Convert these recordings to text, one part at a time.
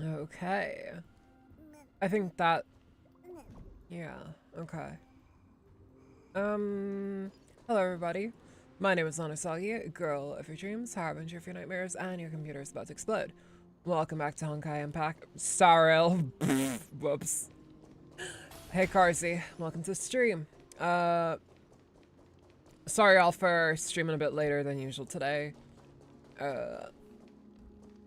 Okay. I think that... Yeah, okay. Hello everybody. My name is ANAXA, girl of your dreams, harbinger of your nightmares, and your computer is about to explode. Welcome back to Honkai Impact. Starrel. Whoops. Hey Carsey, welcome to the stream. Sorry all for streaming a bit later than usual today.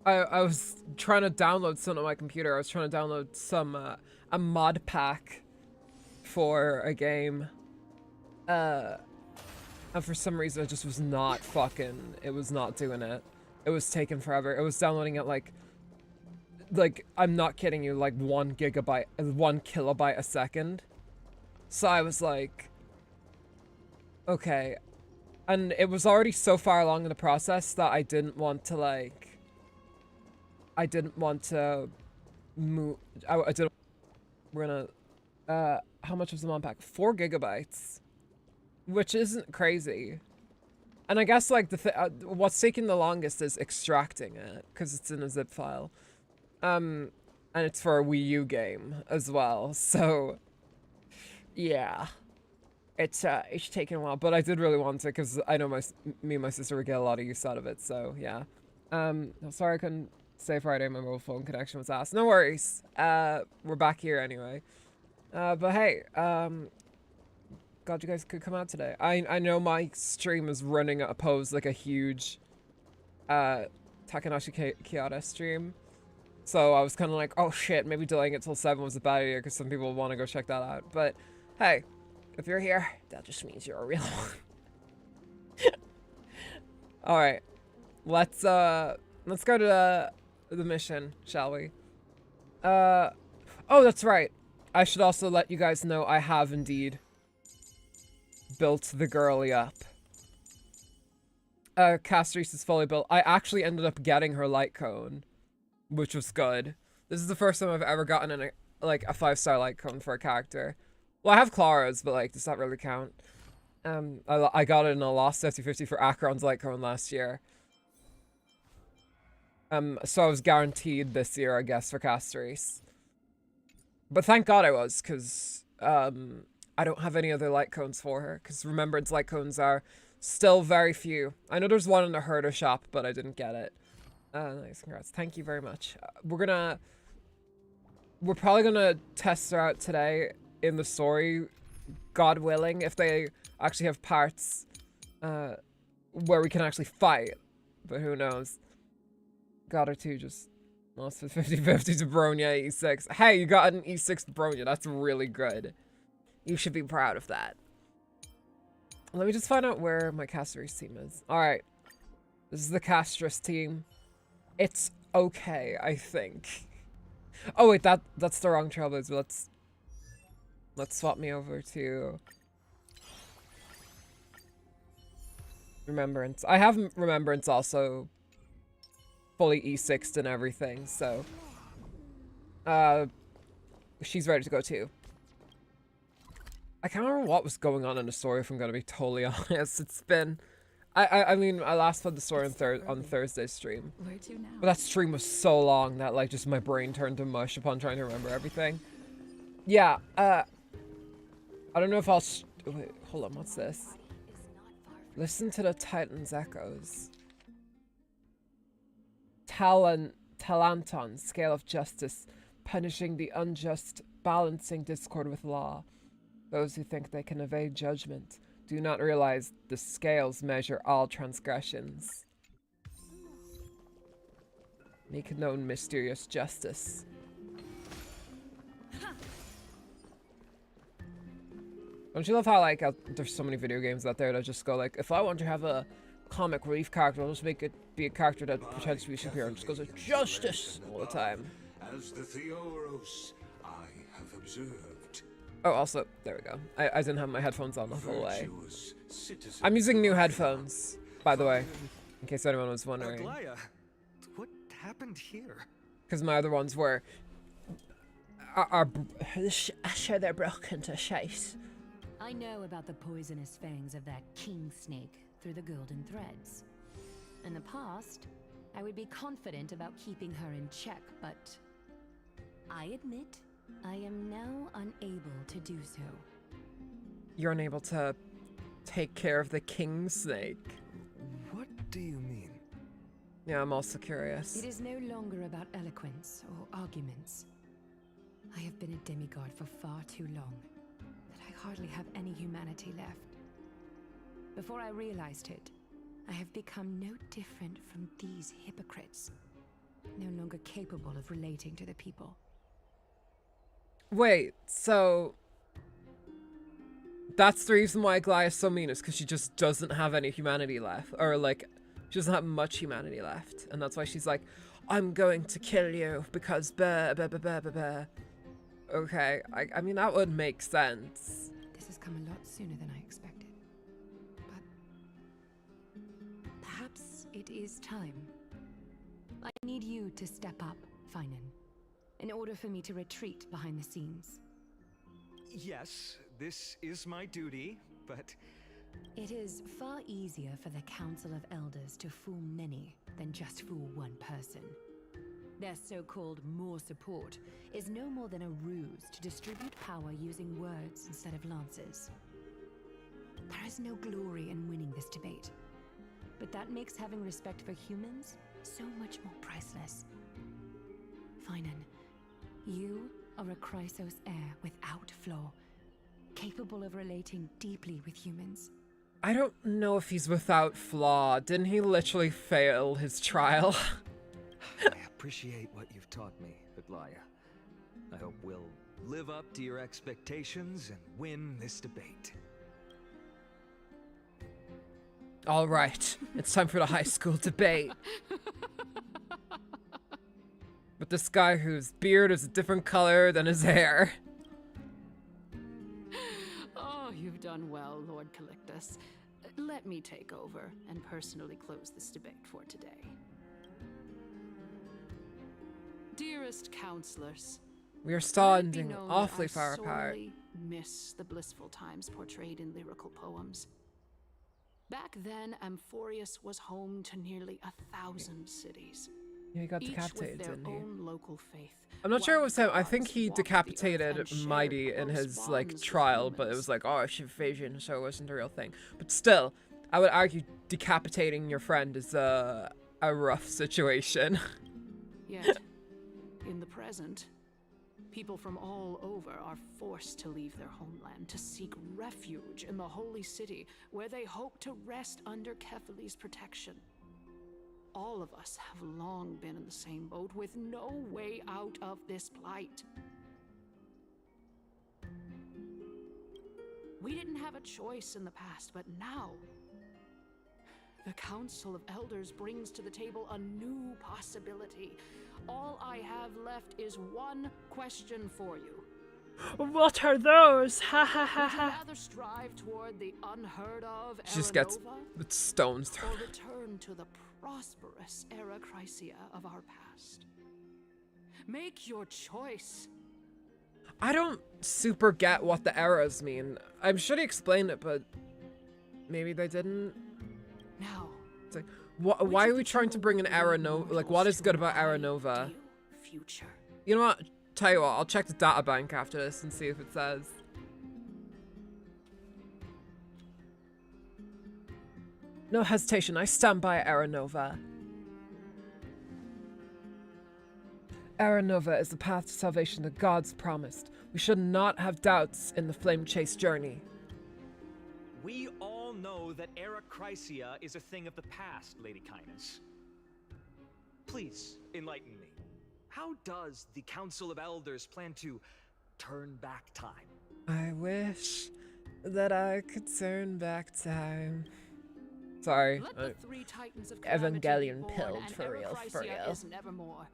I was trying to download something on my computer. I was trying to download some, a mod pack for a game. And for some reason it just was not fucking, it was not doing it. It was taking forever. It was downloading at like, I'm not kidding you, like 1 kilobyte a second. So I was like, okay. And it was already so far along in the process that I didn't want to like, move, I didn't, we're gonna, how much was the mod pack? 4 gigabytes. Which isn't crazy. And I guess like what's taking the longest is extracting it, because it's in a zip file. And it's for a Wii U game as well, so yeah. It's taking a while, but I did really want it because I know me and my sister would get a lot of use out of it, so yeah. Sorry I couldn't say Friday, my mobile phone connection was ass. No worries. We're back here anyway. But hey, glad you guys could come out today. I know my stream is running at a pose like a huge Takanashi Kiyata stream. So I was kind of like, oh shit, maybe delaying it till 7 was a bad idea because some people want to go check that out. But hey, if you're here, that just means you're a real one. All right, let's go to the mission, shall we? Oh, that's right. I should also let you guys know I have indeed built the girly up. Castorice is fully built. I actually ended up getting her light cone, which was good. This is the first time I've ever gotten a 5-star light cone for a character. Well, I have Clara's, but like, does that really count? I got it in a lost 50/50 for Acheron's light cone last year. So I was guaranteed this year, I guess, for Castorice. But thank God I was, because I don't have any other light cones for her, because Remembrance light cones are still very few. I know there's one in the herder shop, but I didn't get it. Nice, congrats. Thank you very much. We're probably gonna test her out today in the story, God willing, if they actually have parts where we can actually fight. But who knows? Got her too, just lost with 50/50 to Bronya E6. Hey, you got an E6 Bronya. That's really good. You should be proud of that. Let me just find out where my Castorice team is. Alright. This is the Castress team. It's okay, I think. Oh wait, that's the wrong Trailblazer. Let's swap me over to Remembrance. I have Remembrance also fully E6'd and everything, so she's ready to go too. I can't remember what was going on in the story, if I'm gonna be totally honest. It's been I mean, I last played the story on Thursday's stream. Where to now? But that stream was so long that like just my brain turned to mush upon trying to remember everything. Yeah, I don't know if I'll wait, hold on, what's this? Listen to the Titan's echoes. Talanton, scale of justice, punishing the unjust, balancing discord with law. Those who think they can evade judgment do not realize the scales measure all transgressions. Make known mysterious justice. Don't you love how like there's so many video games out there that just go like, if I want to have a comic relief character, I'll just make it be a character that pretends to be superior and just goes like, justice all the time. As the Theoros, I have observed. Oh, also, there we go. I didn't have my headphones on the whole way. I'm using new headphones, by the way, in case anyone was wondering. Aglaya, what happened here? Because my other ones were sure they're broken to shite. I know about the poisonous fangs of that king snake through the golden threads. In the past, I would be confident about keeping her in check, but I admit, I am now unable to do so. You're unable to take care of the king snake. What do you mean? Yeah, I'm also curious. It is no longer about eloquence or arguments. I have been a demigod for far too long that I hardly have any humanity left. Before I realized it, I have become no different from these hypocrites, no longer capable of relating to the people. Wait, so that's the reason why Aglaia is so mean, is because she just doesn't have any humanity left, or like she doesn't have much humanity left, and that's why she's like, I'm going to kill you because blah, blah, blah, blah, blah, blah. Okay, I mean, that would make sense. This has come a lot sooner than I expected. But perhaps it is time. I need you to step up, Finan, in order for me to retreat behind the scenes. Yes, this is my duty, but It is far easier for the Council of Elders to fool many than just fool one person. Their so-called more support is no more than a ruse to distribute power using words instead of lances. There is no glory in winning this debate, but that makes having respect for humans so much more priceless. Finan, you are a Chrysos heir without flaw, capable of relating deeply with humans. I don't know if he's without flaw. Didn't he literally fail his trial? I appreciate what you've taught me, Aglaia. I hope we'll live up to your expectations and win this debate. All right, it's time for the high school debate. With this guy whose beard is a different color than his hair. Oh, you've done well, Lord Calictus. Let me take over and personally close this debate for today. Dearest counselors, We are let it be standing known that awfully I far apart. sorely miss the blissful times portrayed in lyrical poems. Back then, Amphorius was home to nearly 1,000 cities, Yeah, he got each with decapitated, their didn't he? own local faith. I'm not sure it while was him. I gods think he walked the earth decapitated and shared Mighty in close his like bonds with trial, but it humans. was like, oh, she's vision, so it wasn't a real thing. But still, I would argue decapitating your friend is a rough situation. Yet, in the present, people from all over are forced to leave their homeland to seek refuge in the holy city, where they hope to rest under Kefali's protection. All of us have long been in the same boat, with no way out of this plight. We didn't have a choice in the past, but now the Council of Elders brings to the table a new possibility. All I have left is one question for you. What are those? Ha ha ha Would you ha. rather strive toward the unheard of She just gets Aranova, with stones or thrown. return to the prosperous Era Chrysia of our past? Make your choice. I don't super get what the eras mean. I'm sure they explained it, but maybe they didn't. Now, It's like, which why of are we the trying to two bring an Aranova? mortals Like, what is to good about my Aranova? ideal future? You know what? Tell you what, I'll check the data bank after this and see if it says. No hesitation, I stand by Aranova. Aranova is the path to salvation the gods promised. We should not have doubts in the flame chase journey. We all know that Era Chrysia is a thing of the past, Lady Kindness. Please, enlighten me. How does the Council of Elders plan to turn back time? I wish that I could turn back time. Sorry. Let the three titans of calamity Evangelion be born, pilled, and for Era real, for Chrysia real. is nevermore.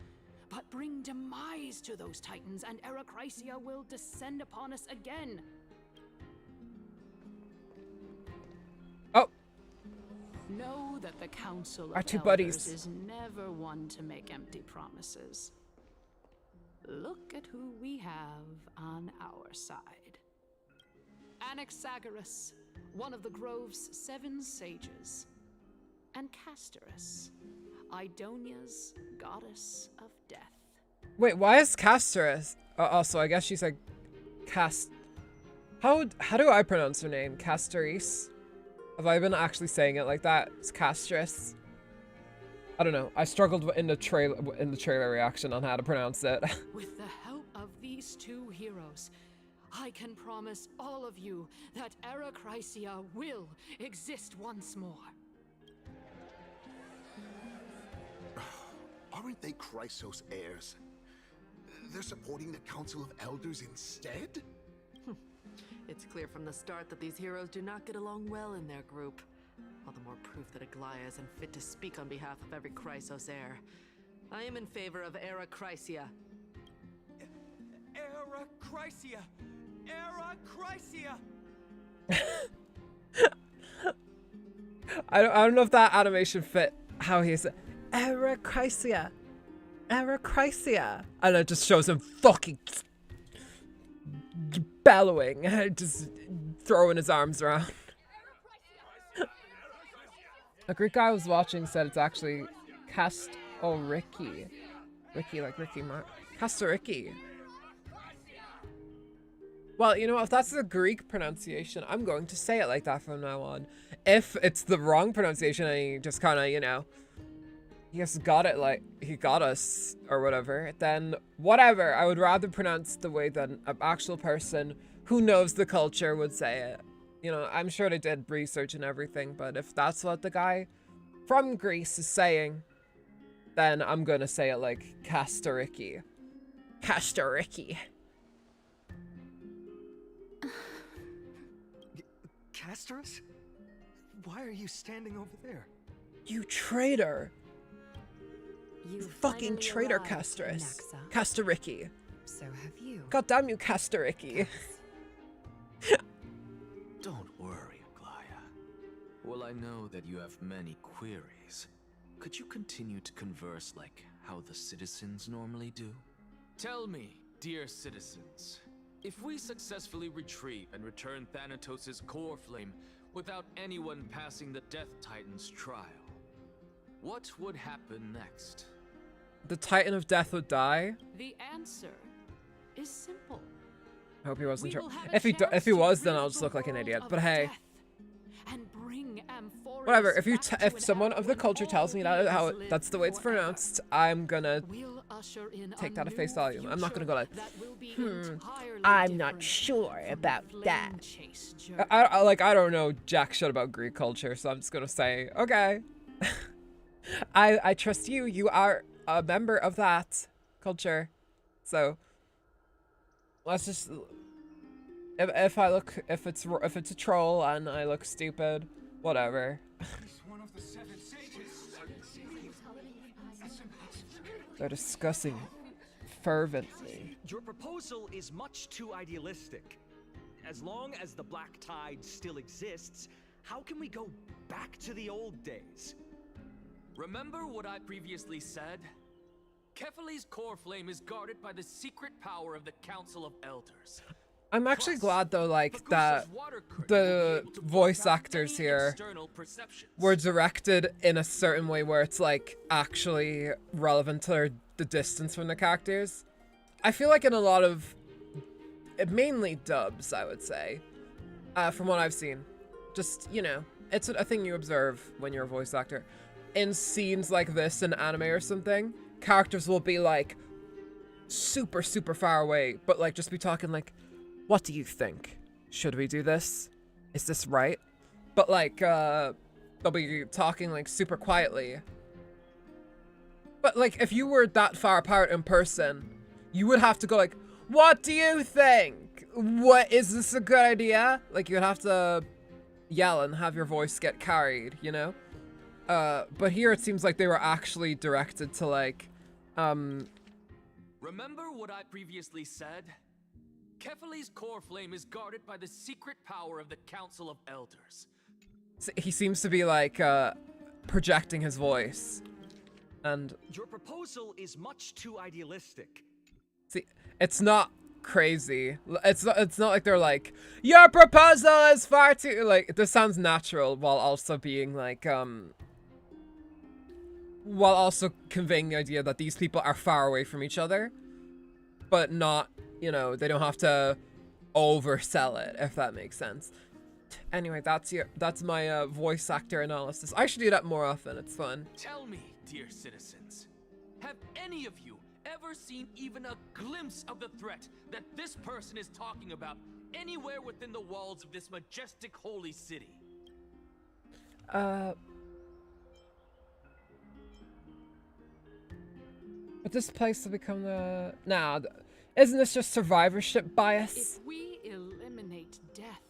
But bring demise to those titans, and Era Chrysia will descend upon us again. Oh, Know that the Council Our of two Elders buddies. is never one to make empty promises. Look at who we have on our side. Anaxagoras, one of the Grove's 7 sages, and Castorice, Idonia's goddess of death. Wait, why is castorice? Also, I guess she's like How do I pronounce her name? Castorice? Have I been actually saying it like that? It's castorice. I don't know. I struggled in the trailer reaction on how to pronounce it. With the help of these two heroes, I can promise all of you that Arachrysia will exist once more. Aren't they Chrysos heirs? They're supporting the Council of Elders instead? It's clear from the start that these heroes do not get along well in their group. All the more proof that Aglaia is unfit to speak on behalf of every Chrysos heir. I am in favor of Arachrysia. Arachrysia! Arachrysia! I don't know if that animation fit how he said Arachrysia. Arachrysia. And it just shows him fucking bellowing, just throwing his arms around. A Greek guy I was watching said it's actually castorice. Ricky, like Ricky Martin. Castorice. Well, you know, if that's the Greek pronunciation, I'm going to say it like that from now on. If it's the wrong pronunciation and he just kind of, you know, he just got it like he got us or whatever, then whatever. I would rather pronounce the way that an actual person who knows the culture would say it. You know, I'm sure they did research and everything, but if that's what the guy from Greece is saying, then I'm gonna say it like castorice. Castorice. Castorice? Why are you standing over there? You traitor. You Fucking finally traitor, arrived, castorice. ANAXA. Castorice. So have you. God damn you, castorice. Don't worry, Aglaia. Well, I know that you have many queries. Could you continue to converse like how the citizens normally do? Tell me, dear citizens, if we successfully retrieve and return Thanatos' core flame without anyone passing the Death Titan's trial, what would happen next? The Titan of Death would die. The answer is simple. I hope he wasn't We sure. will have a If he chance was, to then rid I'll just the look like an world idiot. of But hey, death and bring Amphoreus whatever. If you back if to an someone era of the when culture all tells me that how beings that's the way it's live pronounced, I'm gonna We'll usher in take a that at face new value. I'm not gonna go like, future that will be entirely I'm not different sure from about the that. flame chase journey. I don't know jack shit about Greek culture, so I'm just gonna say, okay. I trust you. You are a member of that culture, so let's just. If it's a troll and I look stupid, whatever. They're discussing fervently. Your proposal is much too idealistic. As long as the Black Tide still exists, how can we go back to the old days? Remember what I previously said? Kephales's core flame is guarded by the secret power of the Council of Elders. I'm actually glad though, like, that the voice actors here were directed in a certain way where it's like actually relevant to the distance from the characters. I feel like in a lot of, mainly dubs, I would say, from what I've seen, just, you know, it's a thing you observe when you're a voice actor. In scenes like this in anime or something, characters will be like super, super far away, but like just be talking like, what do you think? Should we do this? Is this right? But like, they'll be talking like super quietly. But like, if you were that far apart in person, you would have to go like, what do you think? What, is this a good idea? Like, you'd have to yell and have your voice get carried, you know? But here it seems like they were actually directed to like, Remember what I previously said? Kephales's core flame is guarded by the secret power of the Council of Elders. he seems to be like, projecting his voice. And Your proposal is much too idealistic. see, it's not crazy. It's not like they're like, your proposal is far too, like, this sounds natural while also being like, while also conveying the idea that these people are far away from each other. but not, you know, they don't have to oversell it, if that makes sense. Anyway, that's my voice actor analysis. I should do that more often. It's fun. Tell me, dear citizens, have any of you ever seen even a glimpse of the threat that this person is talking about anywhere within the walls of this majestic holy city? But this place will become the... Nah, isn't this just survivorship bias? If we eliminate death,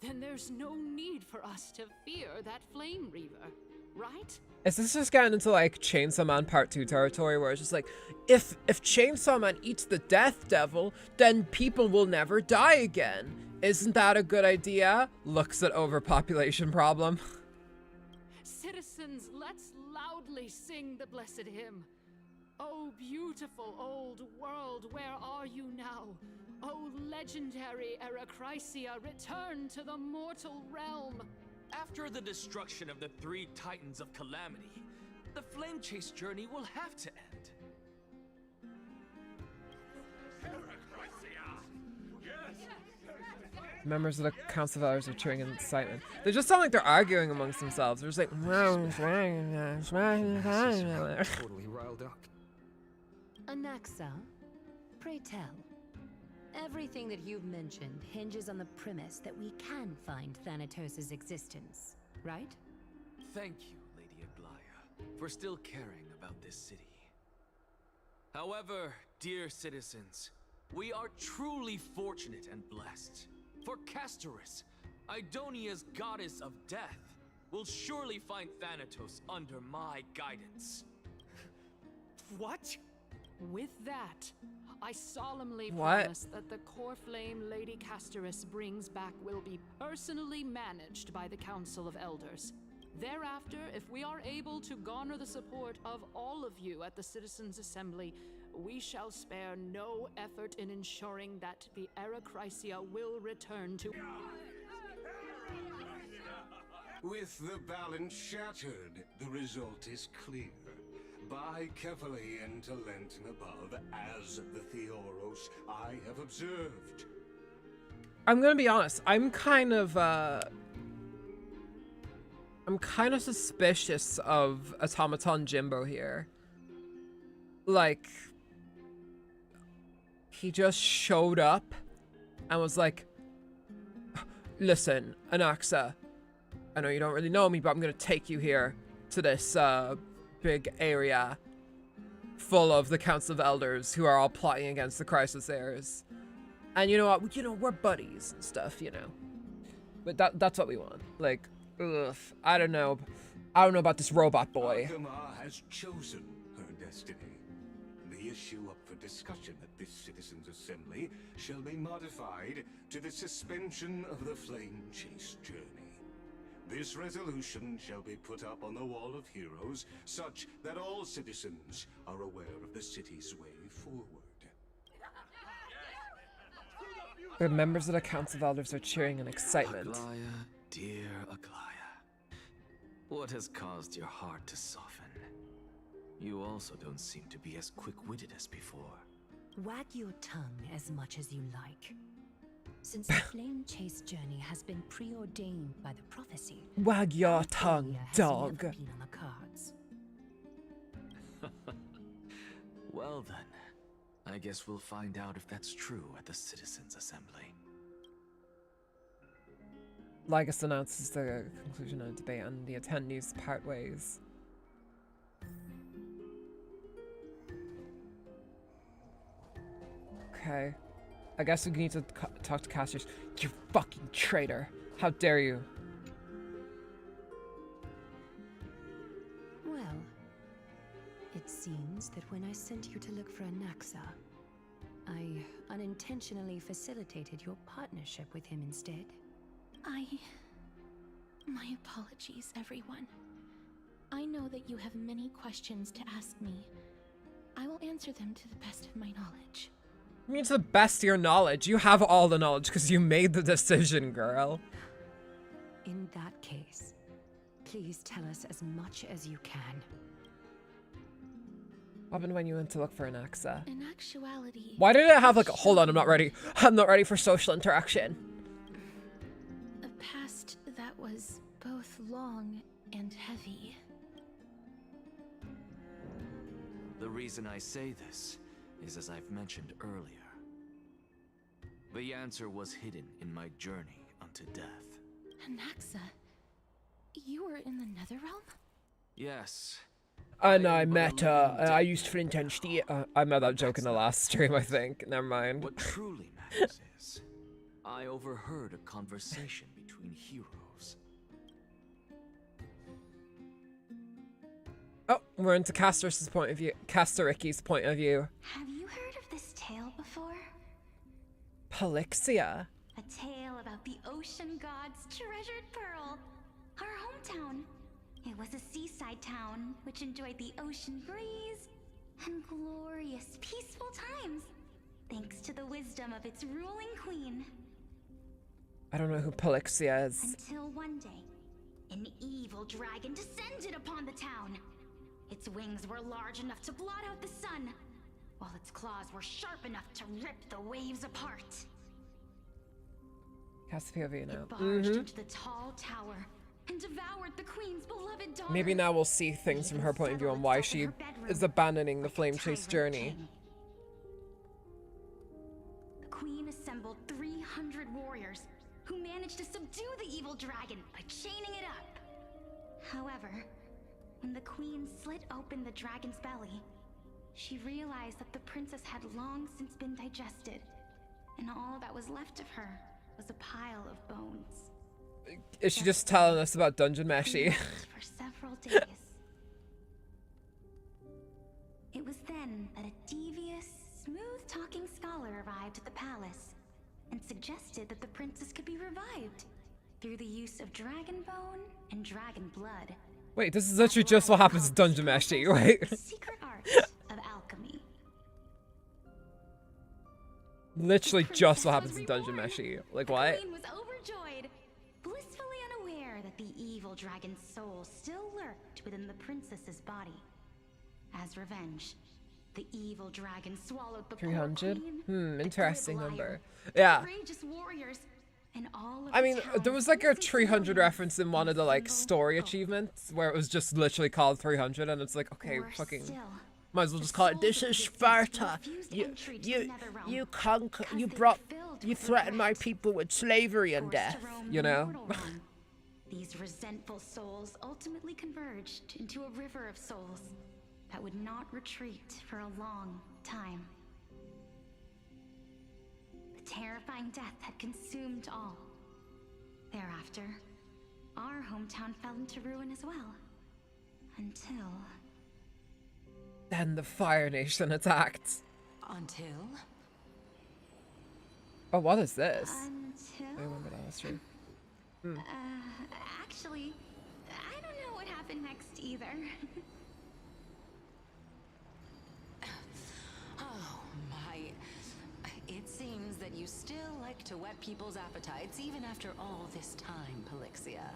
then there's no need for us to fear that Flame Reaver, right? Is this just getting into like Chainsaw Man Part 2 territory where it's just like, if Chainsaw Man eats the Death Devil, then people will never die again. Isn't that a good idea? Looks at overpopulation problem. Citizens, let's loudly sing the blessed hymn. Oh, beautiful old world, where are you now? Oh, legendary Eracrysia, return to the mortal realm. After the destruction of the 3 Titans of Calamity, the Flame Chase journey will have to end. Members of the Council of Elders are cheering in excitement. They just sound like they're arguing amongst themselves. They're just like, Totally riled up. ANAXA, pray tell. Everything that you've mentioned hinges on the premise that we can find Thanatos' existence, right? Thank you, Lady Aglaya, for still caring about this city. However, dear citizens, we are truly fortunate and blessed. For castorice, Idonia's goddess of death, will surely find Thanatos under my guidance. What? With that, I solemnly What? promise that the core flame Lady Castorice brings back will be personally managed by the Council of Elders. Thereafter, if we are able to garner the support of all of you at the Citizens' Assembly, we shall spare no effort in ensuring that the Eracrysia will return to... With the balance shattered, the result is clear. Buy carefully into Lent and above, as the Theoros I have observed. I'm gonna be honest, I'm kind of suspicious of Automaton Jimbo here. Like, he just showed up and was like, listen, Anaxa, I know you don't really know me, but I'm gonna take you here to this, big area full of the Council of Elders who are all plotting against the Crisis Heirs. And you know what? You know, we're buddies and stuff, you know. But that's what we want. Like, ugh, I don't know. I don't know about this robot boy. Alchema has chosen her destiny. The issue up for discussion at this Citizens' Assembly shall be modified to the suspension of the Flame Chase journey. This resolution shall be put up on the Wall of Heroes, such that all citizens are aware of the city's way forward. The members of the Council of Elders are cheering in excitement. Aglaya, dear Aglaya, what has caused your heart to soften? You also don't seem to be as quick-witted as before. Wag your tongue as much as you like. Since the Flame Chase journey has been preordained by the prophecy, Wag your homophobia tongue, has dog. never been on the cards. Well then, I guess we'll find out if that's true at the Citizens' Assembly. Lygus announces the conclusion of the debate and the attendees part ways. Okay. I guess we need to talk to Castorice. You fucking traitor. How dare you? Well, it seems that when I sent you to look for ANAXA, I unintentionally facilitated your partnership with him instead. My apologies, everyone. I know that you have many questions to ask me. I will answer them to the best of my knowledge. I mean, to the best of your knowledge. You have all the knowledge because you made the decision, girl. In that case, please tell us as much as you can. happened when you went to look for ANAXA? In actuality, Why did it have like, hold on, I'm not ready. I'm not ready for social interaction. a past that was both long and heavy. The reason I say this is as I've mentioned earlier. The answer was hidden in my journey unto death. ANAXA, you were in the Netherrealm? Yes. And I met, I used Flint and Steel. I made that joke in the last stream, I think. Never mind. What truly matters is, I overheard a conversation between heroes. Oh, we're into Castorice's point of view. Castorice's point of view. Have you heard of this tale before? Polixia. A tale about the ocean god's treasured pearl, our hometown. It was a seaside town which enjoyed the ocean breeze and glorious, peaceful times, thanks to the wisdom of its ruling queen. I don't know who Polixia is. Until one day, an evil dragon descended upon the town. Its wings were large enough to blot out the sun, while its claws were sharp enough to rip the waves apart. Cast POV now. It barged into the tall tower and devoured the queen's beloved daughter. Maybe now we'll see things from her point of view on why she is abandoning the flame chase journey. The queen assembled 300 warriors who managed to subdue the evil dragon by chaining it up. However, when the queen slit open the dragon's belly, she realized that the princess had long since been digested, and all that was left of her was a pile of bones. Is she just telling us about Dungeon Meshi? For several days. It was then that a devious, smooth-talking scholar arrived at the palace and suggested that the princess could be revived through the use of dragon bone and dragon blood. Wait, this is literally just what happens in Dungeon Meshi, right? Secret art of alchemy. Literally just what happens in Dungeon Meshi. Like, what? The queen was overjoyed, blissfully unaware that the evil dragon's soul still lurked within the princess's body. As revenge, the evil dragon swallowed the 300? poor queen, Interesting the number. lion, Yeah. courageous warriors, and all of I the mean, town's there was like a innocent 300 civilians reference in one of the like single story hope. achievements where it was just literally called 300 and it's like, okay, Worse fucking still, might as well the just call it souls this of is the deceased Sparta. refused You entry to you the Netherrealm you conquer because you they brought were filled you with threatened my regret. people with slavery and Forced death, to roam you the know? mortal realm, these resentful souls ultimately converged into a river of souls that would not retreat for a long time. The terrifying death had consumed all. Thereafter, our hometown fell into ruin as well. Until... Then the Fire Nation attacked. Until? Oh, what is this? Until... I remember that was true. Actually, I don't know what happened next either. Oh my. It seems that you still like to whet people's appetites even after all this time, Polixia.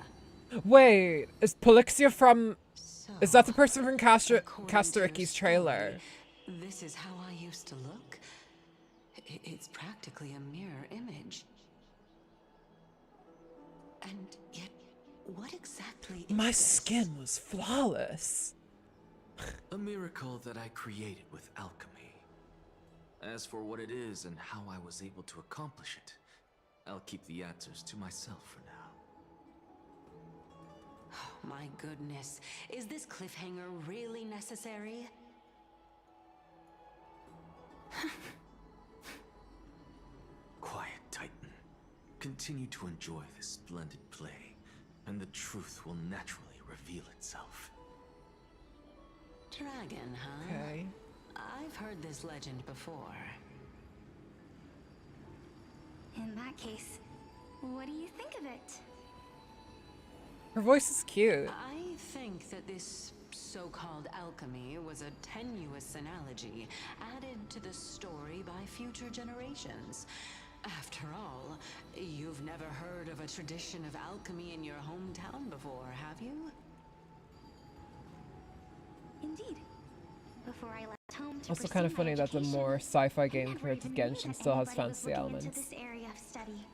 Wait, is Polixia from... So, Is that the person from according to your Castorice's trailer? story, this is how I used to look? It's practically a mirror image. And yet, what exactly is My this? skin was flawless. A miracle that I created with alchemy. As for what it is and how I was able to accomplish it, I'll keep the answers to myself for now. Oh, my goodness. Is this cliffhanger really necessary? Quiet, Titan. Continue to enjoy this splendid play, and the truth will naturally reveal itself. Dragon, huh? Okay. I've heard this legend before. In that case, what do you think of it? Her voice is cute. I think that this so-called alchemy was a tenuous analogy added to the story by future generations. After all, you've never heard of a tradition of alchemy in your hometown before, have you? Indeed. Before I left to Also pursue kind of my funny that the education, more sci-fi I game never compared to even knew Genshin that still has anybody was fancy looking into elements. this area of study.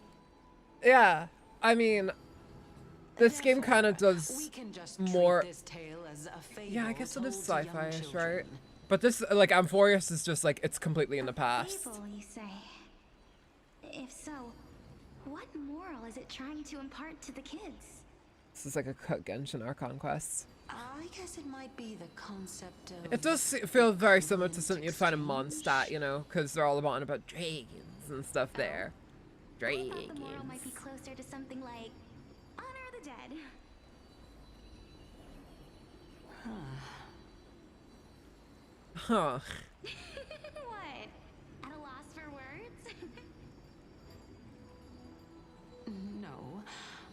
Yeah, I mean, this game kind of Therefore, does we can just more. treat this tale as a fable Yeah, I guess it is told to young sci-fi-ish, children. right? But this, like, Amphorius is just like it's completely in the past. Fable, you say? If so, what moral is it trying to impart to the kids? This is like a Genshin Archon quest. I guess it might be the concept of... It does feel very similar to something you'd find in Mondstadt, you know, because they're all about dragons and stuff there. I thought the moral might be Dragons. closer to something like honor the dead. Huh. What? At a loss for words? No,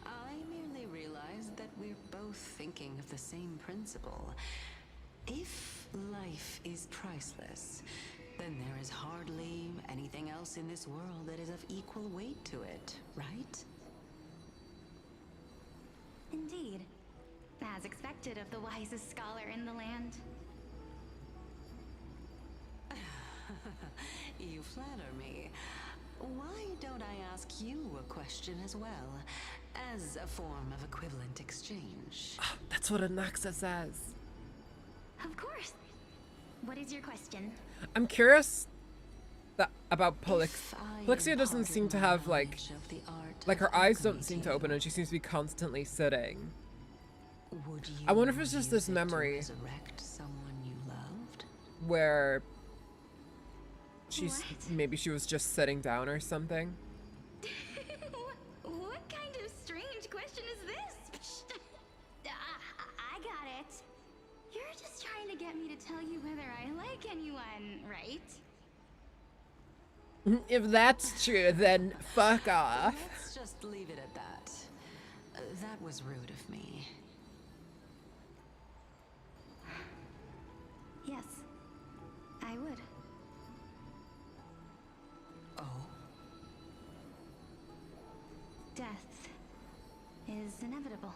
I merely realized that we're both thinking of the same principle. If life is priceless, then there is hardly anything else in this world that is of equal weight to it, right? Indeed. As expected of the wisest scholar in the land. You flatter me. Why don't I ask you a question as well, as a form of equivalent exchange? That's what Anaxa says. Of course. What is your question? I'm curious about If I Polixia doesn't imparted seem to my have like knowledge of the art her of eyes alchemy don't seem to to you, open and she seems to be constantly sitting. would you I wonder if it's just use this it to memory resurrect someone you loved? where she's What? maybe she was just sitting down or something. What kind of strange question is this? I got it. You're just trying to get me to tell you whether I like anyone, right? If that's true, then fuck off. Let's just leave it at that. That was rude of me. Yes, I would. Oh? Death is inevitable.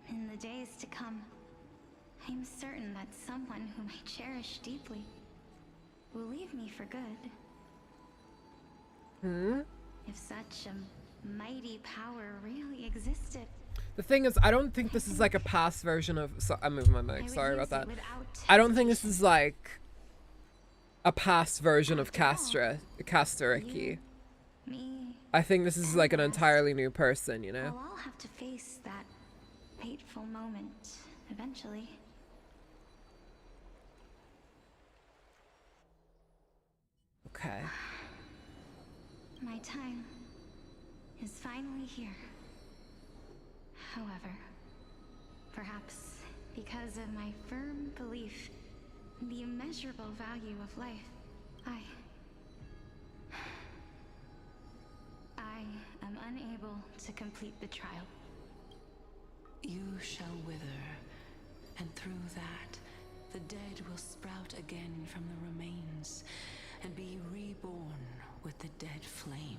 In the days to come, I'm certain that someone whom I cherish deeply will leave me for good. If such a mighty power really existed, The thing is, I don't think this is like a past version of. So, I'm moving my mic. I would Sorry use about it that. without I don't think this hesitation. is like a past version of After all, Castoriki. Me, I think this is like an and entirely new person, you know? I'll all have to face that fateful moment eventually. Okay. My time is finally here. However, perhaps because of my firm belief in the immeasurable value of life, I am unable to complete the trial. You shall wither, and through that, the dead will sprout again from the remains, and be reborn with the dead flame.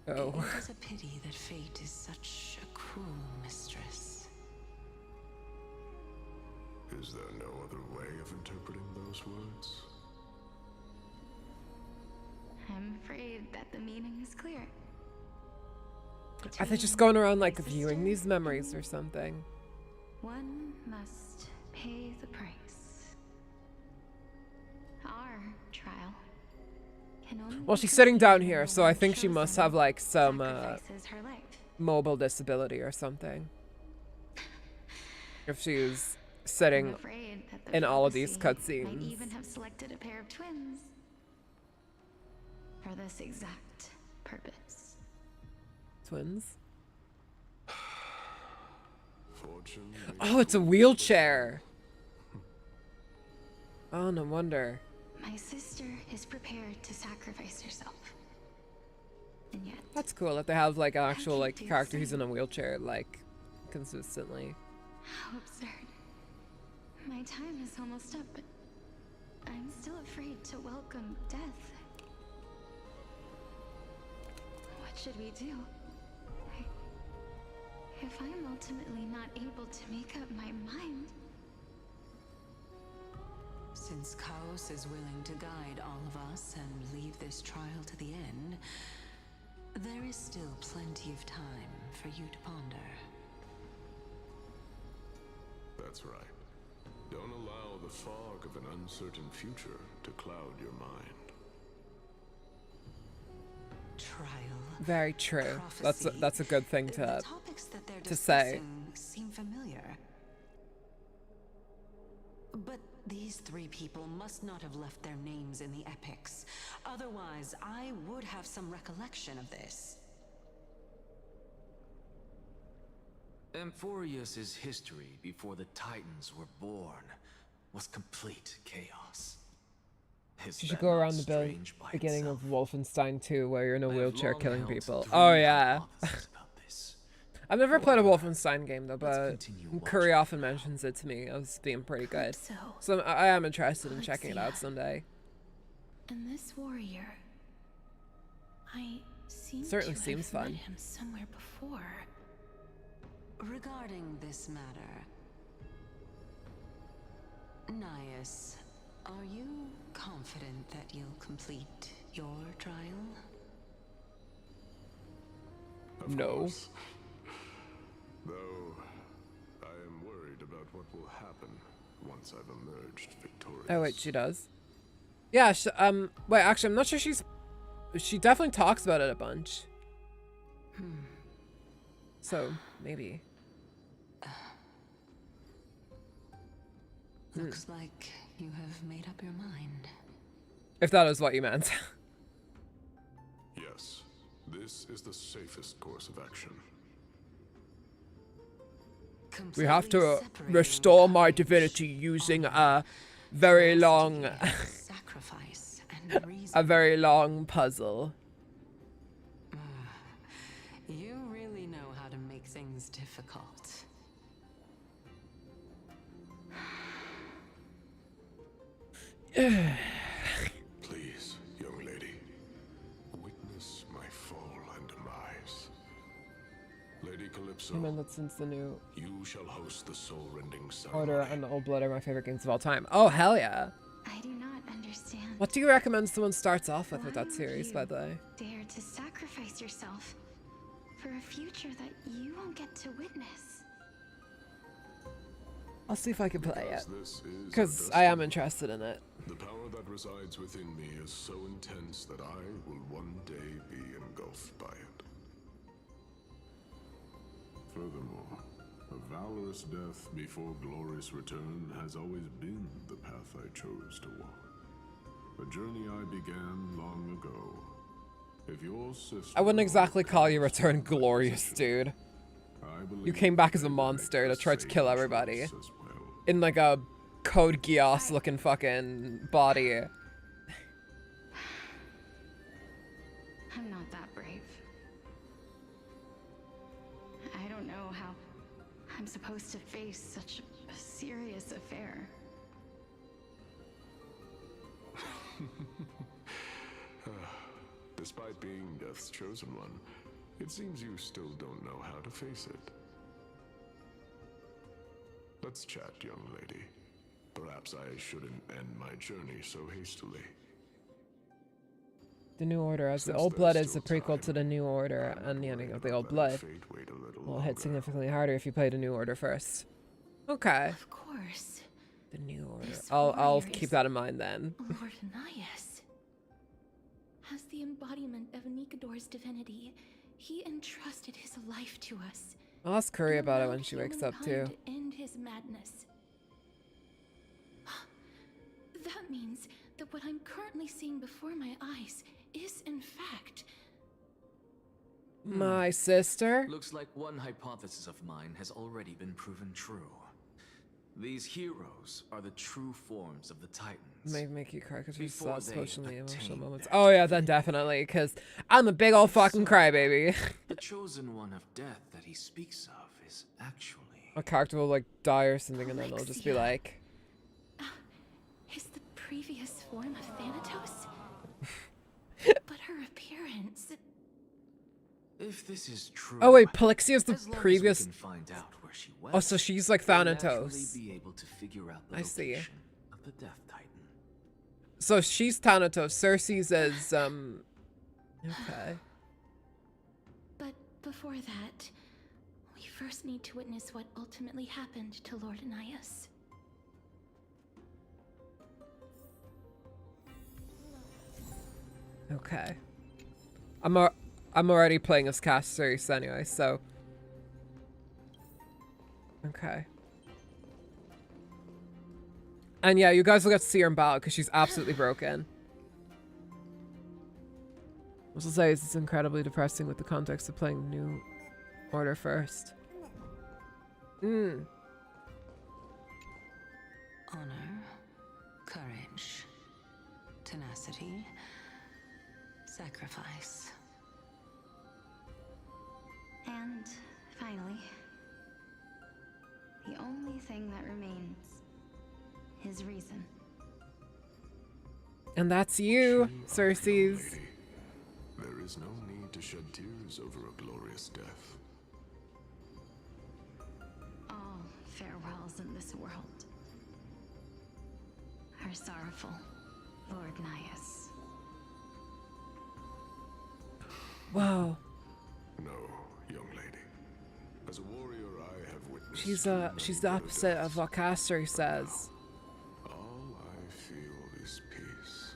Oh. It is a pity that fate is such a cruel mistress. Is there no other way of interpreting those words? I'm afraid that the meaning is clear. Are they just Between going around like my viewing sister these memories and or something? one must pay the price. Our trial can only Well, be she's sitting down completed here, when so one I think she must chosen have like some sacrifices her life. mobile disability or something. If she's I'm sitting afraid that the in all of these prophecy might cutscenes. even have selected a pair of twins for this exact purpose. Twins. Fortune Oh, it's a wheelchair. Oh, no wonder. My sister is prepared to sacrifice herself. And yet, That's cool that they have like an actual can't like do the character who's same. in a wheelchair like consistently. how absurd. My time is almost up, but I'm still afraid to welcome death. What should we do? If I'm ultimately not able to make up my mind, Since Chaos is willing to guide all of us and leave this trial to the end, there is still plenty of time for you to ponder. That's right. Don't allow the fog of an uncertain future to cloud your mind. Trial. Very true. Prophecy. That's a good thing The topics that they're to say. discussing seem familiar. But these three people must not have left their names in the epics. Otherwise, I would have some recollection of this. Amphorius's history before the Titans were born was complete chaos. You should go around the beginning of Wolfenstein 2 where you're in a wheelchair killing people. three Oh yeah. hypotheses about this. I've never played a Wolfenstein game though, but Curry often mentions it to me as being pretty good. So I am interested in checking it out someday. And this warrior, I seem Certainly to seems have fun. met him somewhere before. Regarding this matter, Nias, are you confident that you'll complete your trial? Of No. course. Though, I am worried about what will happen once I've emerged victorious. Oh wait, she does. Yeah. Wait. Actually, I'm not sure she definitely talks about it a bunch. So maybe. Looks like you have made up your mind. If that is what you meant. Yes, this is the safest course of action. We have to restore my divinity using a very long, sacrifice and reason. a very long puzzle. You really know how to make things difficult. Please, young lady, witness my fall and demise. Lady Calypso, I mean that since the new you shall host the soul-rending ceremony. Order and Old Blood are my favorite games of all time. Oh hell yeah! I do not understand. What do you recommend someone starts off with Why that would series, by the way? dare to sacrifice yourself for a future that you won't get to witness? I'll see if I can play it, Because this is because a I am destiny. interested in it. The power that resides within me is so intense that I will one day be engulfed by it. Furthermore, a valorous death before glorious return has always been the path I chose to walk. A journey I began long ago. If your sister... I wouldn't exactly call your return glorious, dude. I believe You came back as a they will monster make to try to the kill same everybody. choice as well. In like a Code Geass looking fucking body. I'm not that brave. I don't know how I'm supposed to face such a serious affair. Despite being Death's chosen one, it seems you still don't know how to face it. Let's chat, young lady. Perhaps I shouldn't end my journey so hastily. The New Order, as the Since Old there's Blood is still the prequel time, to the New Order, I'm and the ending afraid of the about Old letting Blood fate wait a little will hit longer. significantly harder if you play the New Order first. Okay. Of course. The New Order. This I'll warrior keep is that in mind then. Lord Nias. As the embodiment of Nikador's divinity, he entrusted his life to us. I'll ask Curry and about it allowed when she wakes up too. humankind to end his madness. That means that what I'm currently seeing before my eyes is, in fact, My sister? Looks like one hypothesis of mine has already been proven true. These heroes are the true forms of the Titans. May make you cry because we Before saw they emotionally emotional attain moments. their Oh yeah, then definitely, because I'm a big old fucking crybaby. The chosen one of death that he speaks of is actually... A character will like die or something and then they'll just be Alexia. like, is the previous form of Thanatos. But her appearance... If this is true... oh wait, Palixia's the as long as we previous... can find out where she went, Oh, so she's like we'll Thanatos. naturally be able to figure out the I see. location of the Death Titan. So she's Thanatos. Cersei's is okay. But before that, we first need to witness what ultimately happened to Lord Anaias. Okay. I'm already playing as castorice anyway, so okay. And yeah, you guys will get to see her in battle because she's absolutely broken. I was to say it's incredibly depressing with the context of playing New Order first. Honor, courage, tenacity, sacrifice. And finally, the only thing that remains is reason. And that's you, Cersei's. Lady, there is no need to shed tears over a glorious death. All farewells in this world are sorrowful, Lord Naias. Wow. No, young lady. As a warrior, I have witnessed. She's the opposite of what Castor says. All I feel is peace.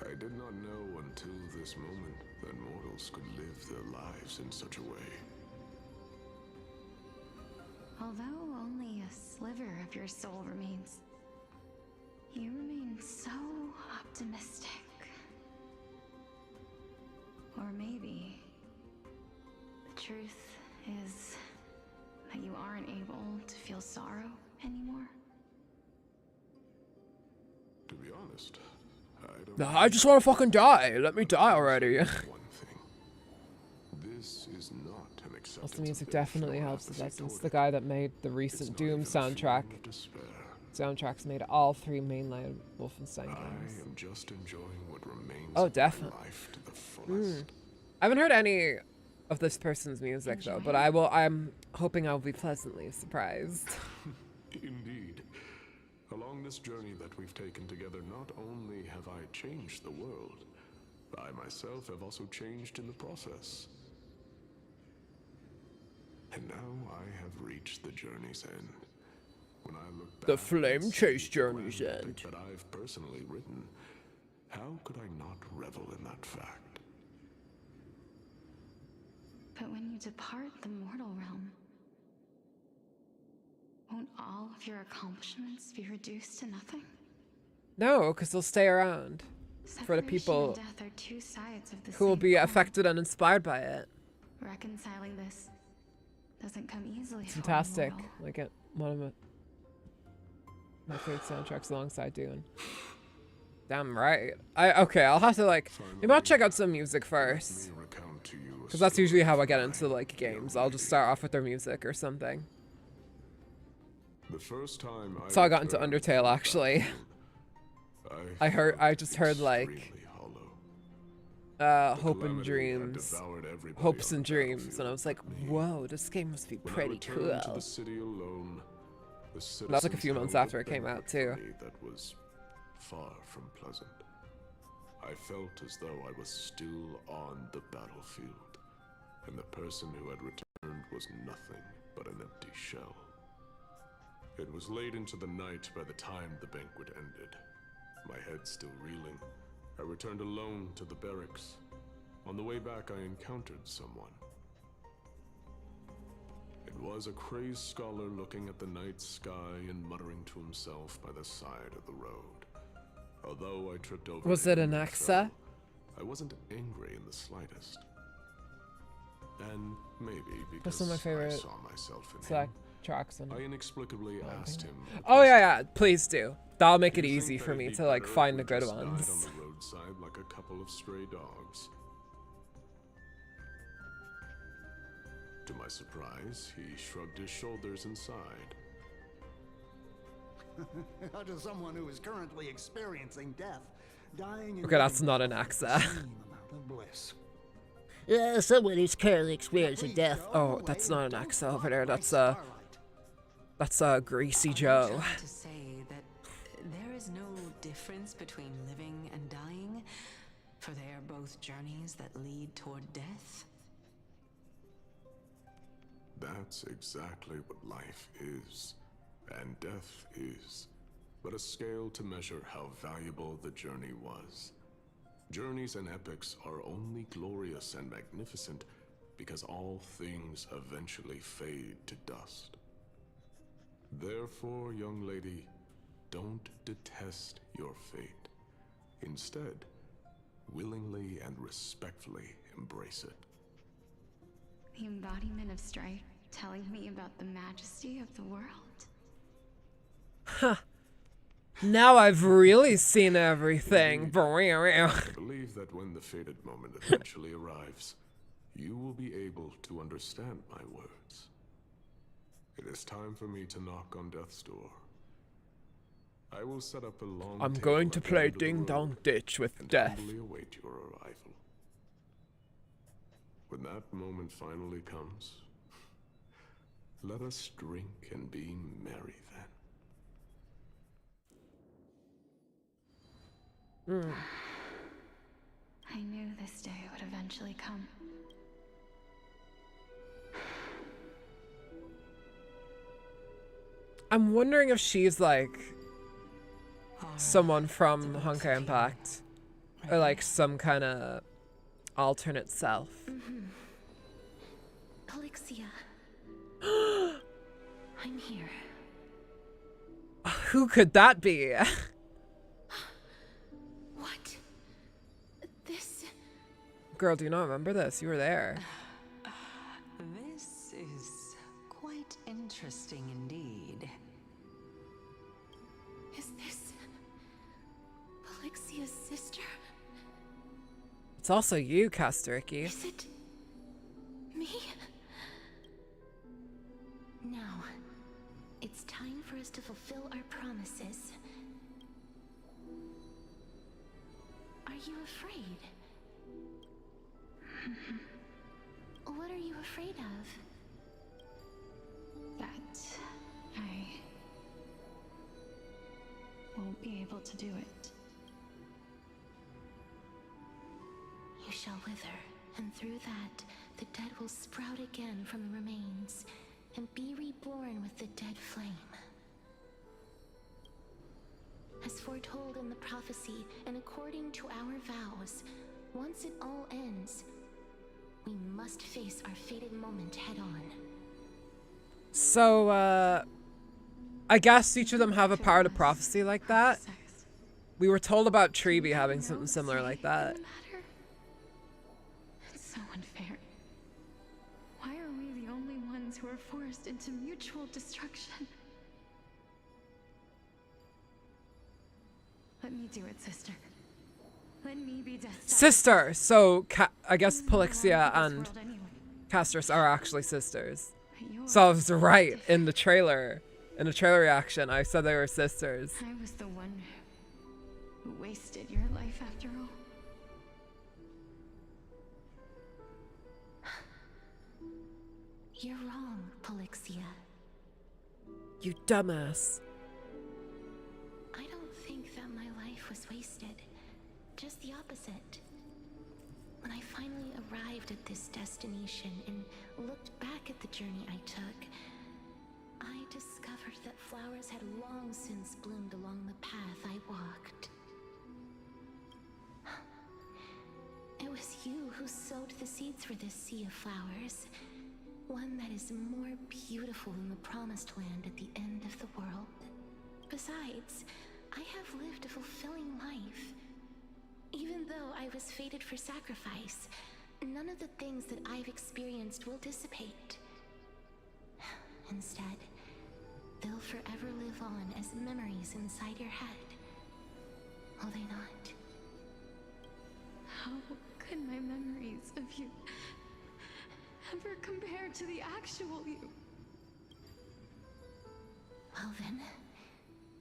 I did not know until this moment that mortals could live their lives in such a way. Although only a sliver of your soul remains, you remain so optimistic. Or maybe the truth is that you aren't able to feel sorrow anymore. To be honest, I just want to fucking die. Let me die already. One thing. This is not an acceptance. Also, the music definitely helps with that. It's the guy that made the recent Doom soundtrack. Soundtracks made all 3 mainline Wolfenstein games. I am just enjoying what remains Oh, of definitely. my life to the fullest. I haven't heard any of this person's music though, but I'm hoping I'll be pleasantly surprised. Indeed. Along this journey that we've taken together, not only have I changed the world, I myself have also changed in the process. And now I have reached the journey's end. When I look back, The Flame Chase Journey's End that I've personally written, how could I not revel in that fact? But when you depart the mortal realm, won't all of your accomplishments be reduced to nothing? No, because they'll stay around for the Separation people and death are 2 sides of the who will same be coin. affected and inspired by it. Reconciling this doesn't come easily. It's for a fantastic. mortal. Like it, one of my favorite soundtracks alongside Dune. Damn right. Okay, I'll have to like maybe I'll check out some music first. Because that's usually how I get into like games. I'll just start off with their music or something. The first time That's how I got into Undertale actually. I just heard like Hope and Dreams. Hopes and Dreams, and I was like, whoa, this game must be pretty cool. That was like a few months after it came out too. That was far from pleasant. I felt as though I was still on the battlefield, and the person who had returned was nothing but an empty shell. It was late into the night by the time the banquet ended. My head still reeling, I returned alone to the barracks. On the way back, I encountered someone. It was a crazed scholar looking at the night sky and muttering to himself by the side of the road. Although I tripped over Was it an ANAXA? I wasn't angry in the slightest. And maybe because That's one of my favorite I saw myself in him, tracks. I inexplicably asked him. Oh yeah, please do. That'll make it "Do you easy think for that me it'd to be like better find if the we good just died ones. on the roadside like a couple of stray dogs?" To my surprise, he shrugged his shoulders and sighed. How does someone who is currently experiencing death, dying and Okay, that's living not an the ANAXA. same amount of bliss? Someone who's currently experiencing death. Oh, that's not an ANAXA over there. That's Greasy Joe. To say that there is no difference between living and dying? For they are both journeys that lead toward death? That's exactly what life is, and death is, but a scale to measure how valuable the journey was. Journeys and epics are only glorious and magnificent because all things eventually fade to dust. Therefore, young lady, don't detest your fate. Instead, willingly and respectfully embrace it. The embodiment of strife telling me about the majesty of the world. Huh. Now I've really seen everything. I believe that when the fated moment eventually arrives, you will be able to understand my words. It is time for me to knock on death's door. I will set up a long I'm table going to at the play end of the ding road dong ditch with and death. humbly await your arrival. When that moment finally comes, let us drink and be merry then. I knew this day would eventually come. I'm wondering if she's like someone from Honkai Impact, or like some kind of alternate self. Polixia. I'm here. Who could that be? What? This... Girl, do you not remember this? You were there. This is quite interesting indeed. Is this... Polixia's sister? It's also you, castorice. Is it... me? Now, it's time for us to fulfill our promises. Are you afraid? What are you afraid of? That I won't be able to do it. You shall wither, and through that, the dead will sprout again from the remains, and be reborn with the dead flame. As foretold in the prophecy, and according to our vows, once it all ends, we must face our fated moment head-on. So, I guess each of them have a part of prophecy like that. We were told about Treeby having something similar like that. It's so unfair. Why are we the only ones who are forced into mutual destruction? Let me do it, sister. Let me be death. Sister! So, I guess Polixia and Castorice are actually sisters. So I was right in the trailer. In the trailer reaction, I said they were sisters. I was the one who wasted your life after all. You're wrong, Polixia. You dumbass. I don't think that my life was wasted. Just the opposite. When I finally arrived at this destination and looked back at the journey I took, I discovered that flowers had long since bloomed along the path I walked. It was you who sowed the seeds for this sea of flowers. One that is more beautiful than the promised land at the end of the world. Besides, I have lived a fulfilling life. Even though I was fated for sacrifice, none of the things that I've experienced will dissipate. Instead, they'll forever live on as memories inside your head. Will they not? How could my memories of you ever compare to the actual you? Well then...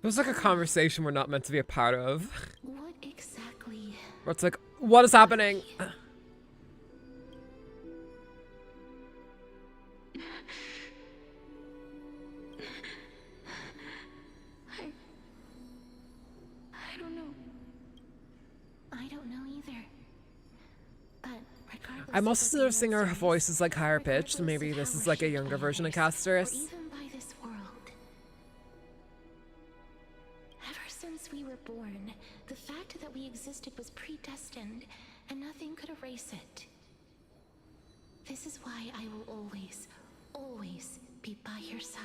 It was like a conversation we're not meant to be a part of. What exactly... Where it's like, what is happening? I don't know. I'm also noticing her voice is like higher pitched, so maybe this is like a younger version of Castorice. Even by this world. Ever since we were born, the fact that we existed was predestined, and nothing could erase it. This is why I will always, always be by your side.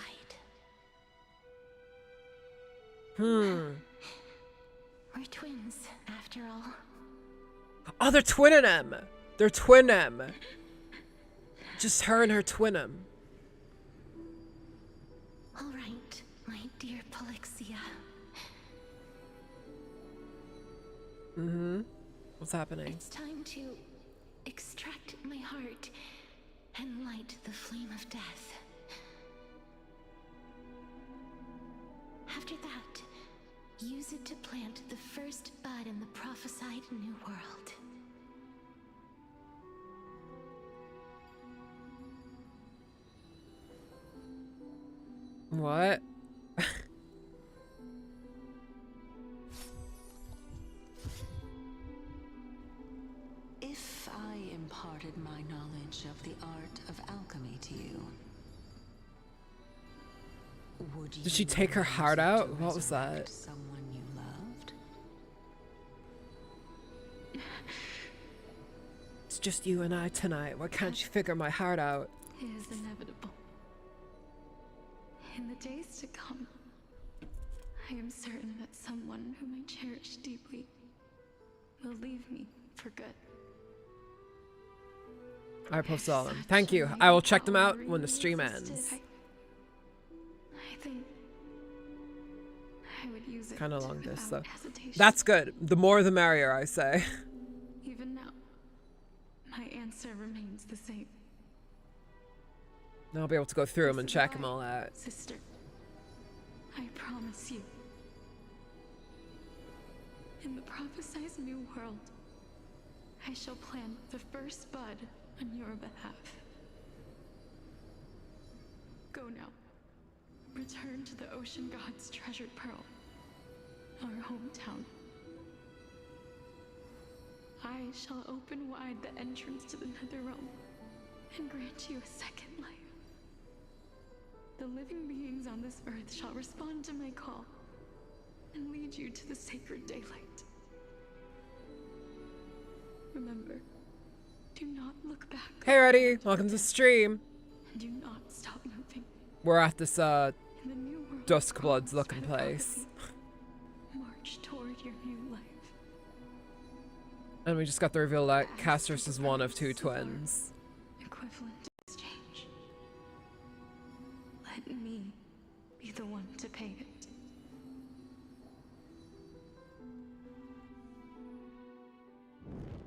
Hmm. We're twins, after all. Oh, they're twinning them. They're twin them. Just her and her twin them. All right, my dear Polixia. Mm-hmm. What's happening? It's time to extract my heart and light the flame of death. After that, use it to plant the first bud in the prophesied new world. What? If I imparted my knowledge of the art of alchemy to you, would Did she take her heart out? What was that? someone you loved? It's just you and I tonight. Why can't you figure my heart out? It is inevitable. In the days to come, I am certain that someone whom I cherish deeply will leave me for good. I posted all of them. Thank you. I will check them out when the stream ends. I think I would use it Kind of long this though. without hesitation. That's good. The more the merrier, I say. Even now, my answer remains the same. Now I'll be able to go through them and check them all out. Sister, I promise you, in the prophesied new world, I shall plant the first bud on your behalf. Go now. Return to the ocean god's treasured pearl, our hometown. I shall open wide the entrance to the Netherrealm and grant you a second life. The living beings on this earth shall respond to my call and lead you to the sacred daylight. Remember, do not look back. Hey, Reddy. Welcome to the stream. And do not stop moving. We're at this In the new world, Duskbloods looking by the place. prophecy, march toward your new life. And we just got the reveal that Castorice is one of two twins. Equivalent exchange. Let me be the one to pay it.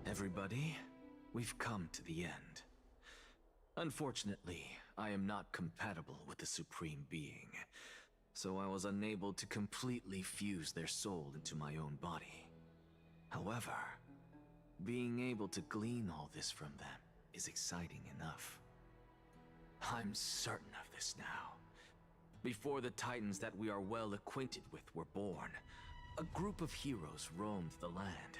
Everybody, we've come to the end. Unfortunately, I am not compatible with the Supreme Being, so I was unable to completely fuse their soul into my own body. However, being able to glean all this from them is exciting enough. I'm certain of this now. Before the Titans that we are well acquainted with were born, a group of heroes roamed the land.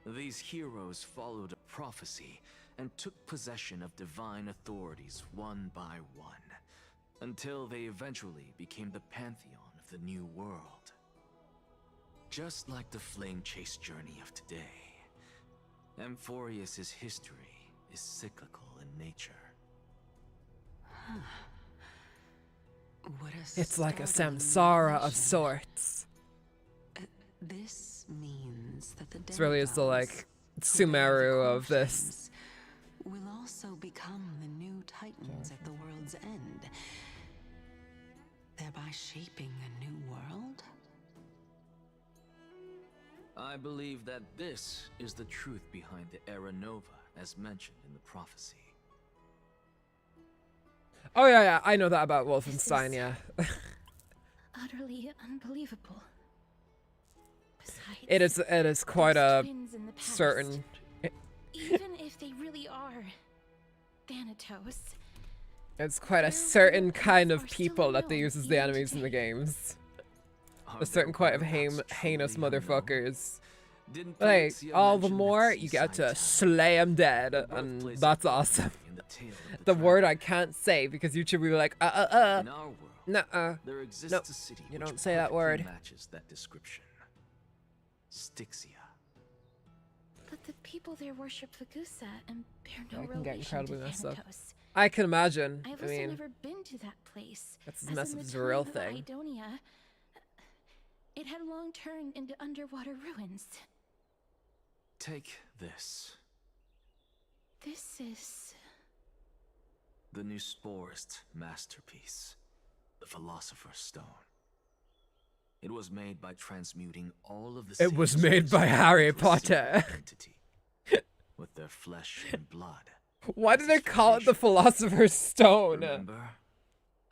These heroes followed a prophecy and took possession of divine authorities one by one, until they eventually became the pantheon of the new world. Just like the flame chase journey of today, Amphorius's history is cyclical in nature. It's like a samsara of sorts. This means that the This really is the like Sumeru of this. will also become the new Titans at the world's end, thereby shaping a new world. I believe that this is the truth behind the Era Nova, as mentioned in the prophecy. Oh yeah, I know that about Wolfenstein, yeah. Utterly unbelievable. Besides, It is quite a twins in the past. certain. Even if they really are Thanatos, It's quite a certain kind of people that they use as the enemies in the games. A certain quite of heinous motherfuckers. Didn't Like, Felixia all the mention more, that you get to seaside slay him dead, town, and birthplace that's of awesome. in the tale of The dragon? word I can't say because YouTube will be like, In our world, nuh-uh. there exists Nope. a city You which don't say that perfectly word. matches that description. Styxia. But the people there worship Vagusa and bear no I can get relation incredibly to messed up. Thanatos. I can imagine. I've I also mean, never been to that place. that's as as messed in up the as a real time of thing. Idonia, it had long turned into underwater ruins. Take this. This is... The new Sporist masterpiece. The Philosopher's Stone. It was made by transmuting all of the It was sages made by into a Harry single Potter. entity, with their flesh and blood. Why did they call it the Philosopher's Stone? Remember?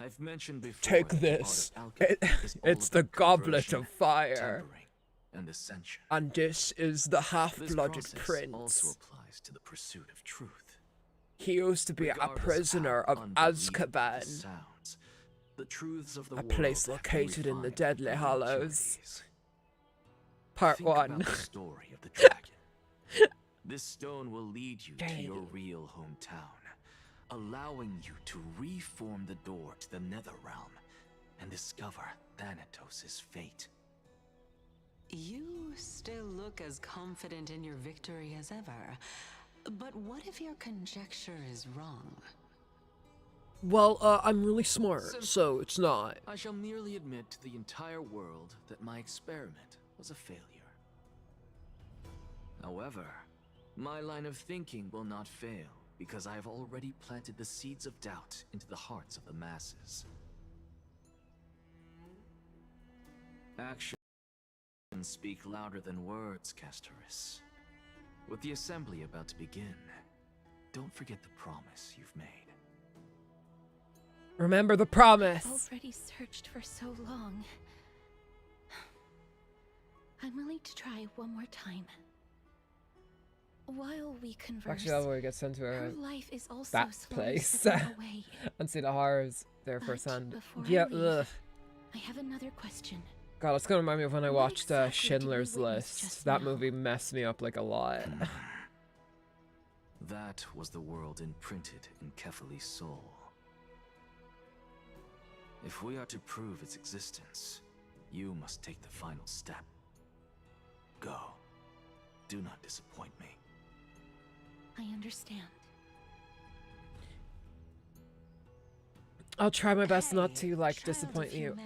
I've mentioned before Take that the art this. of alchemy is all It's the about goblet conversion, of fire. tempering, and ascension. And this is the This half-blooded process prince. also applies to the pursuit of truth. He used to be a Regardless prisoner how of unbelievable Azkaban, it sounds, the truths of the a world place have been located in the refined Deadly by Hollows. impurities. Part Think 1. about the story of the dragon. This stone will lead you to your real hometown, allowing you to reform the door to the Netherrealm and discover Thanatos' fate. You still look as confident in your victory as ever. But what if your conjecture is wrong? Well, I'm really smart, so it's not. I shall merely admit to the entire world that my experiment was a failure. However, my line of thinking will not fail, because I have already planted the seeds of doubt into the hearts of the masses. Actions speak louder than words, castorice. With the assembly about to begin, don't forget the promise you've made. Remember the promise. I've already searched for so long. I'm willing to try one more time. While we converse, Actually, that's where we get sent to her life is also that slowly place slipping away. and see the horrors there But firsthand. before I Yeah, leave, ugh. I have another question. God, it's gonna remind me of when I What watched exactly did we Schindler's witness List. just That now? movie messed me up like a lot. That was the world imprinted in Kefali's soul. If we are to prove its existence, you must take the final step. Go. Do not disappoint me. I understand. I'll try my best not to, like, disappoint you.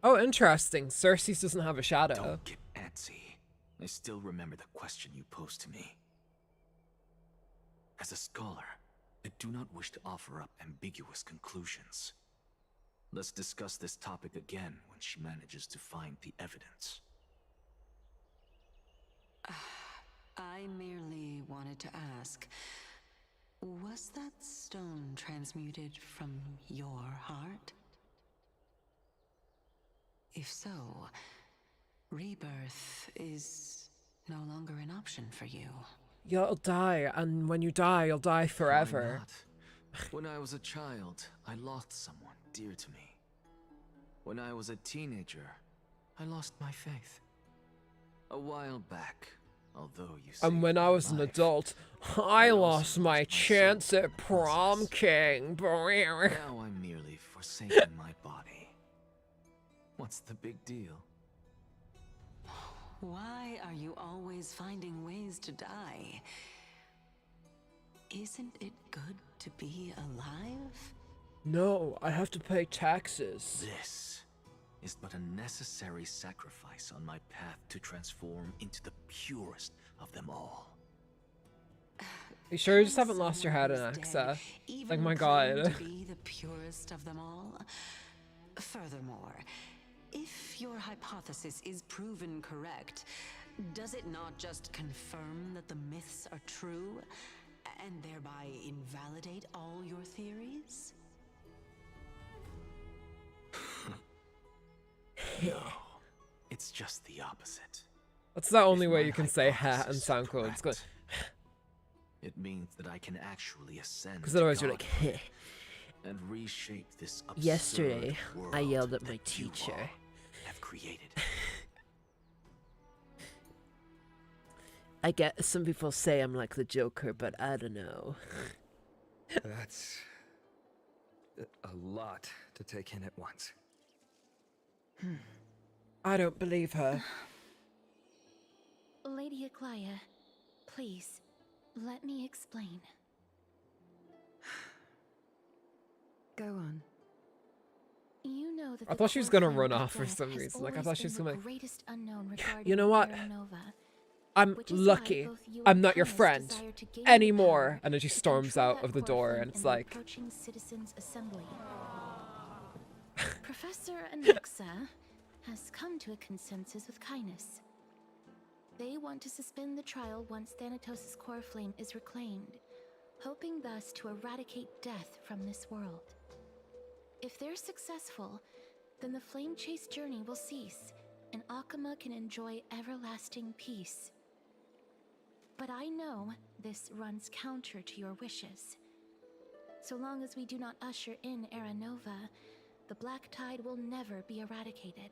Oh, interesting. Cersei doesn't have a shadow. Don't get antsy. I still remember the question you posed to me. As a scholar, I do not wish to offer up ambiguous conclusions. Let's discuss this topic again when she manages to find the evidence. I merely wanted to ask, was that stone transmuted from your heart? If so, rebirth is no longer an option for you. You'll die, and when you die, you'll die forever. Why not? When I was a child, I lost someone dear to me. When I was a teenager, I lost my faith. A while back, although you saved And when I my was an life, adult, I lost my chance at prom king. now I'm merely forsaking my body. What's the big deal? Why are you always finding ways to die? Isn't it good to be alive? No, I have to pay taxes. This is but a necessary sacrifice on my path to transform into the purest of them all. You sure you just haven't lost your head in ANAXA? Like, my god. To be the purest of them all. Furthermore, if your hypothesis is proven correct, does it not just confirm that the myths are true, and thereby invalidate all your theories? No, it's just the opposite. That's the only If way my you can say ha and hypothesis is sound cool. It's good. correct, it means that I can actually ascend. Because otherwise to you're like, godhood and reshape this absurd yesterday, world I yelled at my that you teacher. all have created. I get some people say I'm like the Joker, but I don't know. That's a lot to take in at once. I don't believe her. Lady Aglaia, please, let me explain. Go on. You know that I thought she was gonna run off for some reason. Like I thought she was gonna. You know what? I'm lucky. I'm not your friend anymore. And then she storms out of the door, and it's like. Professor ANAXA has come to a consensus with Kindness. They want to suspend the trial once Thanatos' core flame is reclaimed, hoping thus to eradicate death from this world. If they're successful, then the flame chase journey will cease, and Akama can enjoy everlasting peace. But I know this runs counter to your wishes. So long as we do not usher in Era Nova, the Black Tide will never be eradicated.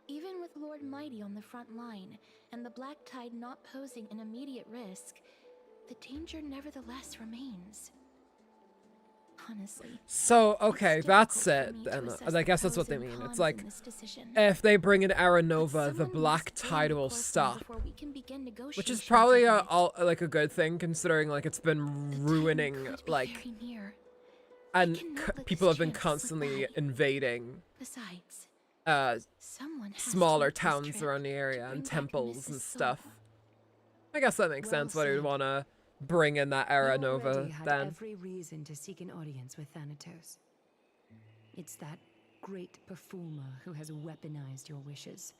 Even with Lord Mighty on the front line, and the Black Tide not posing an immediate risk, the danger nevertheless remains. Honestly. So, okay, that's it. And I guess that's what they mean. It's like, if they bring in Era Nova, the Black Tide will stop. Which is probably like a good thing, considering like it's been ruining, like, and people have been constantly invading smaller towns around the area and temples and stuff. I guess that makes sense why you'd want to bring in that Era Nova then. Every reason to seek an audience with Thanatos. It's that great performer who has weaponized your wishes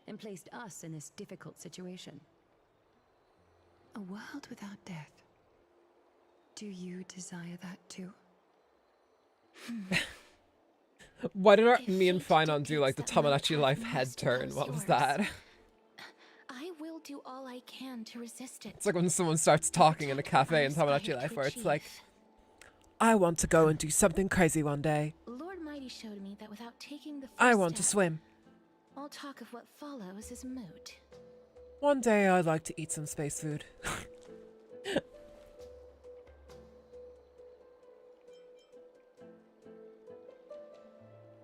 and placed us in this difficult situation. A world without death. Do you desire that too? Why did me and Finon do like the Tomodachi Life head turn? What was that? I will do all I can to resist it. It's like when someone starts talking in a cafe in Tomodachi Life where it's like, I want to go and do something crazy one day. Lord Mighty showed me that without taking the first I want to step, swim. all talk of what follows is moot. One day I'd like to eat some space food.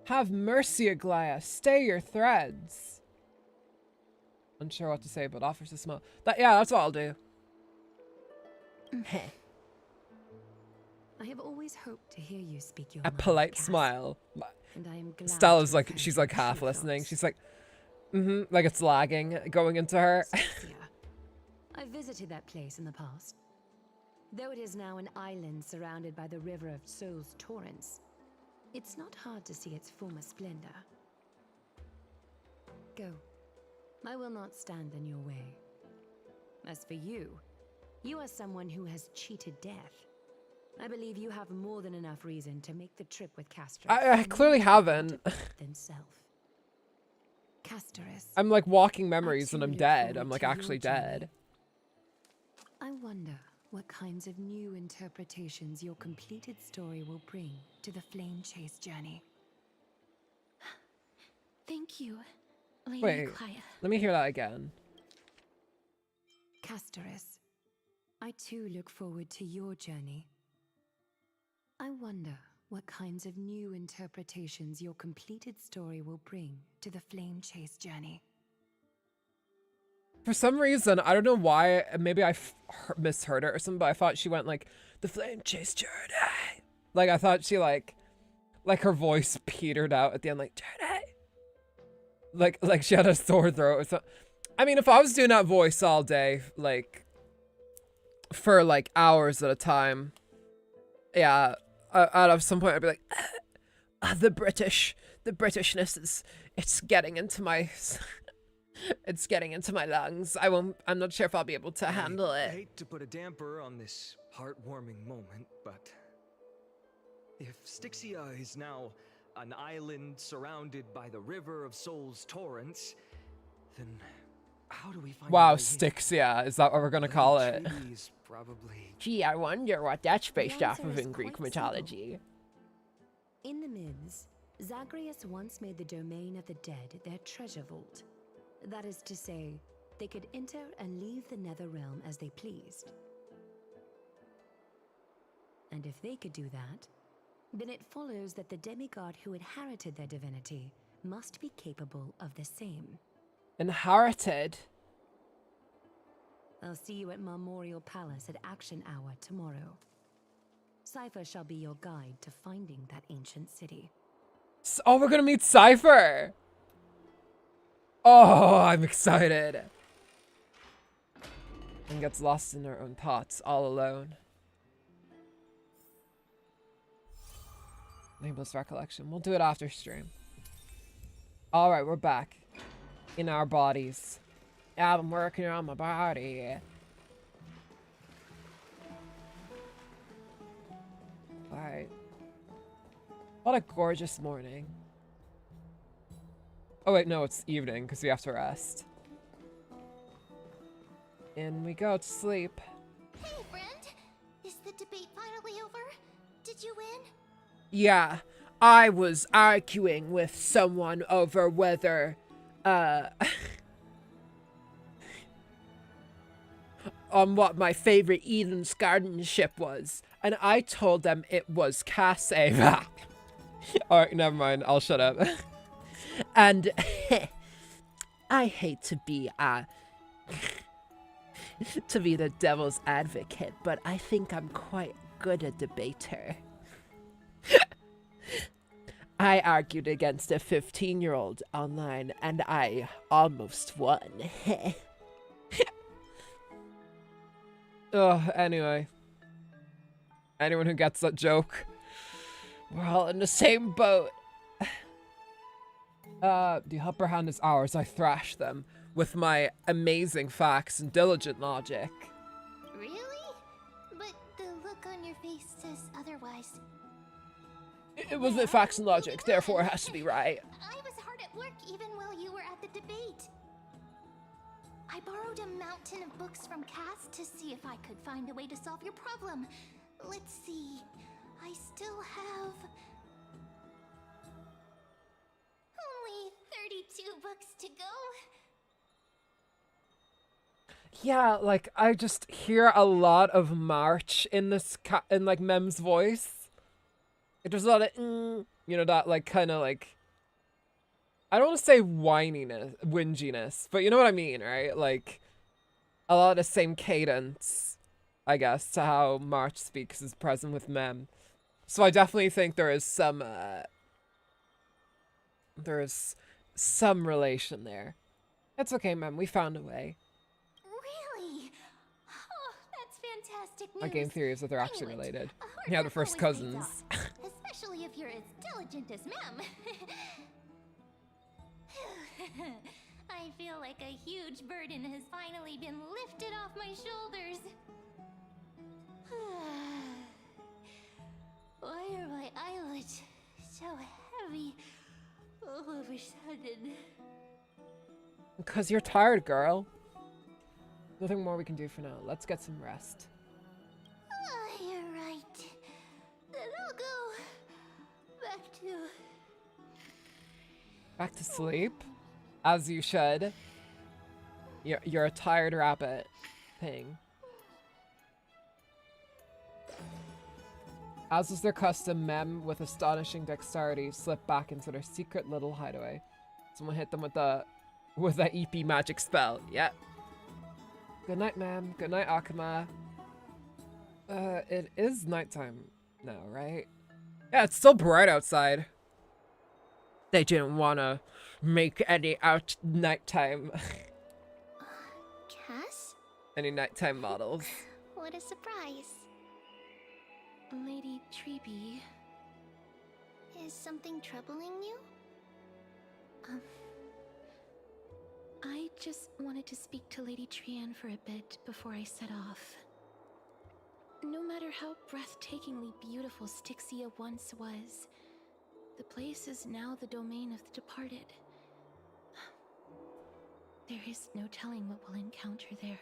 Have mercy, Aglaia. Stay your threads. Unsure what to say, but offers a smile. Yeah, that's what I'll do. I have always hoped to hear you speak your A mind, polite Cass. smile. And I am glad Stella's to like, defend she's like your half true listening. thoughts. She's like, like it's lagging going into her. I visited that place in the past. Though it is now an island surrounded by the river of Souls Torrents, it's not hard to see its former splendor. Go. I will not stand in your way. As for you, you are someone who has cheated death. I believe you have more than enough reason to make the trip with Castorice. I clearly haven't. Than self. Castorice. I'm like walking memories and I'm dead. I'm like actually dead. I wonder what kinds of new interpretations your completed story will bring to the Flame Chase journey. Thank you, Lady Wait, Aglaia. let me hear that again. Castorice, I too look forward to your journey. I wonder what kinds of new interpretations your completed story will bring to the Flame Chase journey. For some reason, I don't know why, maybe I misheard it or something, but I thought she went like, the Flame Chase journey. Like, I thought she like her voice petered out at the end, like, journey. Like she had a sore throat or something. I mean, if I was doing that voice all day, like, for like hours at a time, yeah, at some point I'd be like, the Britishness it's getting into my... It's getting into my lungs. I'm not sure if I'll be able to handle it. I hate to put a damper on this heartwarming moment, but if Styxia is now an island surrounded by the river of Souls Torrents, then how do we find Wow, a way in? Styxia, is that what we're gonna call it? Probably. Gee, I wonder what that's based off answer of is in Greek quite mythology. In the myths, Zagreus once made the domain of the dead their treasure vault. That is to say, they could enter and leave the nether realm as they pleased. And if they could do that, then it follows that the demigod who inherited their divinity must be capable of the same. Inherited? I'll see you at Memorial Palace at Action Hour tomorrow. Cypher shall be your guide to finding that ancient city. Oh, we're gonna meet Cypher! Oh, I'm excited. And gets lost in her own thoughts, all alone. Nameless recollection. We'll do it after stream. Alright, we're back. In our bodies. Yeah, I'm working on my body. Alright. What a gorgeous morning. Oh wait, no, it's evening because we have to rest. In we go to sleep. Hey, friend! Is the debate finally over? Did you win? Yeah, I was arguing with someone over whether, on what my favorite Eden's Garden ship was, and I told them it was Cassava. Alright, never mind, I'll shut up. And I hate to be the devil's advocate, but I think I'm quite good a debater. I argued against a 15-year-old online, and I almost won. Ugh, anyway. Anyone who gets that joke, we're all in the same boat. The upper hand is ours. I thrash them with my amazing facts and diligent logic. Really? But the look on your face says otherwise. It wasn't facts and logic, therefore it has to be right. I was hard at work even while you were at the debate. I borrowed a mountain of books from Cass to see if I could find a way to solve your problem. Let's see. I still have only 32 books to go. Yeah, like, I just hear a lot of March in this, in, like, Mem's voice. There's a lot of, you know, that, like, kind of, like, I don't want to say whininess, whinginess, but you know what I mean, right? Like, a lot of the same cadence, I guess, to how March speaks is present with Mem. So I definitely think there is some relation there. It's okay, Mem, we found a way. Really? Oh, that's fantastic news. My game theory is that they're actually related. Or Yeah, they're first always pays cousins. off, especially if you're as diligent as Mem. I feel like a huge burden has finally been lifted off my shoulders. Why are my eyelids so heavy all of a sudden? Because you're tired, girl. Nothing more we can do for now. Let's get some rest. You're right. Then I'll go back to sleep. As you should. You're a tired rabbit thing. As was their custom, Mem, with astonishing dexterity, slipped back into their secret little hideaway. Someone hit them with that EP magic spell. Yep. Good night, Mem. Good night, Akuma. It is nighttime now, right? Yeah, it's still bright outside. They didn't want to make any nighttime. Cass? Any nighttime models. What a surprise. Lady Treeby. Is something troubling you? I just wanted to speak to Lady Trian for a bit before I set off. No matter how breathtakingly beautiful Styxia once was, the place is now the domain of the departed. There is no telling what we'll encounter there.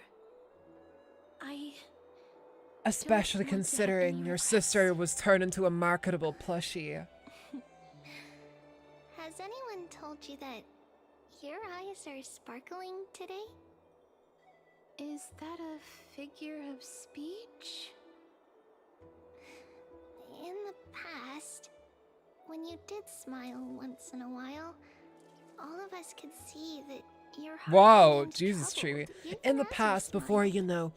Especially considering your sister was turned into a marketable plushie. Has anyone told you that your eyes are sparkling today? Is that a figure of speech? In the past, when you did smile once in a while, all of us could see that your heart Whoa, remained Jesus, troubled, Treevy. even In the as you past, before, smiled. you know,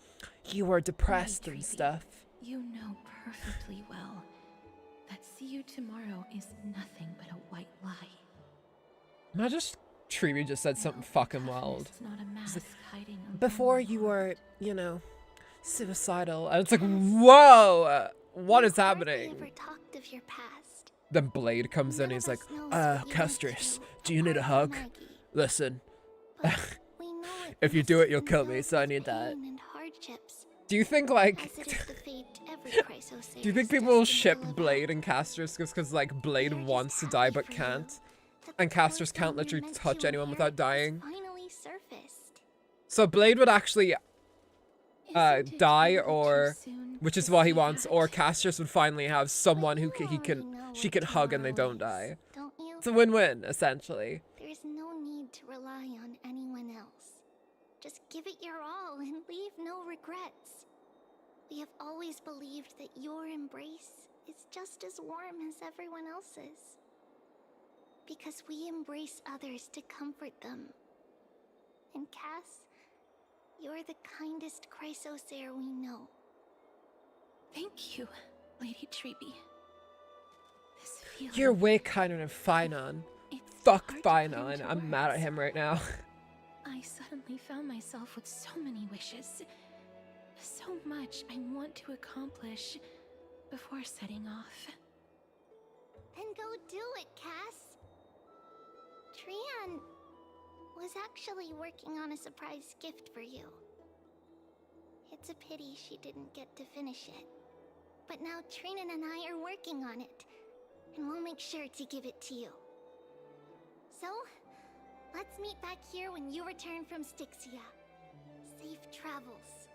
you were depressed and Treevy, stuff. You know perfectly well that see you tomorrow is nothing but a white lie. Not just Treevy just said something fucking wild. It's not a mask hiding a Before lonely you heart. were, you know, suicidal. And it's like, whoa, what is happening? Ever talked of your past. Then Blade comes in, he's like, Castorice, do you need a hug? Listen, We know it if you must do it, you'll have kill been me, filled so I with need that. pain and hardships, Do you think, like, as it is the fate every Chrysosaurus do you think people will destined to ship live Blade and Castorice just because, like, Blade They're wants just to die happy but for you can't? that And the Castorice poor can't thing you're literally meant to touch anyone without inherit has dying? finally surfaced. So Blade would actually Isn't it a die, little too or, soon which to is what he say wants, that? or Castorice would finally have someone who You already know she what can hug and they tomorrow don't is, die. Don't you? It's a win-win, essentially. There's no need to rely on anyone else. Just give it your all and leave no regrets. We have always believed that your embrace is just as warm as everyone else's. Because we embrace others to comfort them. And Cass, you're the kindest Chrysosaur we know. Thank you, Lady Treeby. This feeling. You're way kinder than Finon. It's Fuck hard to put Finon. into I'm mad at words. him right now. I suddenly found myself with so many wishes. So much I want to accomplish before setting off. Then go do it, Cass. Trian was actually working on a surprise gift for you. It's a pity she didn't get to finish it. But now Trinan and I are working on it, and we'll make sure to give it to you. So, let's meet back here when you return from Styxia. Safe travels.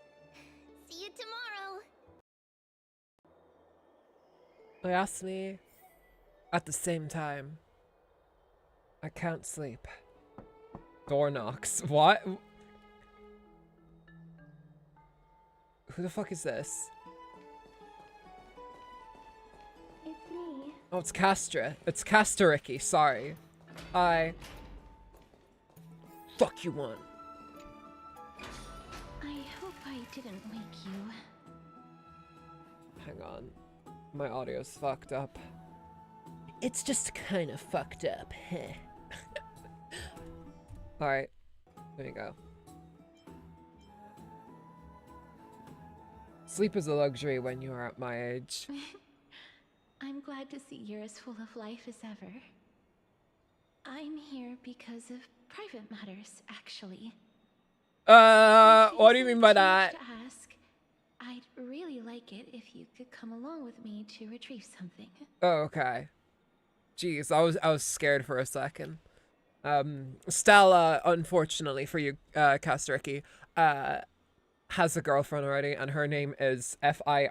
See you tomorrow! They asked me at the same time. I can't sleep. Door knocks. What? Who the fuck is this? It's me. Oh, it's Castra. It's Castorice, sorry. Fuck you one. I hope I didn't wake you. Hang on. My audio's fucked up. It's just kind of fucked up. Heh. Alright. There you go. Sleep is a luxury when you are at my age. I'm glad to see you're as full of life as ever. I'm here because of private matters, actually. What do you mean by that? To ask, I'd really like it if you could come along with me to retrieve something. Oh, okay. Jeez, I was scared for a second. Stella, unfortunately for you, Castorice, has a girlfriend already, and her name is Firefly.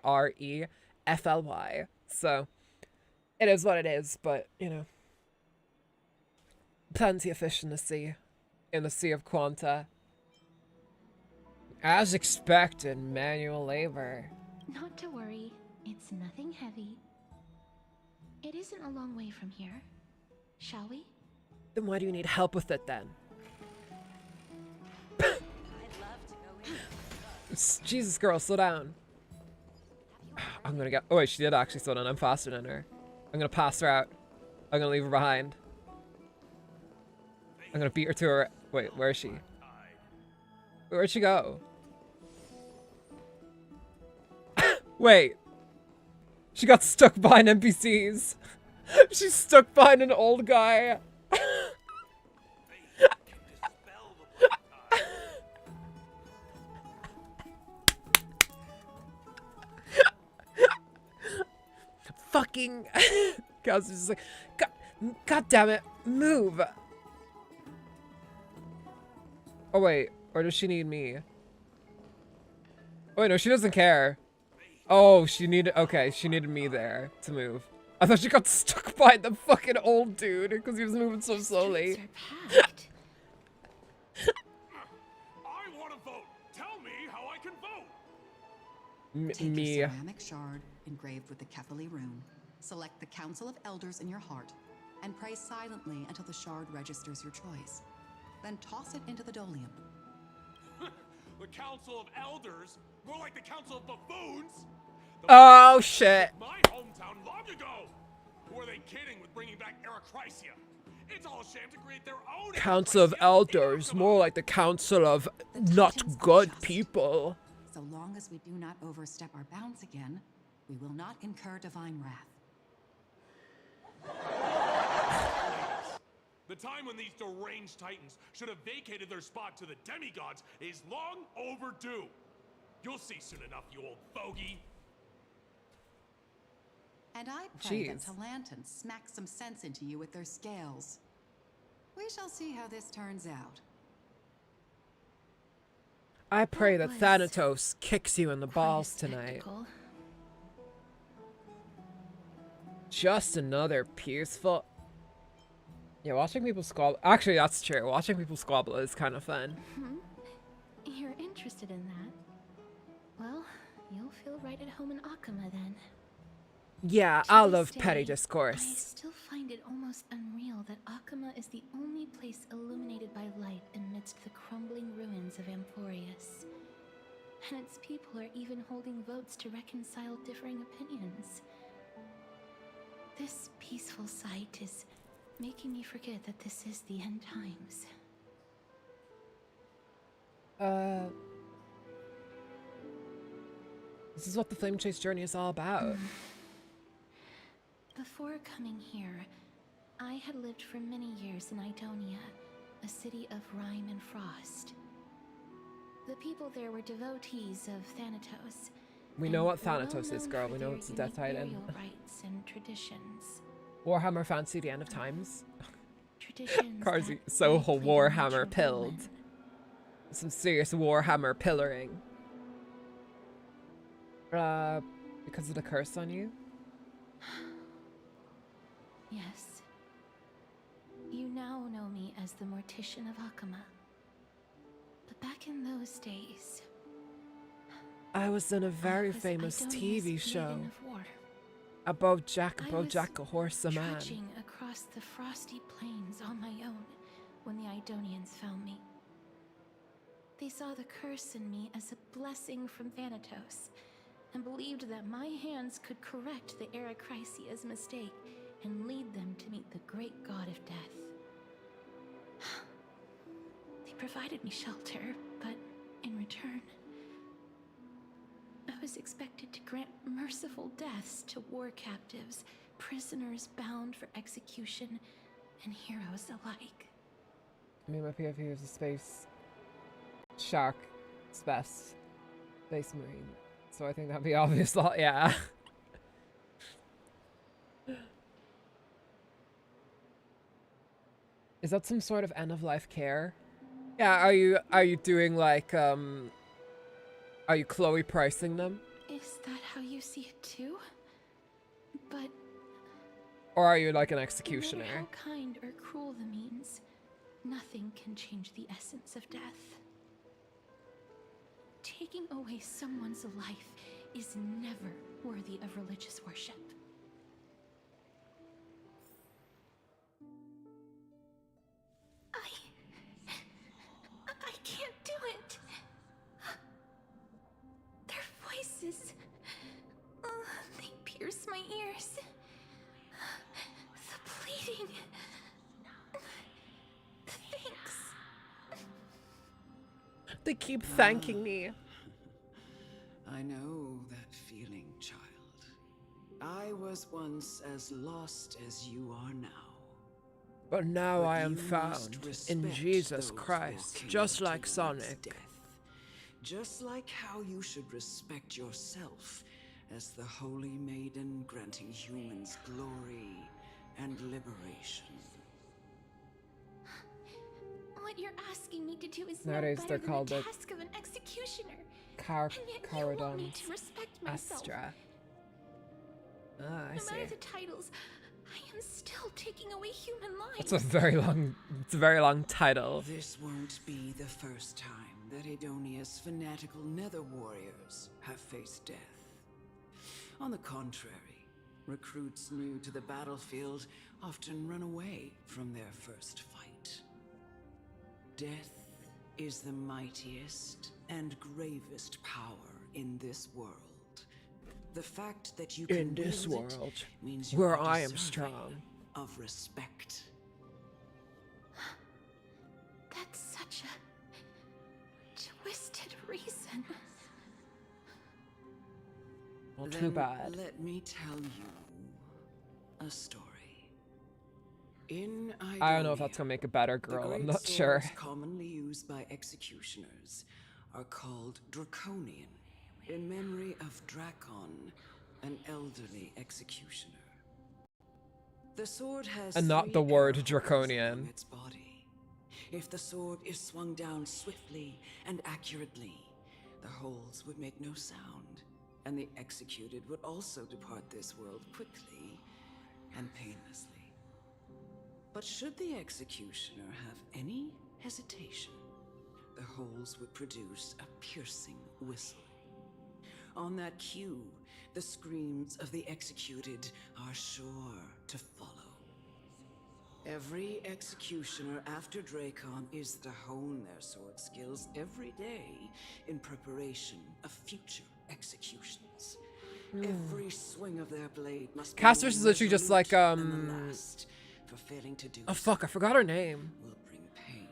So, it is what it is, but, you know. Plenty of fish in the sea of Quanta. As expected, manual labor. Not to worry, it's nothing heavy. It isn't a long way from here. Shall we? Then why do you need help with it then? Jesus, girl, slow down. I'm gonna get. Oh wait, she did actually slow down. I'm faster than her. I'm gonna pass her out. I'm gonna leave her behind. I'm gonna beat her to her. Wait, where is she? Where'd she go? Wait. She got stuck behind NPCs. She's stuck behind an old guy. Fucking. Gauss is just like, God damn it, move. Oh wait, or does she need me? Oh wait, no, she doesn't care. Oh, she needed, okay, she needed me there to move. I thought she got stuck by the fucking old dude because he was moving so slowly. I want to vote. Tell me fucking vote. Take Me. your ceramic shard engraved with the Kefali rune. Select the Council of Elders in your heart and pray silently until the shard registers your choice. Then toss it into the Dolium. The Council of Elders? More like the Council of Buffoons? Oh shit. My hometown long ago. Who are they kidding with bringing back Eracrysia? It's all a sham to create their own Council of Elders, more like the Council of not good people. So long as we do not overstep our bounds again, we will not incur divine wrath. The time when these deranged titans should have vacated their spot to the demigods is long overdue. You'll see soon enough, you old bogey. And I pray that Talantan smacks some sense into you with their scales. We shall see how this turns out. I pray that Thanatos kicks you in the balls tonight. Just another peaceful... Yeah, watching people squabble... Actually, that's true. Watching people squabble is kind of fun. You're interested in that? Well, you'll feel right at home in Akama then. Yeah, To I this love day, petty I discourse. still find it almost unreal that Akama is the only place illuminated by light amidst the crumbling ruins of Amphorius. And its people are even holding votes to reconcile differing opinions. This peaceful sight is making me forget that this is the end times. This is what the Flame Chase journey is all about. Before coming here, I had lived for many years in Idonia, a city of rime and frost. The people there were devotees of Thanatos. We know what Thanatos is, girl. We know it's the Death Titan. Burial rites and traditions. Warhammer Fantasy: The End of Times. Traditions Carsey, that so likely the Warhammer nature pilled. woman. Some serious Warhammer pillaring. Because of the curse on you? Yes. You now know me as the Mortician of Akama. But back in those days, I was in a very famous TV show about Jack a horse a man. trudging across the frosty plains on my own when the Idonians found me. They saw the curse in me as a blessing from Thanatos, and believed that my hands could correct the Eracrysia's mistake and lead them to meet the great god of death. They provided me shelter, but in return, I was expected to grant merciful deaths to war captives, prisoners bound for execution, and heroes alike. I mean, my PFP is a space shark, space marine. So I think that'd be obvious. Yeah. Is that some sort of end of life care? Yeah. Are you doing like are you Chloe pricing them? Is that how you see it too? But or are you like an no executioner? matter how kind or cruel the means, nothing can change the essence of death. Taking away someone's life is never worthy of religious worship. I can't do it. Their voices, they pierce my ears. The pleading, the thanks. They keep thanking me. I know that feeling, child. I was once as lost as you are now. But now But I am you found must in respect Jesus those Christ, walking just like towards Sonic. death. Just like how you should respect yourself as the Holy Maiden granting humans glory and liberation. What you're asking me to do is Nowadays no they're better called than the the task of an executioner. Car And yet you want me Caradons to respect myself. Astra. Ah, I No see. matter the titles, I am still taking away human lives. It's a very long title. This won't be the first time. that Edonia's fanatical nether warriors have faced death. On the contrary, recruits new to the battlefield often run away from their first fight. Death is the mightiest and gravest power in this world. The fact that you In can this wield it world, means you where are I am deserving strong. of respect. That's such a twisted reason. Well, too Then bad. Let me tell you a story. In I don't know if that's gonna make a better the girl. I'm great not sure. swords commonly used by executioners are called Draconian, in memory of Drakon, an elderly executioner. The sword has And not three the word arrow holes draconian. along its body. If the sword is swung down swiftly and accurately, the holes would make no sound, and the executed would also depart this world quickly and painlessly. But should the executioner have any hesitation, the holes would produce a piercing whistle. On that cue, the screams of the executed are sure to follow. Every executioner after Drakon is to hone their sword skills every day in preparation of future executions. Every swing of their blade must be Castorice more is literally just like, resolute than the last, for failing to do Oh so fuck, I forgot her name. will bring pain.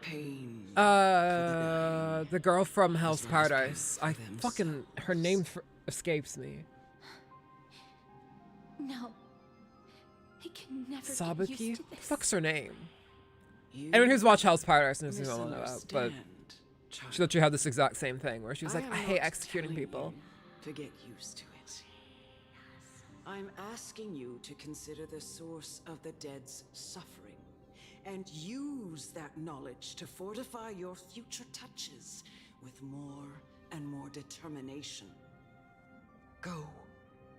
Pain. The girl from Hell's Paradise. I fucking, her name escapes me. No. I can never get Sabuki? used to What the this. fuck's her name? Anyone who's watched Hell's Paradise knows who I'm on about, but she literally had this exact same thing where she was like, I hate executing people. To get used to it. I'm asking you to consider the source of the dead's suffering and use that knowledge to fortify your future touches with more and more determination. Go,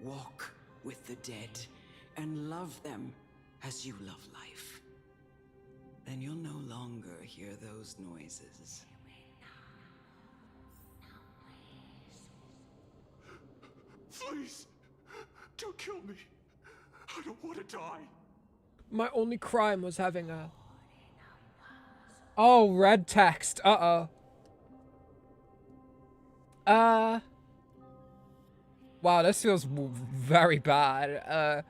walk with the dead and love them as you love life. Then you'll no longer hear those noises. Please, don't kill me. I don't want to die. My only crime was having a... Oh, red text. Uh-oh. Wow, this feels very bad.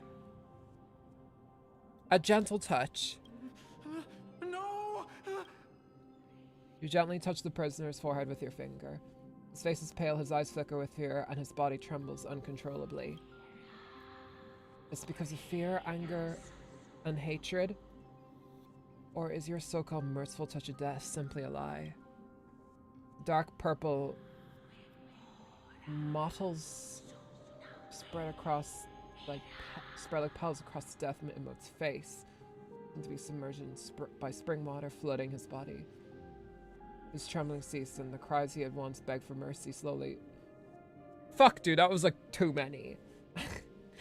A gentle touch. No! You gently touch the prisoner's forehead with your finger. His face is pale, his eyes flicker with fear, and his body trembles uncontrollably. Is it because of fear, anger, and hatred? Or is your so-called merciful touch of death simply a lie? Dark purple mottles spread like petals across the death emote's face, and to be submerged by spring water flooding his body. His trembling ceased, and the cries he had once begged for mercy slowly... Fuck, dude, that was like too many.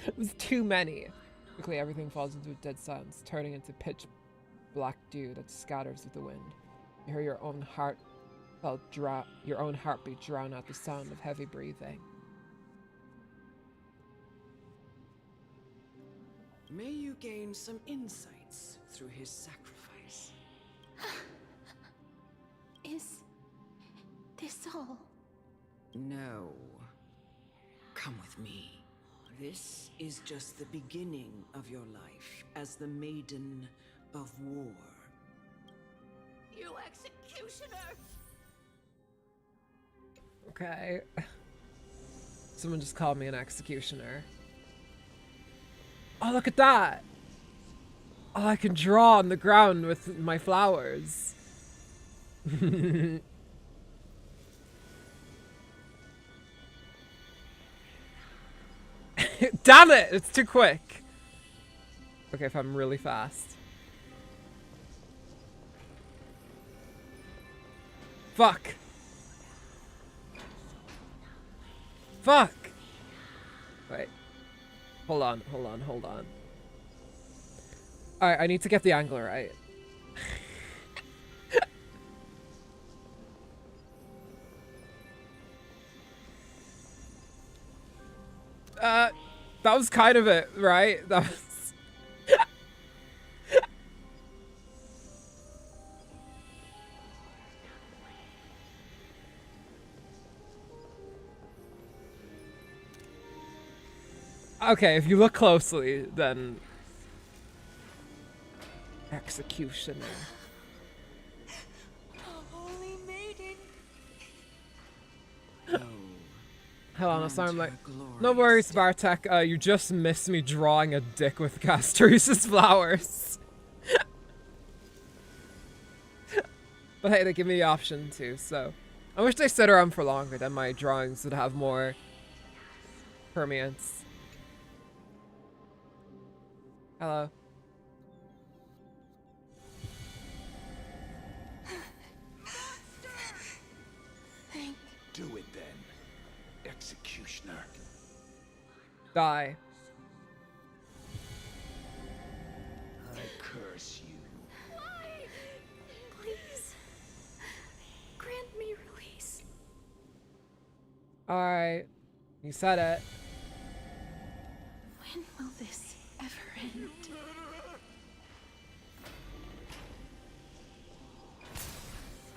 It was too many. Quickly, everything falls into a dead silence, turning into pitch black dew that scatters with the wind. You hear your own heartbeat drown out the sound of heavy breathing. May you gain some insights through his sacrifice. Is this all? No. Come with me. This is just the beginning of your life as the Maiden of War. You executioner! Okay. Someone just called me an executioner. Oh, look at that! Oh, I can draw on the ground with my flowers. Damn it! It's too quick. Okay, if I'm really fast. Fuck. Fuck! Wait. Hold on. Alright, I need to get the angle right. That was kind of it, right? That was... Okay, if you look closely, then... Executioner. Holy maiden. Hell on, so I'm like, no worries, Bartek. You just missed me drawing a dick with castorice's flowers. But hey, they give me the option too, so I wish they stayed around for longer. Then my drawings would have more permanence. Hello. Do it then, executioner. Die. I curse you. Why? Please. Grant me release. Alright. You said it. When will this ever end?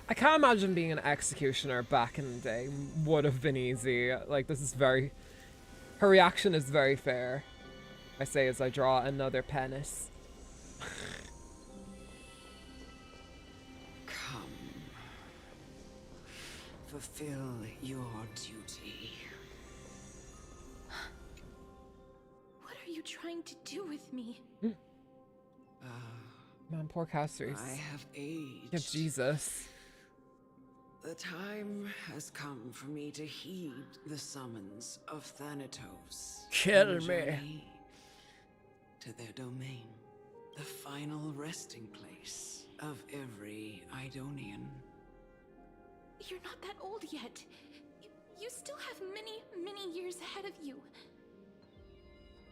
I can't imagine being an executioner back in the day would have been easy. Like, this is very... Her reaction is very fair. I say as I draw another penis. Come. Fulfill your duty. What are you trying to do with me? Man, poor castorice. I have aged. Yeah, Jesus. The time has come for me to heed the summons of Thanatos. Kill and me. journey to their domain, the final resting place of every Idonian. You're not that old yet. You still have many, many years ahead of you.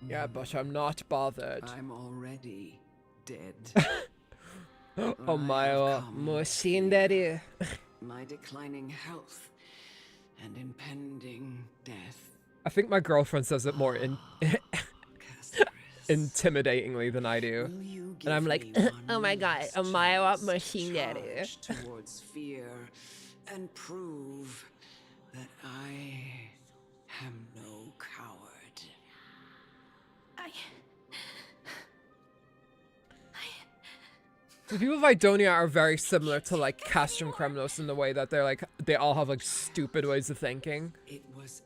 Yeah, but I'm not bothered. I'm already dead. Oh my machine daddy. My declining health and impending death. I think my girlfriend says it more intimidatingly than I do. And I'm like, oh my god, a mile machine daddy. Towards fear and prove that I am no coward. The people of Idonia are very similar to like Castrum Kremnos in the way that they're like, they all have like stupid ways of thinking. It was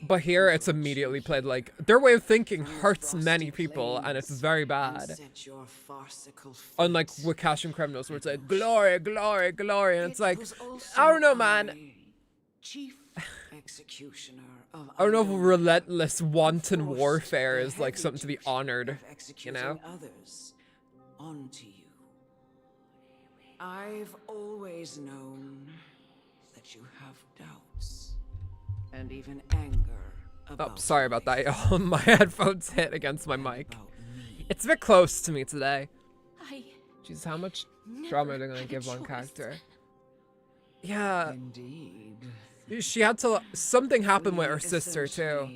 But here it's immediately played like, their way of thinking hurts many people and it's very bad. Unlike with Castrum Kremnos where it's like, glory, glory, glory, and it's like, I don't know, man. Chief executioner of I don't know if relentless wanton warfare is like something to be honored, you know? Others onto you. I've always known that you have doubts and even anger about Oh, sorry about that, y'all. My headphones hit against my mic. It's a bit close to me today. Jesus, how much drama are they gonna give one character? Yeah. Indeed. She had to. Something happened with her sister too.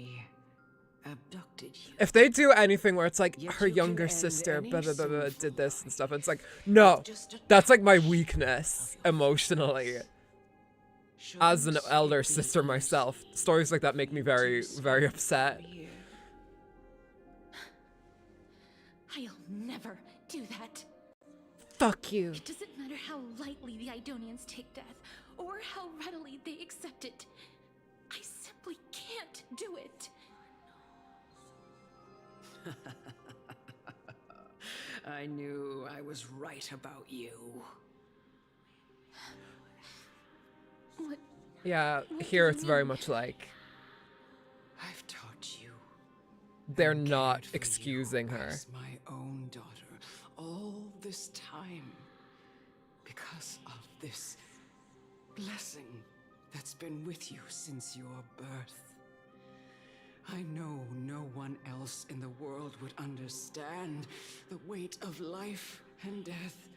Abducted you. If they do anything where it's like her younger sister blah, blah, blah, blah, did this and stuff, it's like, no, that's like my weakness emotionally. As an elder sister myself, stories like that make me very, very upset. I'll never do that. Fuck you. It doesn't matter how lightly the Idonians take death, or how readily they accept it. I simply can't do it. I knew I was right about you. What? Yeah, here it's very much like I've taught you. they're not excusing her. As my own daughter, all this time, because of this blessing that's been with you since your birth. I know no one else in the world would understand the weight of life and death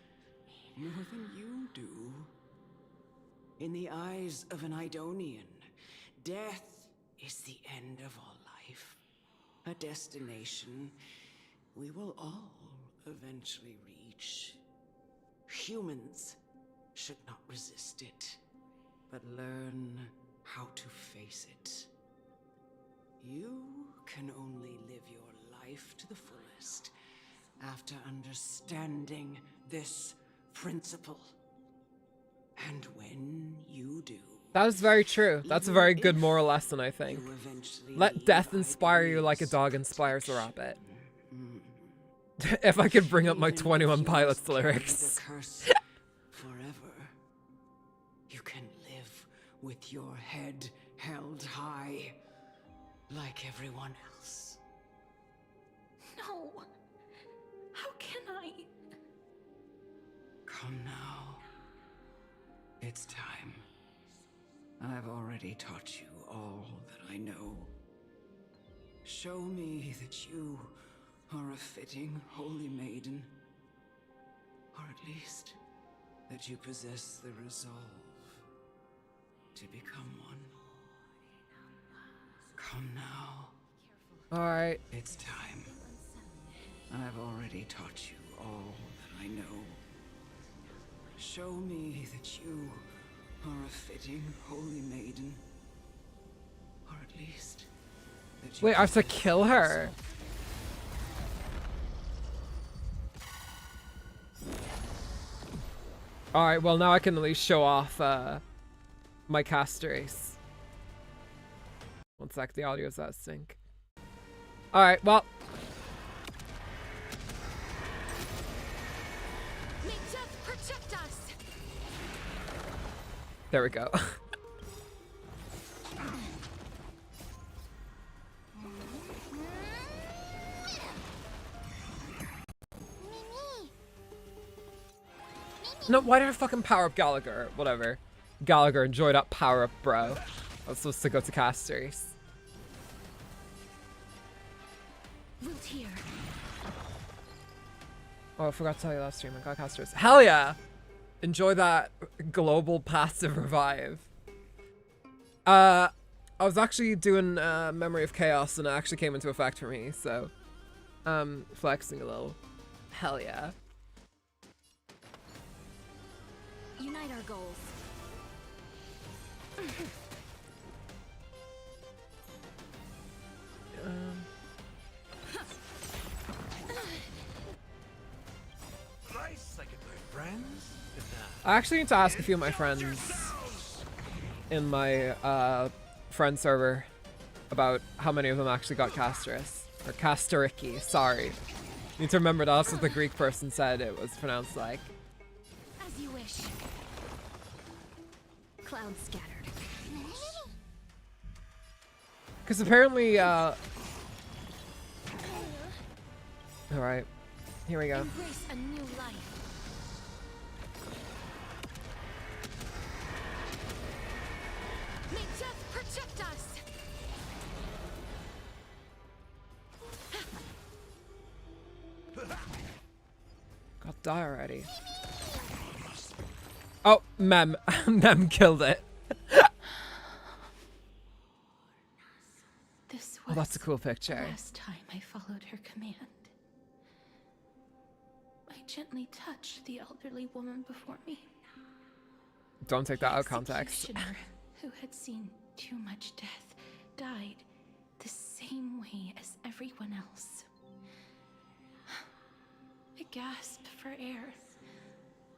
more than you do. In the eyes of an Idonian, death is the end of all life. A destination we will all eventually reach. Humans should not resist it, but learn how to face it. You can only live your life to the fullest after understanding this principle. And when you do, That is very true. That's a very good moral lesson, I think. Let death inspire you like a dog inspires a rabbit. If I could bring up my 21 Pilots lyrics. Forever, you can live with your head held high, like everyone else. No. How can I? Come now. It's time. I've already taught you all that I know. Show me that you are a fitting holy maiden. Or at least that you possess the resolve to become one. Come now. Alright. It's time. I've already taught you all that I know. Show me that you are a fitting holy maiden. Or at least that you Wait, I have to kill her. Alright, well now I can at least show off my castorice. One sec, the audio's out of sync. Alright, well. May death protect us. There we go. No, why did I fucking power up Gallagher? Whatever. Gallagher, enjoy that power up, bro. I was supposed to go to castorice. Root here. Oh, I forgot to tell you last stream. I got castorice. Hell yeah! Enjoy that global passive revive. I was actually doing Memory of Chaos and it actually came into effect for me, so flexing a little. Hell yeah. Unite our goals. Nice, I can play friends. I actually need to ask a few of my friends in my friend server about how many of them actually got castorice. Or castoriki, sorry. Need to remember that's what the Greek person said it was pronounced like. As you wish. Clouds scattered. Because apparently, alright. Here we go. Embrace a new life. May death protect us. God, die already. Oh, Mem. Mem killed it. This Oh, that's a cool the picture. last time I followed her command. I gently touched the elderly woman before me. Don't take that out of context. Executioner, who had seen too much death, died the same way as everyone else. A gasp for air,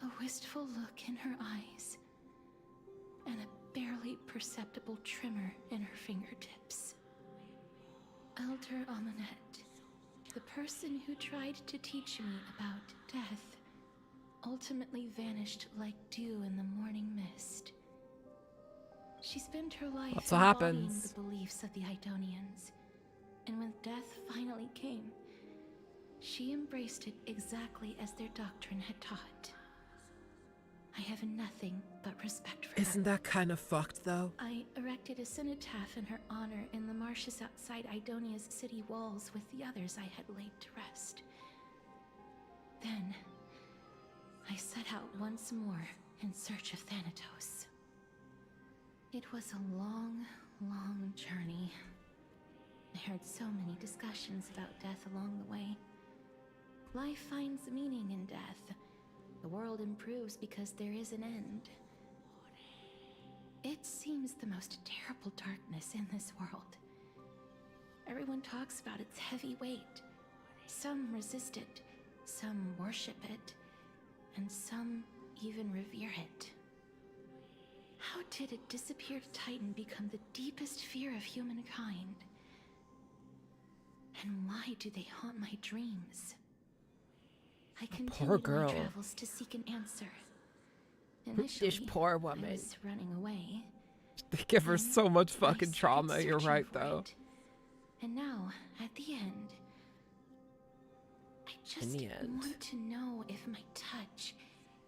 a wistful look in her eyes, and a barely perceptible tremor in her fingertips. Elder Amunet, the person who tried to teach me about death, ultimately vanished like dew in the morning mist. She spent her life That's what embodying happens. the beliefs of the Idonians, and when death finally came, she embraced it exactly as their doctrine had taught. I have nothing but respect for her. Isn't that kind of fucked, though? I erected a cenotaph in her honor in the marshes outside Idonia's city walls with the others I had laid to rest. Then, I set out once more in search of Thanatos. It was a long, long journey, I heard so many discussions about death along the way. Life finds meaning in death. The world improves because there is an end. It seems the most terrible darkness in this world. Everyone talks about its heavy weight. Some resist it, some worship it, and some even revere it. How did a disappeared titan become the deepest fear of humankind? And why do they haunt my dreams? I continue my travels to seek an answer. Initially, This poor woman. I was running away. They give her so much fucking trauma. You're right, though. And now, at the end, I just want to know if my touch,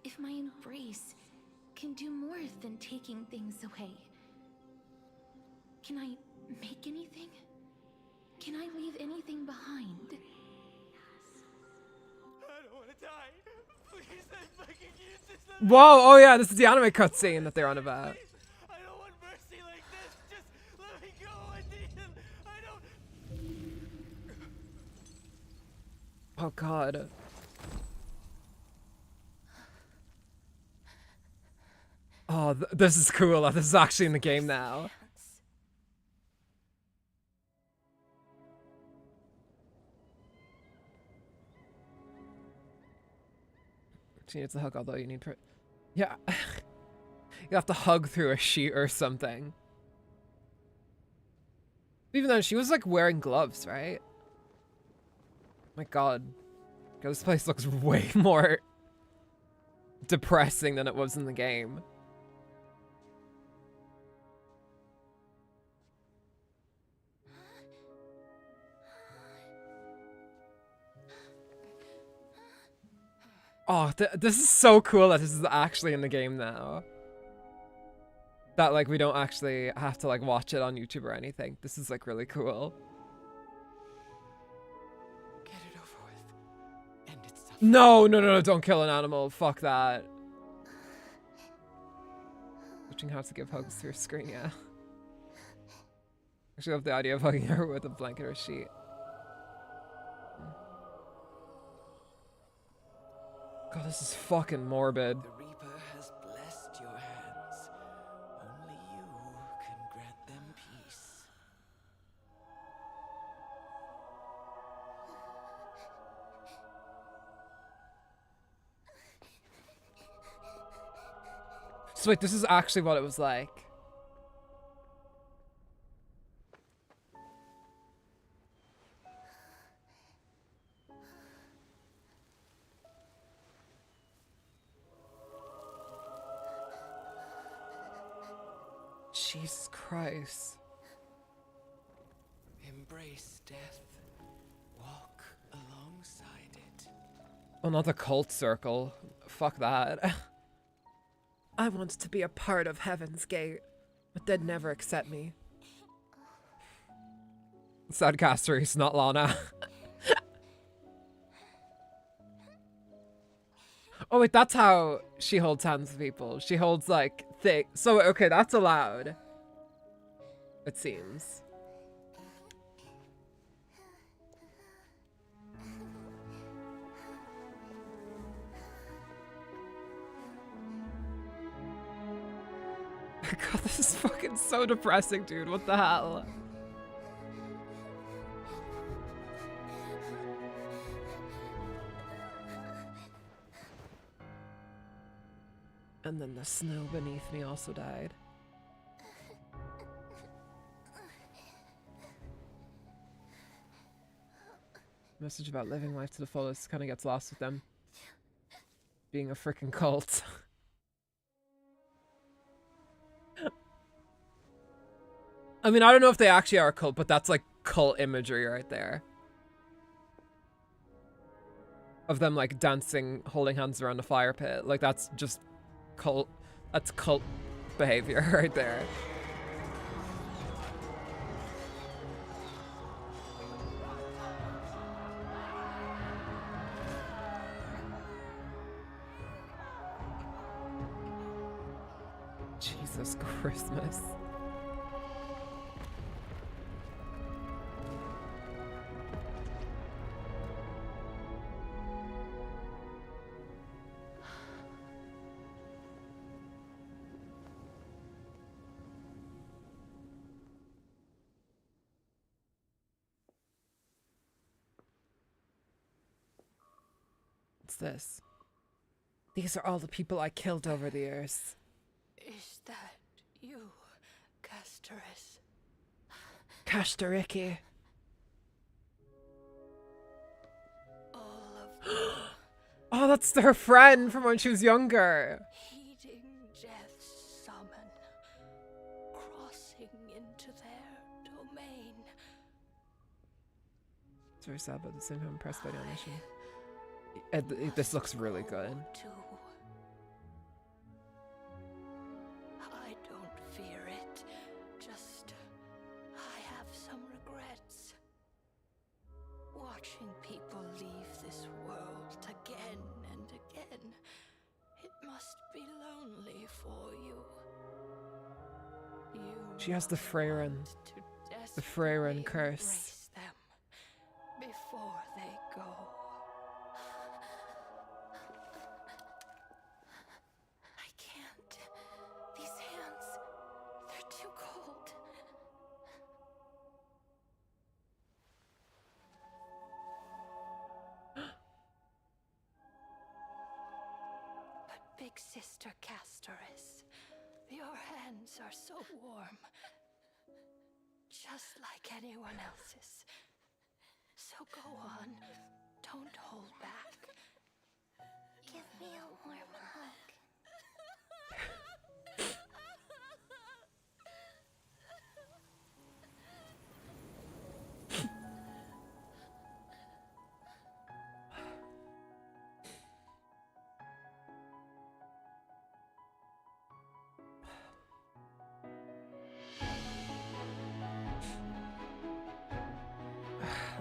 if my embrace, can do more than taking things away. Can I make anything? Can I leave anything behind? I don't want to die. Please, I fucking use this. Whoa! Oh yeah, this is the anime cutscene that they're on about. I don't want mercy like this. Just let me go. I don't. Oh god. Oh, this is cool. This is actually in the game now. She needs a hug, although you need yeah. You have to hug through a sheet or something. Even though she was like wearing gloves, right? My god. This place looks way more depressing than it was in the game. Oh, this is so cool that this is actually in the game now. That, like, we don't actually have to, like, watch it on YouTube or anything. This is, like, really cool. Get it over with. End its suffering. No, don't kill an animal. Fuck that. Watching how to give hugs through a screen, yeah. Actually love the idea of hugging her with a blanket or a sheet. God, this is fucking morbid. The Reaper has blessed your hands. Only you can grant them peace. So wait, this is actually what it was like. Jesus Christ. Embrace death. Walk alongside it. Another cult circle. Fuck that. I want to be a part of Heaven's Gate, but they'd never accept me. Sad castorice, not Lana. Oh wait, that's how she holds hands with people. She holds like thick. So okay, that's allowed. It seems. God, this is fucking so depressing, dude. What the hell? And then the snow beneath me also died. Message about living life to the fullest kind of gets lost with them being a freaking cult. I mean, I don't know if they actually are a cult, but that's like cult imagery right there. Of them like dancing, holding hands around a fire pit. Like that's just cult. That's cult behavior right there. Jesus Christmas. this? These are all the people I killed over the years. Is that you, castorice? Castorice. Oh, that's her friend from when she was younger. Heeding death's summon, crossing into their domain. It's very sad, but at the same time, impressed by the animation. This looks really good. I don't fear it. Just, I have some regrets. Watching people leave this world again and again, it must be lonely for you. She has the Freyren curse. Embrace them before they go. I can't. These hands, they're too cold. But big sister castorice, your hands are so warm. Just like anyone else's. So go on. Don't hold back. Give me a warm hug.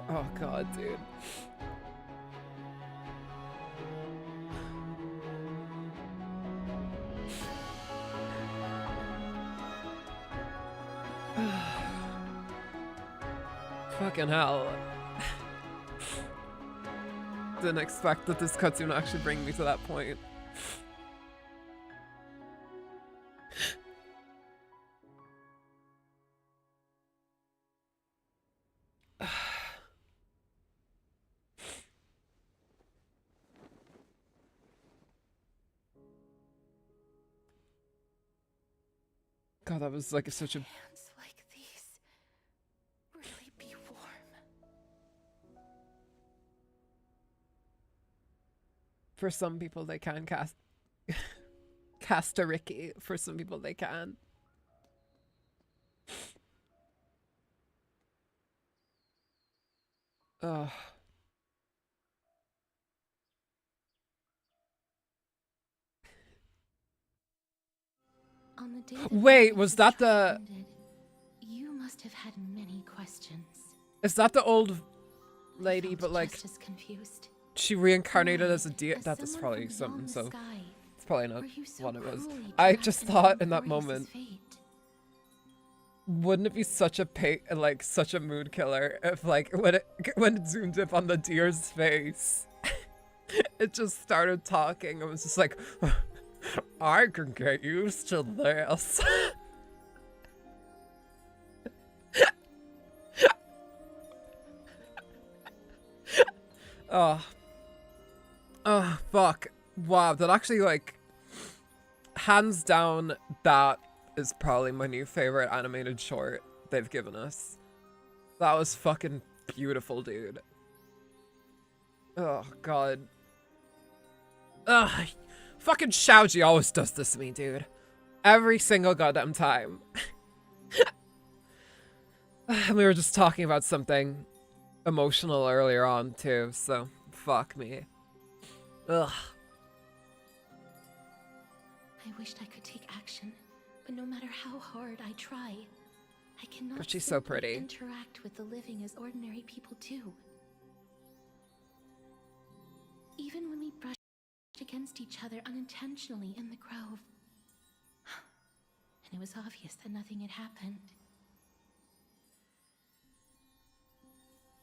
Oh god, dude. Fucking hell. Didn't expect that this cutscene would actually bring me to that point. God, that was like such a... Hands like these really be warm. For some people they can castorice. For some people they can. Ugh. On the day Wait, was that the... ended, you must have had many questions. Is that the old lady, but like... Just as confused. She reincarnated as a deer? That is probably something, so... It's probably not what it was. I just thought in that moment... Wouldn't it be such a such a mood killer if like when it zoomed up on the deer's face, it just started talking. It was just like, I can get used to this. Oh, fuck! Wow, that actually like, hands down, that is probably my new favorite animated short they've given us. That was fucking beautiful, dude. Oh, God. Ugh. Fucking Shaoji always does this to me, dude. Every single goddamn time. We were just talking about something emotional earlier on, too, so fuck me. Ugh. I wished I could take action. But no matter how hard I try, I cannot But she's so pretty. interact with the living as ordinary people do. Even when we brushed against each other unintentionally in the grove. And it was obvious that nothing had happened.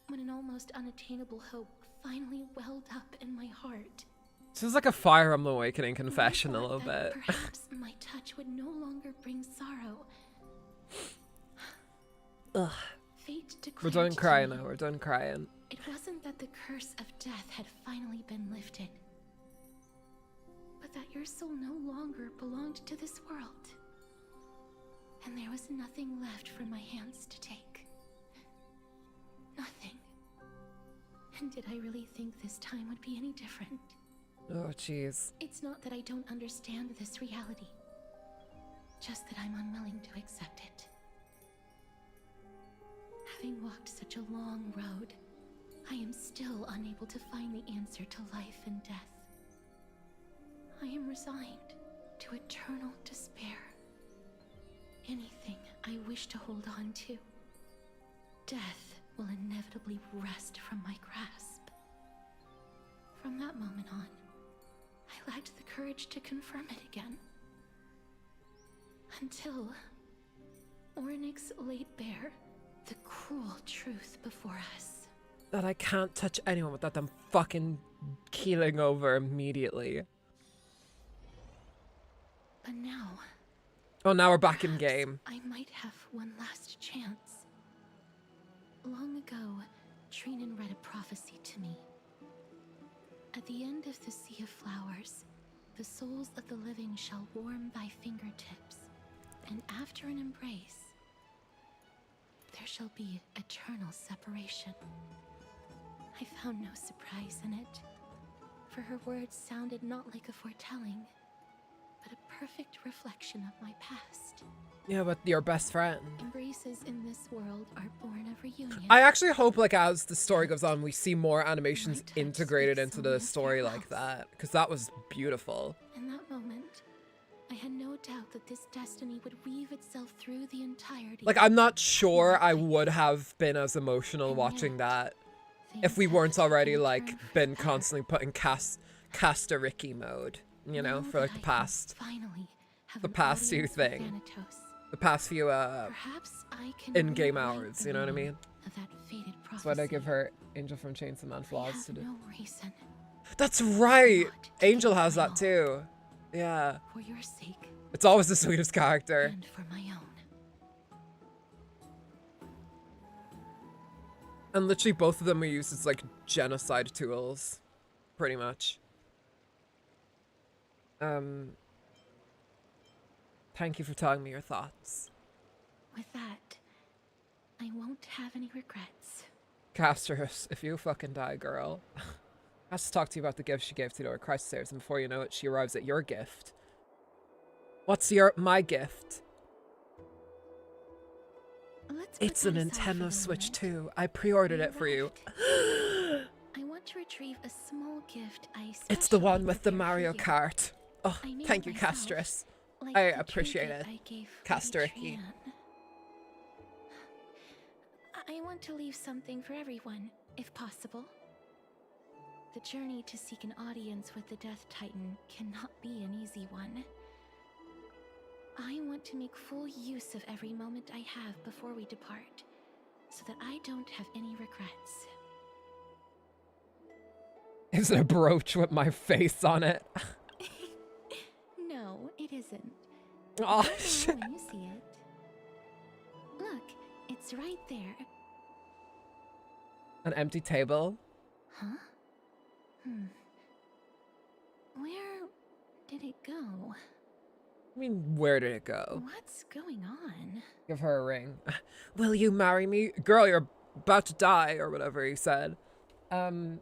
When an almost unattainable hope finally welled up in my heart. This is like a Fire Emblem Awakening confession a little bit. Perhaps my touch would no longer bring sorrow. Ugh. Fate We're declared done crying to me now, we're done crying. it wasn't that the curse of death had finally been lifted, that your soul no longer belonged to this world. And there was nothing left for my hands to take. Nothing. And did I really think this time would be any different? Oh, jeez. It's not that I don't understand this reality. Just that I'm unwilling to accept it. Having walked such a long road, I am still unable to find the answer to life and death. I am resigned to eternal despair. Anything I wish to hold on to, death will inevitably wrest from my grasp. From that moment on, I lacked the courage to confirm it again. Until Ornyx laid bare the cruel truth before us. That I can't touch anyone without them fucking keeling over immediately. But now... Oh, now we're back in game. I might have one last chance. Long ago, Trinan read a prophecy to me. At the end of the Sea of Flowers, the souls of the living shall warm thy fingertips, and after an embrace, there shall be eternal separation. I found no surprise in it, for her words sounded not like a foretelling, but a perfect reflection of my past. Yeah, but your best friend. Embraces in this world are born of reunion. I actually hope, like, as the story goes on, we see more animations integrated into the story like that, because that was beautiful. In that moment, I had no doubt that this destiny would weave itself through the entirety. Like, I'm not sure I would have been as emotional watching that if we weren't already, like, been constantly put in castorice mode, you know, for, like, the past few things. The past few, in-game hours, you know what I mean? That's why I give her Angel from Chainsaw Man flaws to do. That's right! Angel has that too. Yeah. For your sake. It's always the sweetest character. And for my own. And literally both of them are used as, like, genocide tools. Pretty much. Thank you for telling me your thoughts. With that, I won't have any regrets. Castorice, if you fucking die, girl. I have to talk to you about the gift she gave to the Chrysosters, and before you know it, she arrives at your gift. What's my gift? It's a Nintendo Switch 2. I pre-ordered it for you. I want to retrieve a small gift It's the one with the Mario Kart. Oh, thank you, Castorice. I appreciate it. Castorice. I want to leave something for everyone, if possible. The journey to seek an audience with the Death Titan cannot be an easy one. I want to make full use of every moment I have before we depart, so that I don't have any regrets. Is it a brooch with my face on it? No, it isn't. Oh, shit. When you see it. Look, it's right there. An empty table? Huh? Where did it go? I mean, where did it go? What's going on? Give her a ring. Will you marry me? Girl, you're about to die, or whatever he said. Did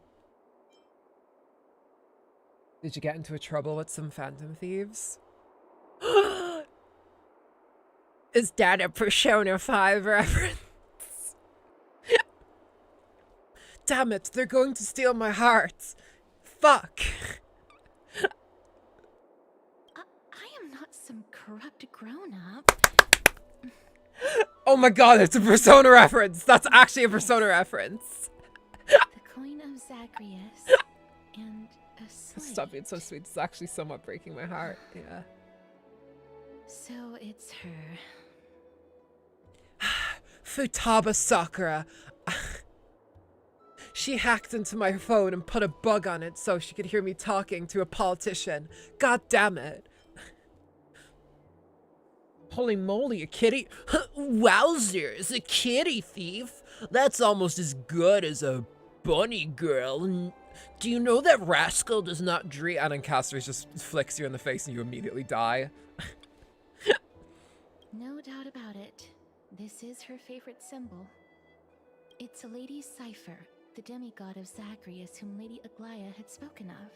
you get into trouble with some Phantom Thieves? Is that a Persona 5 reference? Damn it, they're going to steal my heart. Fuck. I am not some corrupt grown-up. Oh my god, it's a Persona reference. That's actually a Persona reference. The coin of Zagreus and a slate. Stop being so sweet. It's actually somewhat breaking my heart. Yeah. So it's her. Futaba Sakura. She hacked into my phone and put a bug on it so she could hear me talking to a politician. God damn it. Holy moly, a kitty. Wowzers, a kitty thief? That's almost as good as a bunny girl. Do you know that rascal does not dream? And then castorice just flicks you in the face and you immediately die. No doubt about it. This is her favorite symbol. It's a Lady Cipher, the demigod of Zagreus whom Lady Aglaia had spoken of.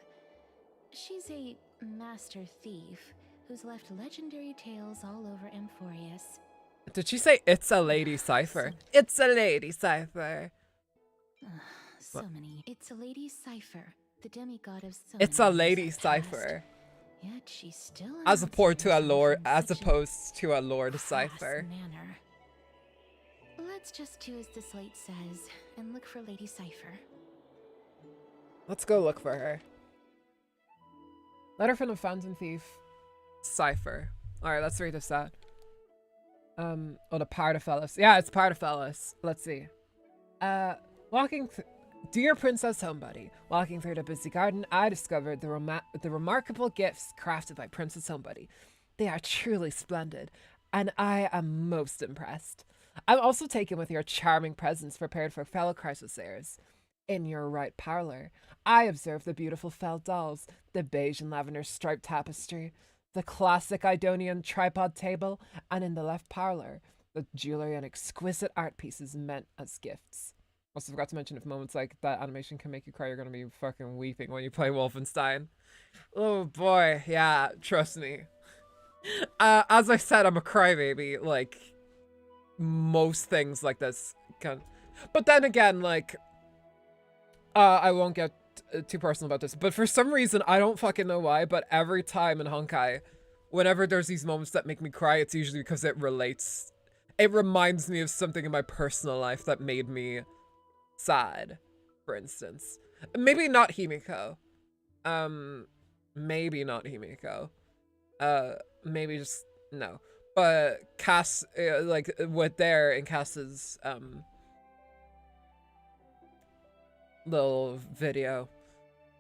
She's a master thief who's left legendary tales all over Amphorius. Did she say it's a Lady Cipher? It's a Lady Cipher. So many. It's a Lady Cipher, the demigod of so It's a Lady Cipher. Yet she's still As opposed to a lord, Cipher. Manner. Let's just do as the slate says and look for Lady Cipher. Let's go look for her. Letter from the Phantom Thief. Cipher. Alright, let's read this out. Oh, the Parasocial. Yeah, it's Parasocial. Let's see. Dear Princess Homebody, walking through the busy garden, I discovered the remarkable gifts crafted by Princess Homebody. They are truly splendid, and I am most impressed. I'm also taken with your charming presents prepared for fellow Chrysosairs. In your right parlor, I observed the beautiful felt dolls, the beige and lavender striped tapestry, the classic Idonian tripod table, and in the left parlor, the jewelry and exquisite art pieces meant as gifts. Also forgot to mention if moments like that animation can make you cry, you're gonna be fucking weeping when you play Wolfenstein. Oh boy, yeah, trust me. As I said, I'm a crybaby, like, most things like this can. But then again, like, I won't get too personal about this, but for some reason, I don't fucking know why, but every time in Honkai, whenever there's these moments that make me cry, it's usually because it reminds me of something in my personal life that made me sad, for instance. Maybe not Himiko. Maybe not Himiko. Maybe just, no. But Cass, like, with there in Cass's, little video,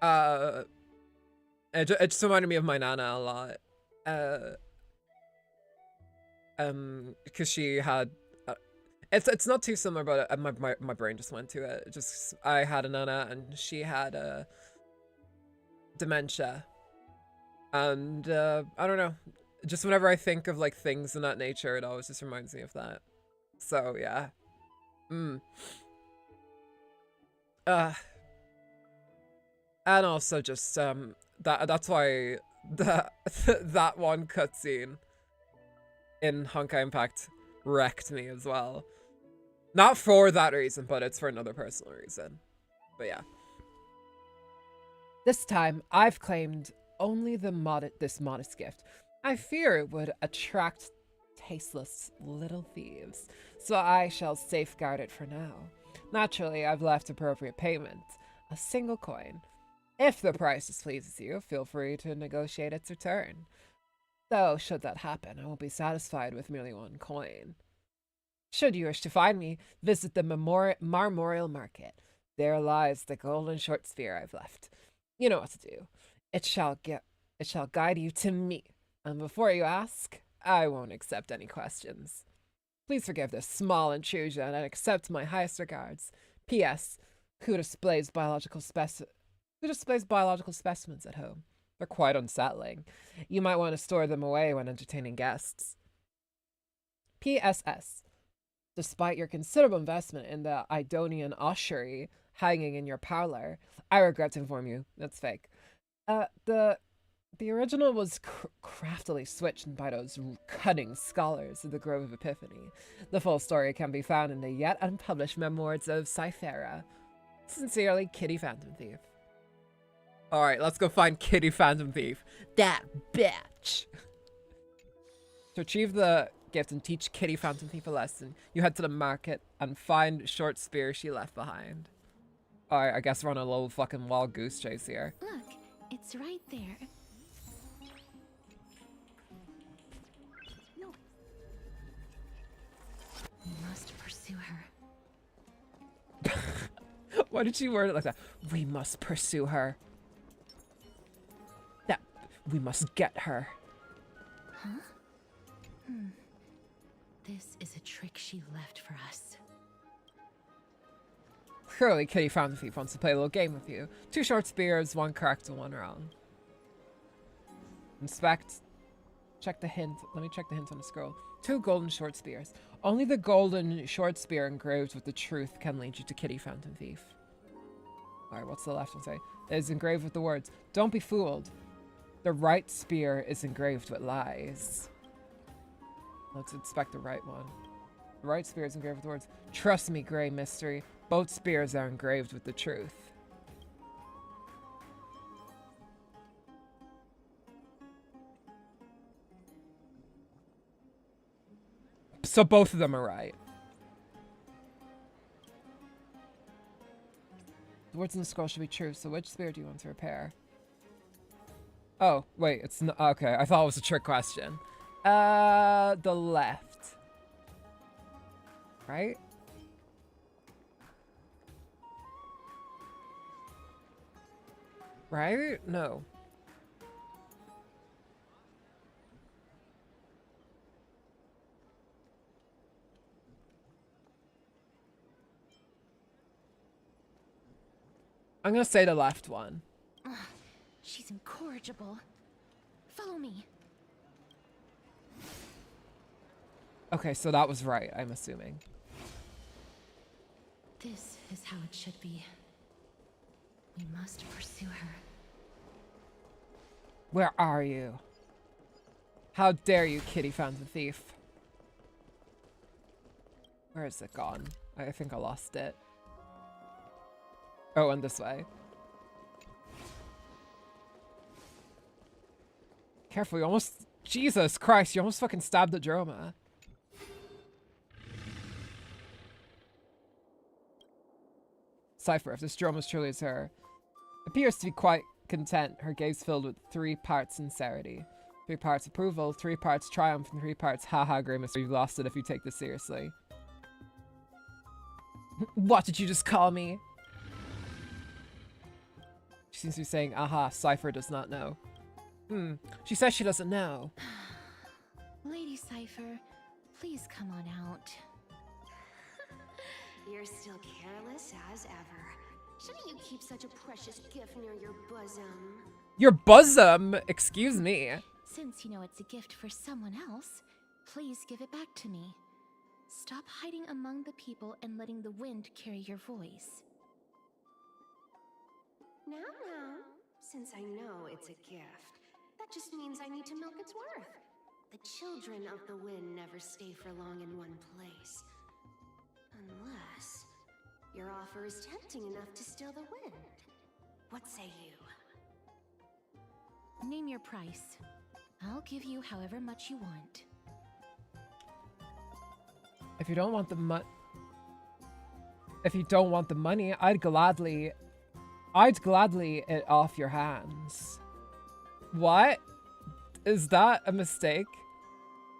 it just reminded me of my Nana a lot. Because she had, it's not too similar, but my brain just went to it. Just, I had a Nana and she had dementia, and I don't know, just whenever I think of like things in that nature, it always just reminds me of that. So yeah. And also just that's why that one cutscene in Honkai Impact wrecked me as well. Not for that reason, but it's for another personal reason. But yeah. This time, I've claimed only this modest gift. I fear it would attract tasteless little thieves, so I shall safeguard it for now. Naturally, I've left appropriate payment, a single coin. If the price displeases you, feel free to negotiate its return. Though, should that happen, I won't be satisfied with merely one coin. Should you wish to find me, visit the Marmorial Market. There lies the golden short spear I've left. You know what to do. It shall guide you to me. And before you ask, I won't accept any questions. Please forgive this small intrusion and accept my highest regards. P.S. Who displays biological specimens at home? They're quite unsettling. You might want to store them away when entertaining guests. P.S.S. Despite your considerable investment in the Idonian ossuary hanging in your parlor, I regret to inform you that's fake. The original was craftily switched by those cunning scholars of the Grove of Epiphany. The full story can be found in the yet unpublished memoirs of Cythera. Sincerely, Kitty Phantom Thief. Alright, let's go find Kitty Phantom Thief. That bitch! To achieve the gift and teach Kitty Phantom Thief a lesson, you head to the market and find short spear she left behind. Alright, I guess we're on a little fucking wild goose chase here. Look, it's right there. No. We must pursue her. Why did she word it like that? We must pursue her. That we must get her. Huh? This is a trick she left for us. Surely Kitty Fountain Thief wants to play a little game with you. 2 short spears, 1 correct and 1 wrong. Inspect. Check the hint. Let me check the hint on the scroll. 2 golden short spears. Only the golden short spear engraved with the truth can lead you to Kitty Fountain Thief. Alright, what's the left one say? It is engraved with the words, "Don't be fooled. The right spear is engraved with lies." Let's inspect the right one. The right spear is engraved with the words, "Trust me, Grey Mystery. Both spears are engraved with the truth." So both of them are right. The words in the scroll should be true, so which spear do you want to repair? Oh, wait, it's not. Okay, I thought it was a trick question. The left. Right? Right? No. I'm gonna say the left one. Ugh, she's incorrigible. Follow me. Okay, so that was right, I'm assuming. This is how it should be. We must pursue her. Where are you? How dare you, Kitty Fountain Thief? Where is it gone? I think I lost it. Oh, and this way. Careful, you almost... Jesus Christ, you almost fucking stabbed the Droma. Cypher, if this Droma's truly is her, appears to be quite content, her gaze filled with 3 parts sincerity. 3 parts approval, 3 parts triumph, and 3 parts haha grimace. You've lost it if you take this seriously. What did you just call me? She seems to be saying, aha, Cypher does not know. She says she doesn't know. Lady Cypher, please come on out. You're still careless as ever. Shouldn't you keep such a precious gift near your bosom? Your bosom? Excuse me. Since you know it's a gift for someone else, please give it back to me. Stop hiding among the people and letting the wind carry your voice. Now, since I know it's a gift, that just means I need to milk its worth. The children of the wind never stay for long in one place. Unless your offer is tempting enough to still the wind. What say you? Name your price. I'll give you however much you want. If you don't want the money, I'd gladly it off your hands. What? Is that a mistake?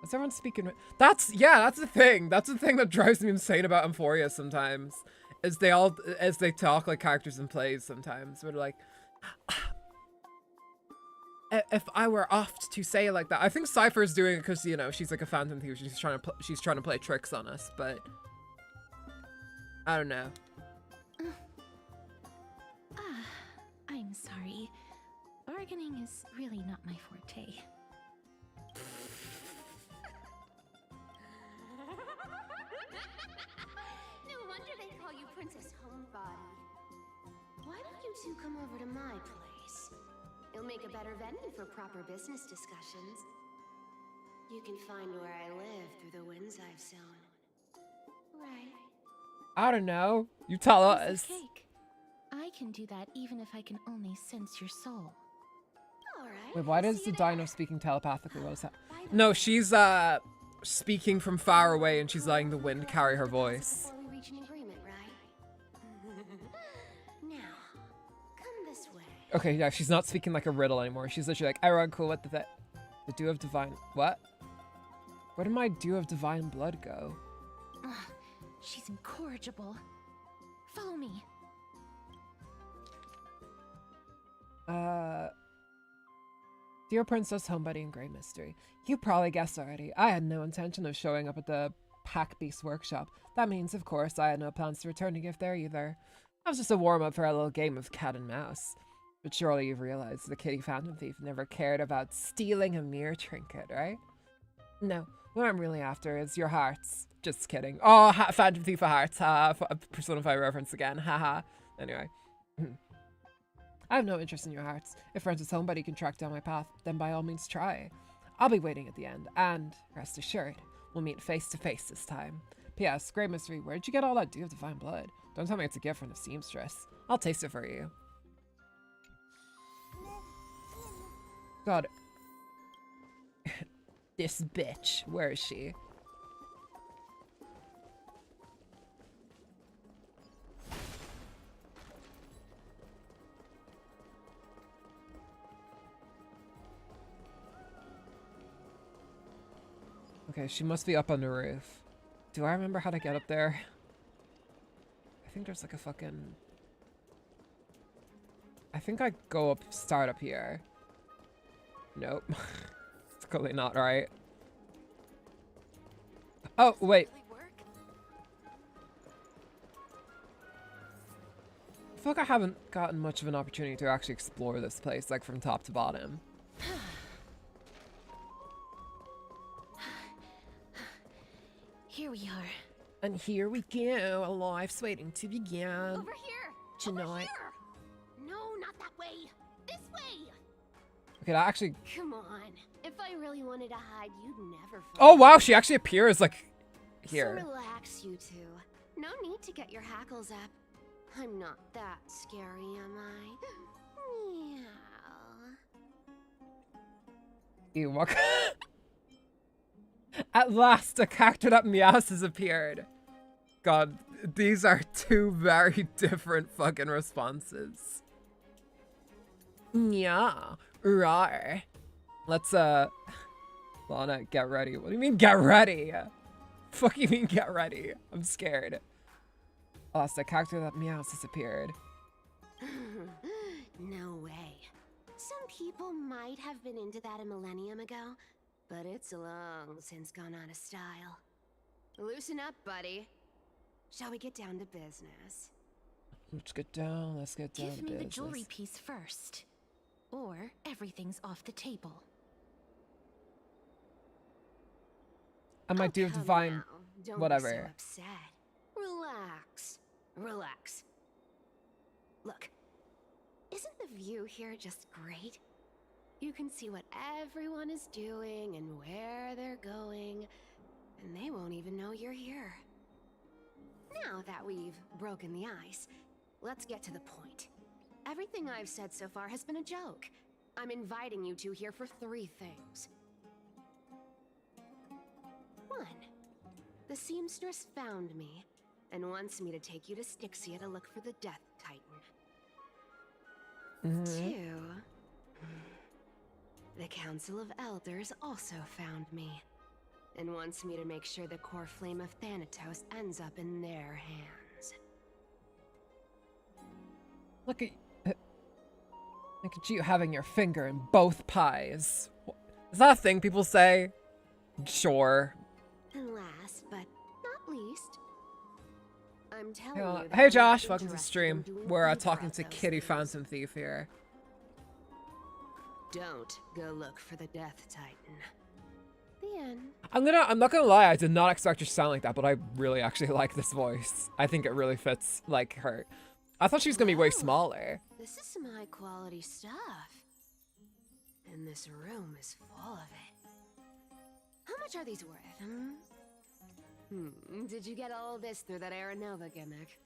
Is everyone speaking? That's the thing. That's the thing that drives me insane about Euphoria sometimes. Is they talk like characters in plays sometimes. Where they're like, if I were oft to say it like that. I think Cypher's doing it because, you know, she's like a phantom thief. She's trying to play tricks on us, but I don't know. I'm sorry. Bargaining is really not my forte. No wonder they call you Princess Homebody. Why don't you two come over to my place? It'll make a better venue for proper business discussions. You can find where I live through the winds I've sown. Right. I don't know. You tell us. Cake. I can do that even if I can only sense your soul. Alright. Wait, why does the dino speaking telepathically? What is that? No, she's speaking from far away and she's letting the wind carry her voice. Before we reach an agreement, right? Now, come this way. Okay, yeah, she's not speaking like a riddle anymore. She's literally like, everyone cool, what the Dew of Divine... What? Where did my Dew of Divine Blood go? Ugh, she's incorrigible. Follow me. Dear Princess Homebody and Grey Mystery, you probably guessed already. I had no intention of showing up at the Pack Beast Workshop. That means, of course, I had no plans to return to gift there either. That was just a warm-up for a little game of cat and mouse. But surely you've realized the kitty phantom thief never cared about stealing a mere trinket, right? No, what I'm really after is your hearts. Just kidding. Oh, phantom thief of hearts. Ha, Persona 5 reference again. Haha. Anyway. I have no interest in your hearts. If friends with somebody can track down my path, then by all means try. I'll be waiting at the end, and rest assured, we'll meet face to face this time. P.S. Great mystery, where'd you get all that dew of divine blood? Don't tell me it's a gift from the seamstress. I'll taste it for you. God. This bitch. Where is she? Okay, she must be up on the roof. Do I remember how to get up there? I think there's like a fucking... I think I go up, start up here. Nope. It's clearly not right. Oh, wait. I feel like I haven't gotten much of an opportunity to actually explore this place, like from top to bottom. Here we are. And here we go. A life's waiting to begin. Over here! Tonight. Over here! No, not that way! This way! Okay, that actually... Come on. If I really wanted to hide, you'd never find Oh, wow, she actually appears, like, here. So relax, you two. No need to get your hackles up. I'm not that scary, am I? Meow. Ew, what? At last, a character that meows has appeared. God, these are two very different fucking responses. Yeah, rawr. Let's, Lana, get ready. What do you mean, get ready? Fuck you mean, get ready? I'm scared. Last, a character that meows has appeared. No way. Some people might have been into that a millennium ago, but it's long since gone out of style. Loosen up, buddy. Shall we get down to business? Let's get down to Give business. me the jewelry piece first, or everything's off the table. I might do come divine, now. Don't whatever. Be so upset. Relax. Relax. Look, isn't the view here just great? You can see what everyone is doing and where they're going, and they won't even know you're here. Now that we've broken the ice, let's get to the point. Everything I've said so far has been a joke. I'm inviting you two here for 3 things. 1. The seamstress found me and wants me to take you to Styxia to look for the Death Titan. 2. The Council of Elders also found me and wants me to make sure the core flame of Thanatos ends up in their hands. Look at you having your finger in both pies. Is that a thing people say? Sure. And last but not least, I'm telling you. Hey Josh, welcome to the stream. We're talking to Kitty Phantom Thief here. Don't go look for the Death Titan. The end. I'm not gonna lie, I did not expect her to sound like that, but I really actually like this voice. I think it really fits, like, her. I thought she was gonna be way smaller. This is some high quality stuff. And this room is full of it. How much are these worth, Did you get all this through that Aranova gimmick?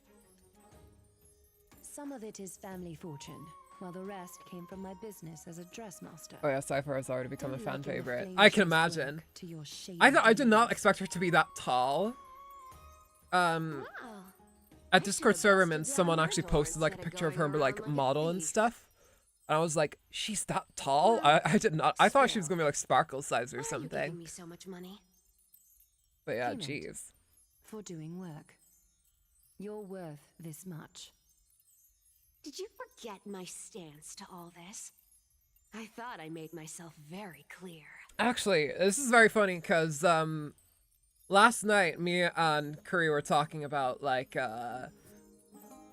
Some of it is family fortune, while the rest came from my business as a dressmaster. Oh yeah, Cypher has already become a fan Don't let your favorite. flames I can just imagine. work to your shady I did not expect her to be that tall. Wow. At Discord server, someone actually posted like a picture of her like model and stuff. And I was like, she's that tall? I did not. I thought she was gonna be like sparkle size or Why are you giving something. me so much money? But yeah, Payment. jeez. for doing work. You're worth this much. Did you forget my stance to all this? I thought I made myself very clear. Actually, this is very funny because last night, me and Curry were talking about, like,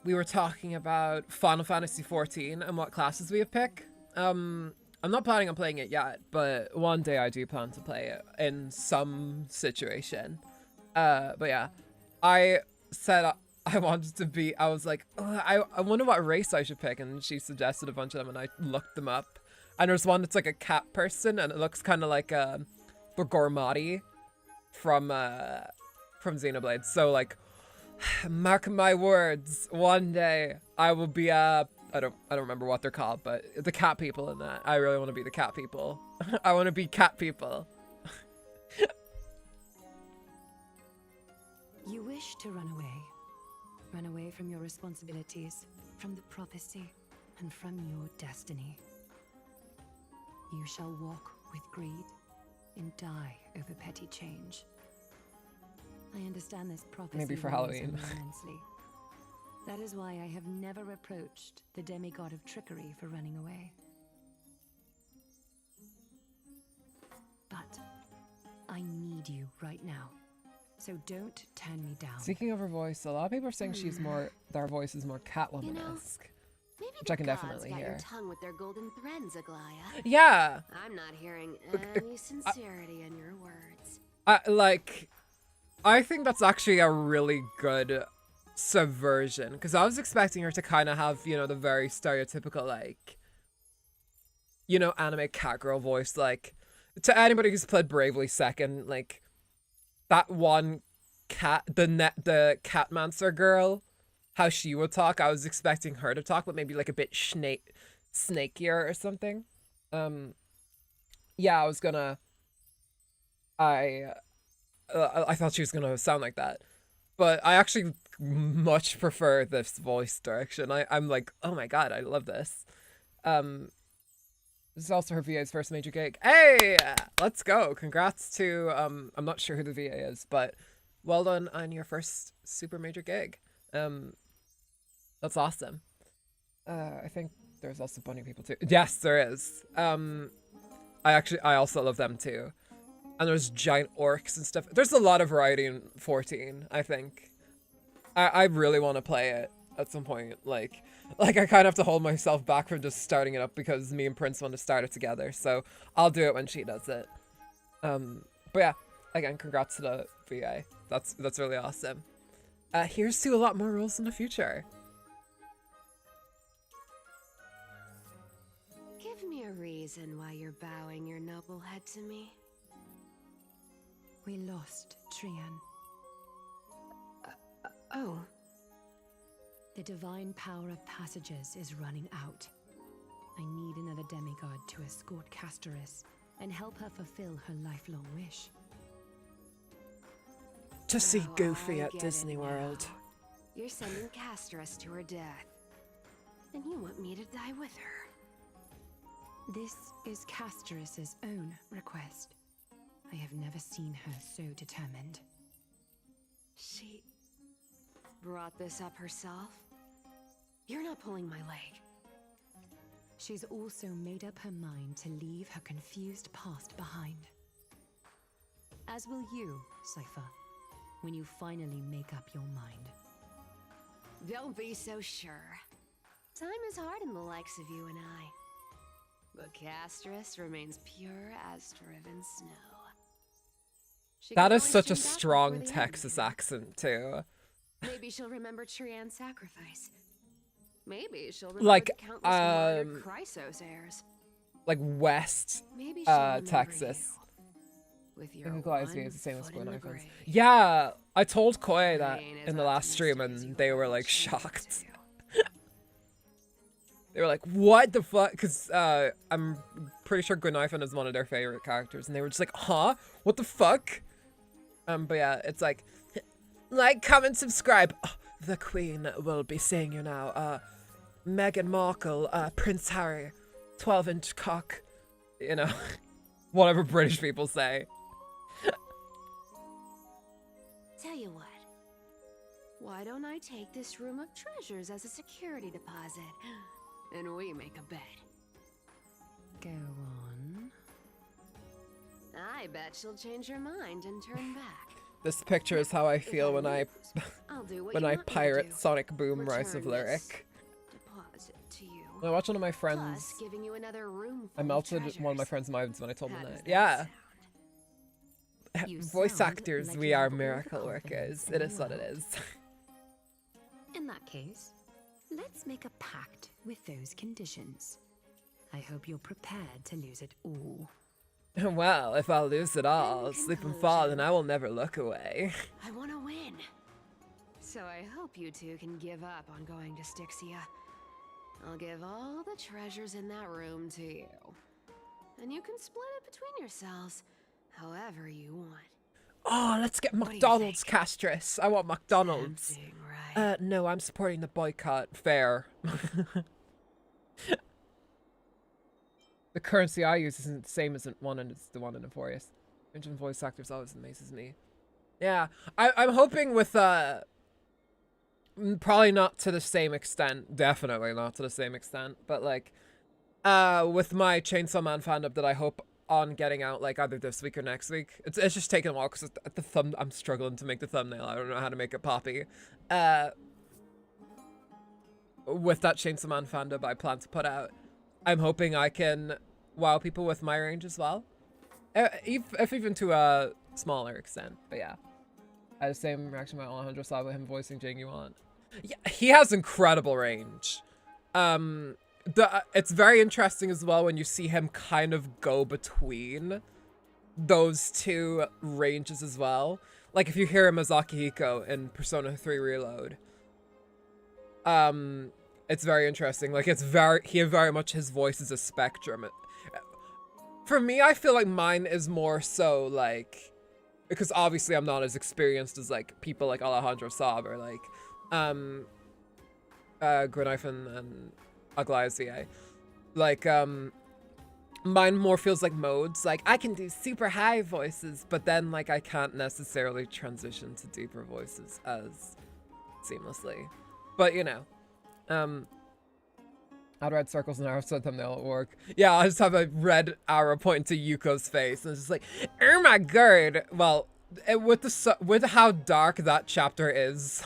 we were talking about Final Fantasy XIV and what classes we would pick. I'm not planning on playing it yet, but one day I do plan to play it in some situation. But yeah, I said I wanted to be, I was like, I wonder what race I should pick, and she suggested a bunch of them, and I looked them up. And there's one that's like a cat person, and it looks kind of like the Gormati from Xenoblade. So like, mark my words, one day I will be I don't remember what they're called, but the cat people in that. I really want to be the cat people. I want to be cat people. You wish to run away. Run away from your responsibilities, from the prophecy, and from your destiny. You shall walk with greed and die over petty change. I understand this prophecy. Maybe for wounds Halloween. me immensely. That is why I have never approached the demigod of trickery for running away. But I need you right now. So don't turn me down. Speaking of her voice, a lot of people are saying she's more, that her voice is more Catwoman-esque. Maybe which I can the gods definitely got hear. your tongue with their golden threads, Aglaya. Yeah. I'm not hearing any sincerity in your words. I think that's actually a really good subversion, because I was expecting her to kind of have, you know, the very stereotypical, like, you know, anime catgirl voice. Like, to anybody who's played Bravely Second, like, that one cat, the Catmancer girl, how she would talk, I was expecting her to talk, but maybe like a bit snakier or something. Yeah, I thought she was gonna sound like that, but I actually much prefer this voice direction. I'm like, oh my god, I love this. This is also her VA's first major gig. Hey, let's go! Congrats to I'm not sure who the VA is, but well done on your first super major gig. That's awesome. I think there's also bunny people too. Yes, there is. I also love them too. And there's giant orcs and stuff. There's a lot of variety in 14, I think. I really want to play it at some point. Like I kind of have to hold myself back from just starting it up because me and Prince want to start it together. So I'll do it when she does it. But yeah, again, congrats to the VA. That's really awesome. Here's to a lot more roles in the future. Give me a reason why you're bowing your noble head to me. We lost Trian. Oh. The divine power of passages is running out. I need another demigod to escort Castorice and help her fulfill her lifelong wish. To see Goofy at Disney World. You're sending Castorice to her death. And you want me to die with her. This is Castorice's own request. I have never seen her so determined. She brought this up herself? You're not pulling my leg. She's also made up her mind to leave her confused past behind. As will you, Cypher, when you finally make up your mind. Don't be so sure. Time is hard in the likes of you and I. But Castorice remains pure as driven snow. That is such a strong Texas accent too. Maybe she'll remember Trian's sacrifice. Maybe she'll remember Like, the countless martyred Chrysos heirs. like West Maybe she'll remember Texas. With I your think Goliath's one is the same as foot Gwen in the iPhones. grave. Yeah, I told Koi that Pain is in the last stream optimistic as and you they were want like to choose shocked. They were like, what the fuck? Because I'm pretty sure Gwynaifon is one of their favorite characters. And they were just like, huh? What the fuck? But yeah, it's like, comment, subscribe. Oh, the Queen will be seeing you now. Meghan Markle, Prince Harry, 12-inch cock. You know, whatever British people say. Tell you what. Why don't I take this room of treasures as a security deposit? And we make a bet. Go on. I bet she'll change her mind and turn back. This picture is how I feel when I I'll do what when you I want me to pirate do. Sonic Boom Rise of Return Lyric. this deposit to you. I watched one of my Plus, friends. giving you another room I full of melted treasures. one of my friends' minds when I told How him does that. that Yeah. You Voice sound actors, like we you are have all the miracle confidence workers. in It the is what it world. is. In that case, let's make a pact with those conditions. I hope you're prepared to lose it all. Well, if I lose it all, sleep and fall, then I will never look away. I want to win. So I hope you two can give up on going to Styxia. I'll give all the treasures in that room to you. And you can split it between yourselves however you want. Oh, let's get McDonald's, Castris. I want McDonald's. No, I'm supporting the boycott. Fair. The currency I use isn't the same as the one in Euphorius. Mention voice actors always amazes me. Yeah, I'm hoping with probably not to the same extent, definitely not to the same extent, but like with my Chainsaw Man fandom that I hope on getting out like either this week or next week. It's just taking a while because I'm struggling to make the thumbnail. I don't know how to make it poppy. With that Chainsaw Man fandom I plan to put out, I'm hoping I can wow people with my range as well. If even to a smaller extent, but yeah. I had the same reaction about Alejandro saw with him voicing Jing Yuan. Yeah, he has incredible range. It's very interesting as well when you see him kind of go between those two ranges as well. Like if you hear him as Akihiko in Persona 3 Reload. It's very interesting. Like he very much, his voice is a spectrum. For me, I feel like mine is more so like, because obviously I'm not as experienced as like people like Alejandro Saab or like Grenaifen and Aglaya ZA. Like mine more feels like modes. Like I can do super high voices, but then like I can't necessarily transition to deeper voices as seamlessly. But you know, I'd red circles and arrows so thumbnail at work. Yeah, I just have a red arrow pointing to Yuko's face, and it's just like, oh my god. Well, with how dark that chapter is,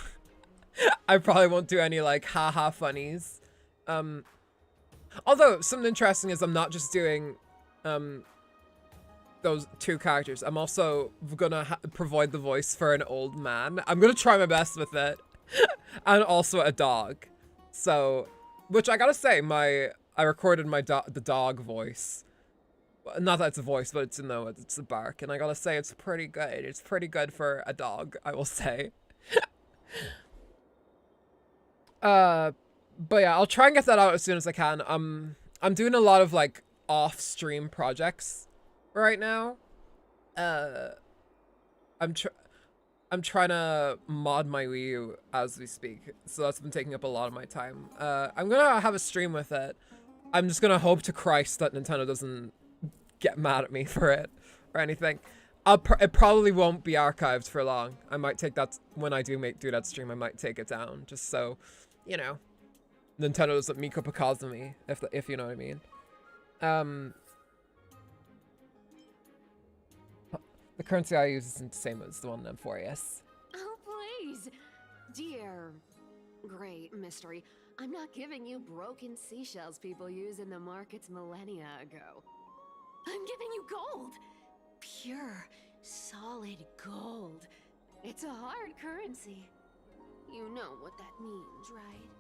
I probably won't do any like haha funnies. Although something interesting is I'm not just doing those two characters. I'm also gonna provide the voice for an old man. I'm gonna try my best with it, and also a dog. So. Which I gotta say, I recorded the dog voice. Not that it's a voice, but it's a bark, and I gotta say it's pretty good. It's pretty good for a dog, I will say. But yeah, I'll try and get that out as soon as I can. I'm doing a lot of like off-stream projects right now. I'm trying to mod my Wii U as we speak, so that's been taking up a lot of my time. I'm gonna have a stream with it. I'm just gonna hope to Christ that Nintendo doesn't get mad at me for it or anything. It probably won't be archived for long. I might take that when I do that stream. I might take it down just so, you know, Nintendo doesn't meek up a cause of me, if you know what I mean. The currency I use isn't the same as the one in Euphorius. Oh, please. Dear great mystery, I'm not giving you broken seashells people use in the markets millennia ago. I'm giving you gold. Pure, solid gold. It's a hard currency. You know what that means, right?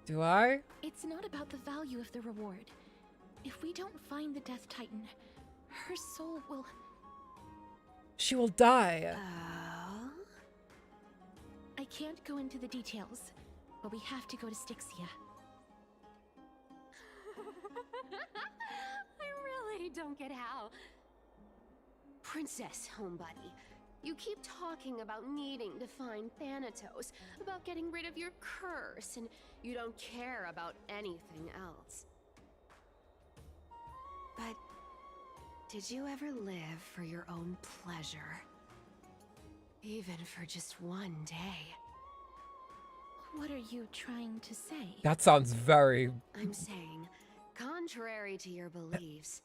Do I? It's not about the value of the reward. If we don't find the Death Titan, her soul will... She will die. I can't go into the details, but we have to go to Styxia. I really don't get how. Princess, homebuddy, you keep talking about needing to find Thanatos, about getting rid of your curse, and you don't care about anything else. But did you ever live for your own pleasure? Even for just one day? What are you trying to say? That sounds very... I'm saying, contrary to your beliefs,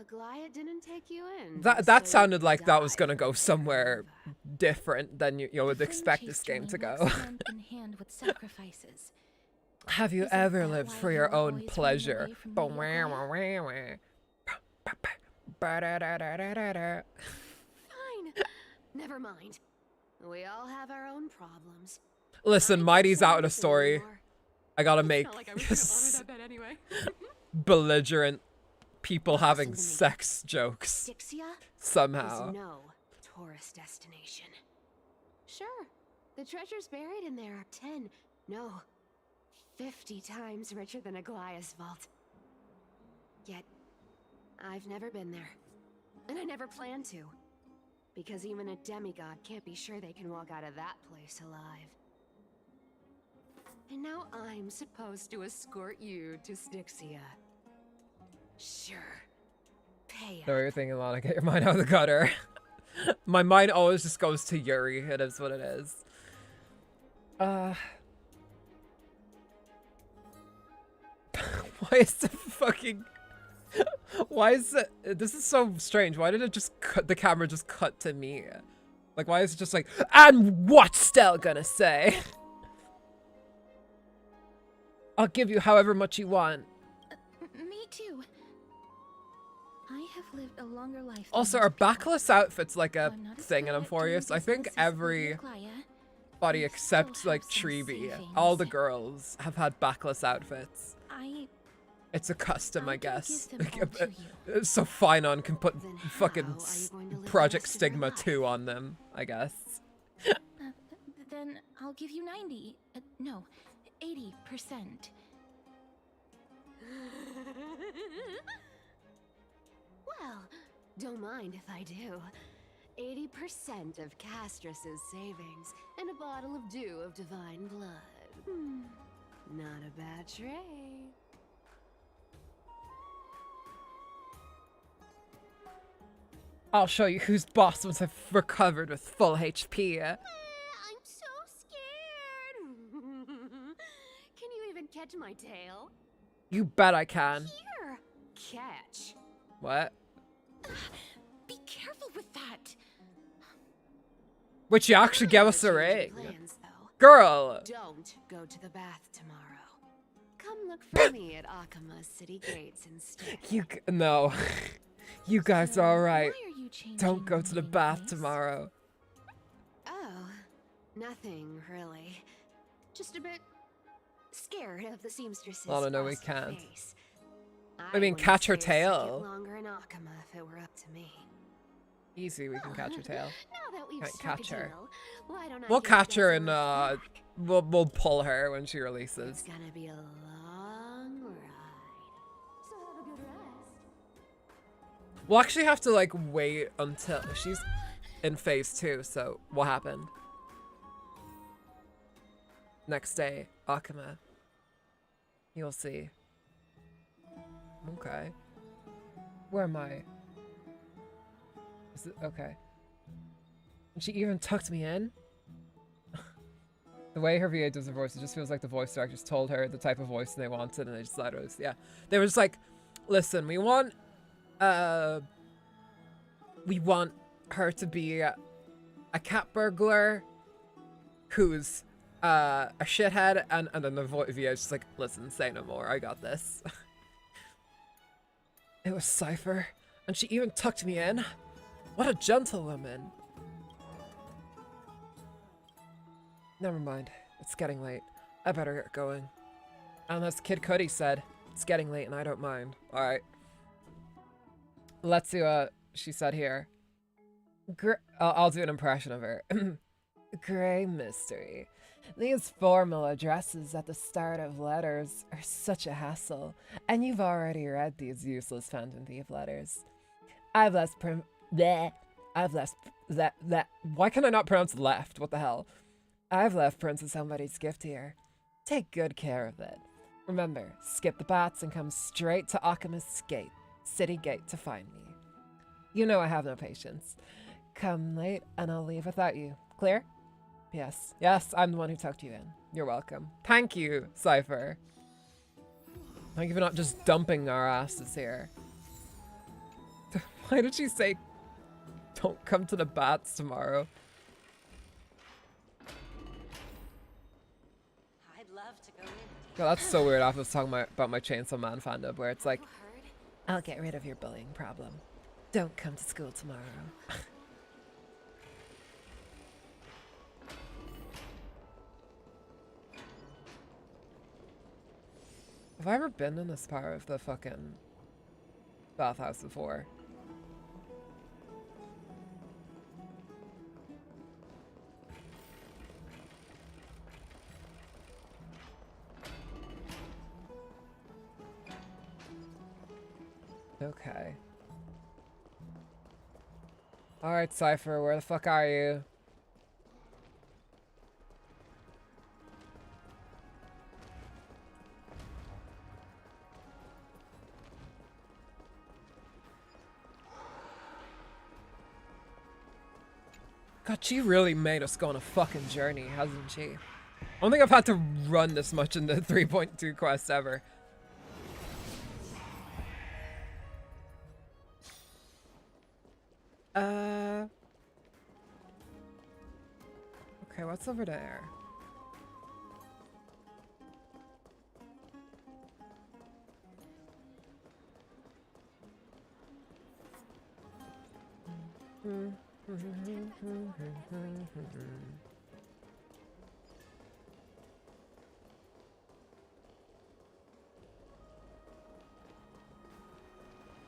Aglaya didn't take you in. That sounded like that was gonna go somewhere different than you would expect this game to go. Hand in hand with sacrifices. Have you Isn't ever that lived why for you your were own always pleasure? running away from Fine. Never mind. We all have our own problems. Listen, Mighty's out of the story. I gotta make Not like I was gonna honor that bet anyway. belligerent people having sex jokes Styxia somehow. is no tourist destination. Sure, the treasures buried in there are 10, no, 50 times richer than Aglaya's vault. Yet, I've never been there. And I never plan to. Because even a demigod can't be sure they can walk out of that place alive. And now I'm supposed to escort you to Styxia. Sure. Pay No, you're thinking, Lana, get your mind out of the gutter. My mind always just goes to Yuri. It is what it is. Why is the fucking... Why is it... This is so strange. Why did it just cut... The camera just cut to me? Like, why is it just like... And what's Stell gonna say? I'll give you however much you want. Me too. I have lived a longer life. Also, are backless outfits like a thing in Amphorius? I think everybody except like Treevee, all the girls have had backless outfits. It's a custom, I guess. So Finon can put fucking Project Stigma 2 on them, I guess. Then I'll give you 90. No, 80%. Well, don't mind if I do. 80% of Castrus's savings and a bottle of dew of divine blood. Not a bad trade. I'll show you who's boss once I've recovered with full HP. I'm so scared. Can you even catch my tail? You bet I can. Here, catch. What? Be careful with that. Which you actually gave us a ring. Plans, Girl! Don't go to the bath tomorrow. Come look for me at Akama's city gates instead. No. You guys are alright. Why are you changing Don't go to the your bath ways? tomorrow. Oh, nothing really. Just a bit scared of the seamstress's Oh, no, we frosty can't. face. I mean, wouldn't catch her stay a second tail. longer in Akama if it were up to me. Easy, we can catch her tail. Now that we've Can't struck catch a her. deal, why don't I We'll just catch her get and some we'll pull her when she releases. It's gonna be a long ride. So have a good rest. We'll actually have to like wait until she's in phase 2, so what happened? Next day, Akama. You'll see. Okay. Where am I? Is it okay? And she even tucked me in? The way her VA does her voice, it just feels like the voice directors told her the type of voice they wanted and they just let her, yeah. They were just like, listen, we want her to be a cat burglar who's a shithead, and then the VA is just like, listen, say no more, I got this. It was Cypher, and she even tucked me in. What a gentlewoman. Never mind. It's getting late. I better get going. And as Kid Cudi said, it's getting late and I don't mind. Alright. Let's see what she said here. I'll do an impression of her. Gray mystery. These formal addresses at the start of letters are such a hassle, and you've already read these useless Phantom Thief letters. Why can I not pronounce left? What the hell? I've left prints of somebody's gift here. Take good care of it. Remember, skip the bats and come straight to Akama's gate, city gate to find me. You know I have no patience. Come late and I'll leave without you. Clear? Yes. Yes, I'm the one who tucked you in. You're welcome. Thank you, Cypher. Thank you for not just dumping our asses here. Why did she say, don't come to the bats tomorrow? God, that's so weird. I was talking about my Chainsaw Man fandom, where it's like, I'll get rid of your bullying problem. Don't come to school tomorrow. Have I ever been in this part of the fucking bathhouse before? Okay. Alright, Cypher, where the fuck are you? God, she really made us go on a fucking journey, hasn't she? I don't think I've had to run this much in the 3.2 quest ever. Okay, what's over there?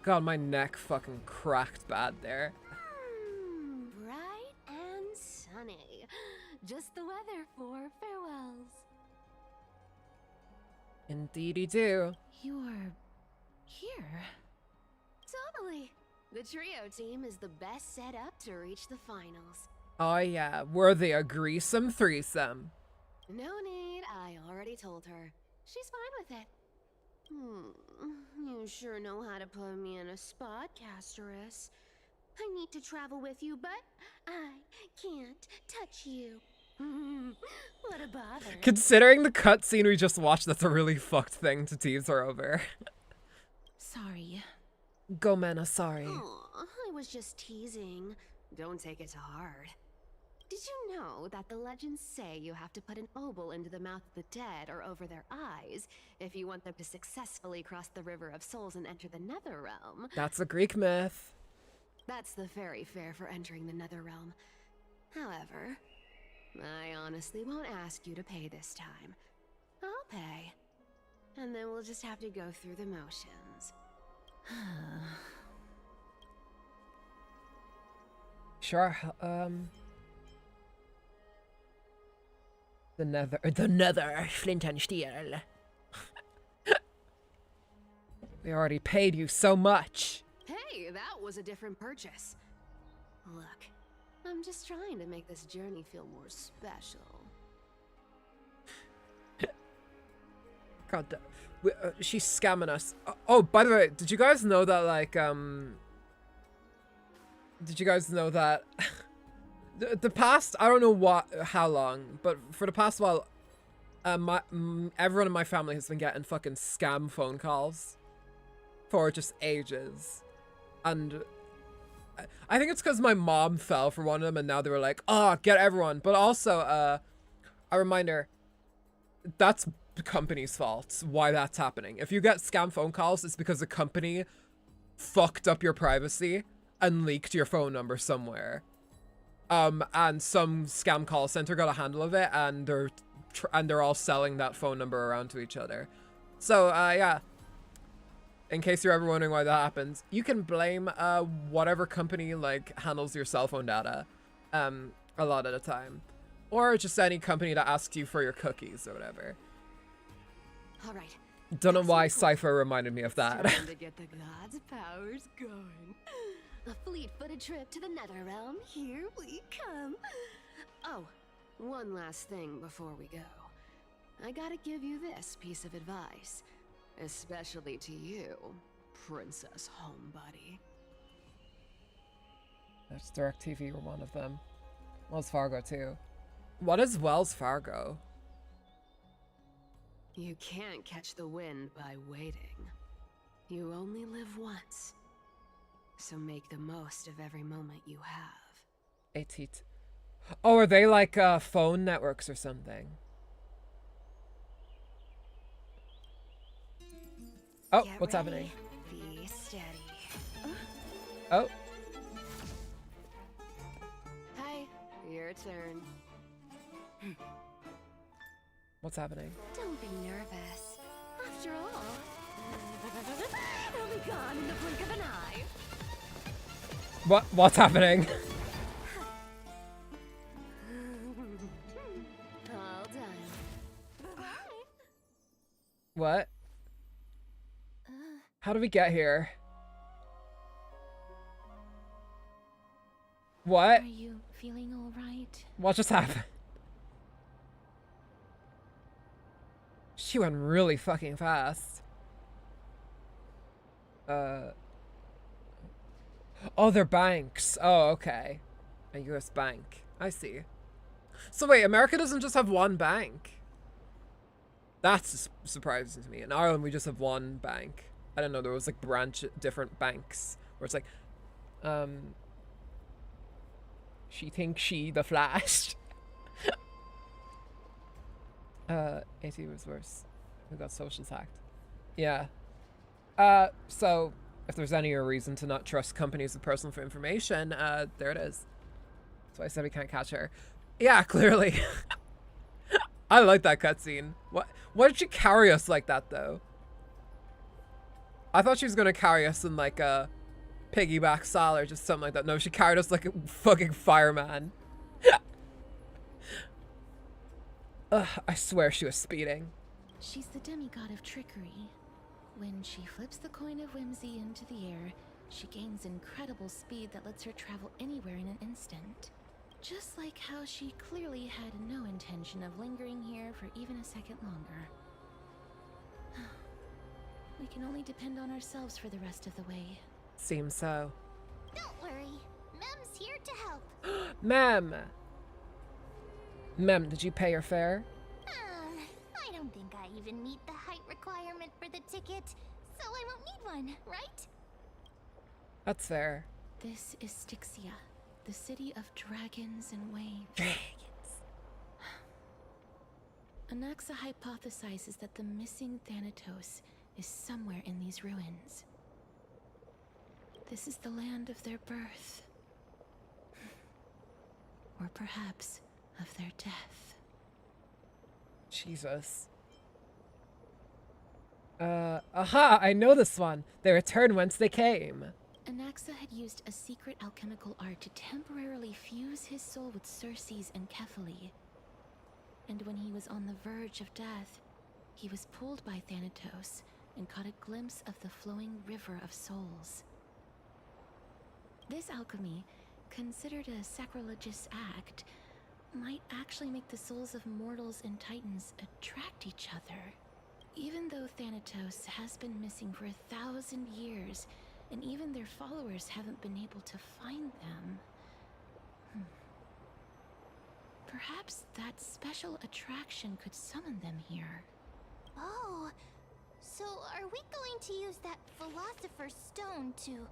God, my neck fucking cracked bad there. Bright and sunny. Just the weather for farewells. Indeedy do. You're here. Totally. The trio team is the best set up to reach the finals. Oh yeah, worthy a greasome threesome. No need, I already told her. She's fine with it. You sure know how to put me in a spot, castorice. I need to travel with you, but I can't touch you. What a bother. Considering the cutscene we just watched, that's a really fucked thing to tease her over. Sorry. Go, Mana, sorry. Aw, I was just teasing. Don't take it to heart. Did you know that the legends say you have to put an obol into the mouth of the dead or over their eyes if you want them to successfully cross the River of Souls and enter the Netherrealm? That's a Greek myth. That's the fairy fare for entering the Netherrealm. However, I honestly won't ask you to pay this time. I'll pay. And then we'll just have to go through the motions. Sure, the nether, flint and steel. We already paid you so much. Hey, that was a different purchase. Look, I'm just trying to make this journey feel more special. God, she's scamming us. Oh, by the way, did you guys know that, like, did you guys know that the past, I don't know how long, but for the past while, everyone in my family has been getting fucking scam phone calls for just ages. And I think it's because my mom fell for one of them and now they were like, oh, get everyone. But also, a reminder, that's the company's fault why that's happening. If you get scam phone calls, it's because the company fucked up your privacy and leaked your phone number somewhere. And some scam call center got a handle of it, and they're all selling that phone number around to each other. So, yeah. In case you're ever wondering why that happens, you can blame whatever company like handles your cell phone data a lot of the time. Or just any company that asks you for your cookies or whatever. All right. Don't know why Cypher reminded me of that. Time to get the gods' powers going. A fleet-footed trip to the Netherrealm. Here we come. Oh, one last thing before we go. I gotta give you this piece of advice. Especially to you, Princess Homebody. There's DirecTV, one of them. Wells Fargo, too. What is Wells Fargo? You can't catch the wind by waiting. You only live once. So make the most of every moment you have. AT. Oh, are they like phone networks or something? Oh, Get what's ready, happening? Be steady. Oh. Hi, your turn. What's happening? Don't be nervous. After all, it'll be gone in the blink of an eye. What's happening? All done. What? How did we get here? What? Are you feeling all right? What just happened? She went really fucking fast. Oh, they're banks. Oh, okay. A US bank. I see. So wait, America doesn't just have one bank? That's surprising to me. In Ireland, we just have one bank. I didn't know there was like different banks where it's like, she thinks she the Flash. AT was worse. We got social tact. Yeah. So if there's any reason to not trust companies with personal information, there it is. So I said we can't catch her. Yeah, clearly. I like that cutscene. Why did she carry us like that though? I thought she was gonna carry us in like a piggyback style or just something like that. No, she carried us like a fucking fireman. Ugh, I swear she was speeding. She's the demigod of trickery. When she flips the coin of whimsy into the air, she gains incredible speed that lets her travel anywhere in an instant. Just like how she clearly had no intention of lingering here for even a second longer. We can only depend on ourselves for the rest of the way. Seems so. Don't worry. Mem's here to help. Mem! Mem, did you pay your fare? I don't think I even meet the height requirement for the ticket, so I won't need one, right? That's fair. This is Styxia, the city of dragons and waves. Dragons. ANAXA hypothesizes that the missing Thanatos is somewhere in these ruins. This is the land of their birth. Or perhaps of their death. Jesus. Aha! I know this one. They return whence they came. ANAXA had used a secret alchemical art to temporarily fuse his soul with Circe's and Kephae. And when he was on the verge of death, he was pulled by Thanatos and caught a glimpse of the flowing river of souls. This alchemy, considered a sacrilegious act, might actually make the souls of mortals and titans attract each other. Even though Thanatos has been missing for 1,000 years, and even their followers haven't been able to find them. Perhaps that special attraction could summon them here. Oh, so are we going to use that Philosopher's Stone to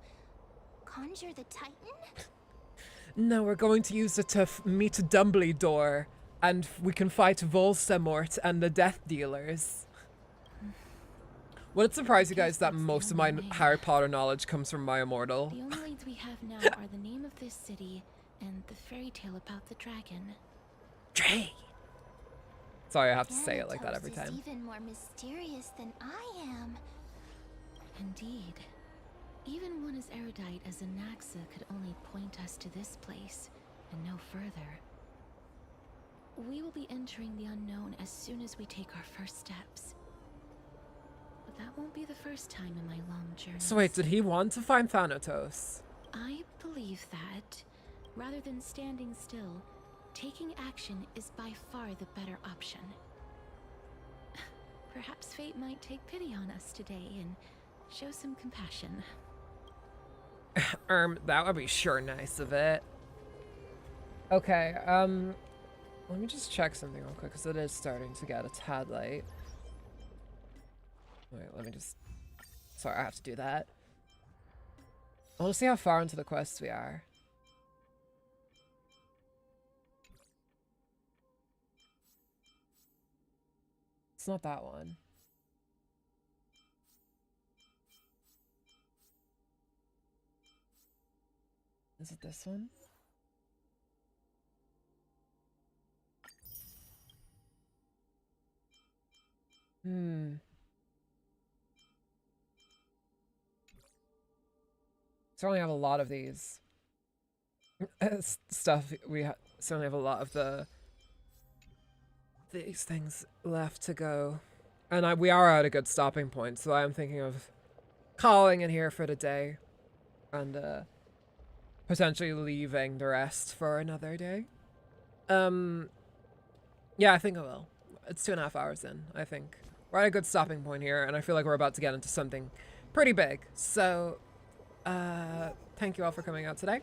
conjure the Titan? No, we're going to use it to meet Dumbledore, and we can fight Voldemort and the Death Dealers. Would it surprise you guys that most of my Harry Potter knowledge comes from my immortal? The only leads we have now are the name of this city and the fairy tale about the dragon. Dragon. Sorry, I have to say it like that every Thanatos time. is even more mysterious than I am. Indeed. Even one as erudite as ANAXA could only point us to this place, and no further. We will be entering the unknown as soon as we take our first steps. But that won't be the first time in my long journey. So wait, did he want to find Thanatos? I believe that, rather than standing still, taking action is by far the better option. Perhaps fate might take pity on us today and show some compassion. That would be sure nice of it. Okay, let me just check something real quick, because it is starting to get a tad late. Wait, let me just... Sorry, I have to do that. I want to see how far into the quest we are. It's not that one. Is it this one? Certainly have a lot of these stuff. We certainly have a lot of these things left to go, and we are at a good stopping point. So I am thinking of calling in here for the day, and potentially leaving the rest for another day. Yeah, I think I will. It's 2.5 hours in. I think we're at a good stopping point here, and I feel like we're about to get into something pretty big. So. Thank you all for coming out today.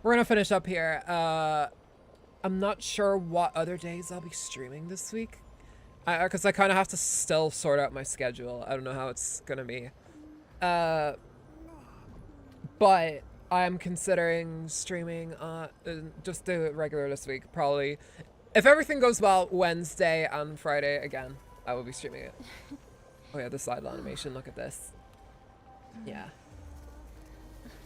We're gonna finish up here. I'm not sure what other days I'll be streaming this week, because I kind of have to still sort out my schedule. I don't know how it's gonna be, but I'm considering streaming just do it regular this week. Probably, if everything goes well, Wednesday and Friday again. I will be streaming it. Oh yeah, the slide animation. Look at this. Yeah.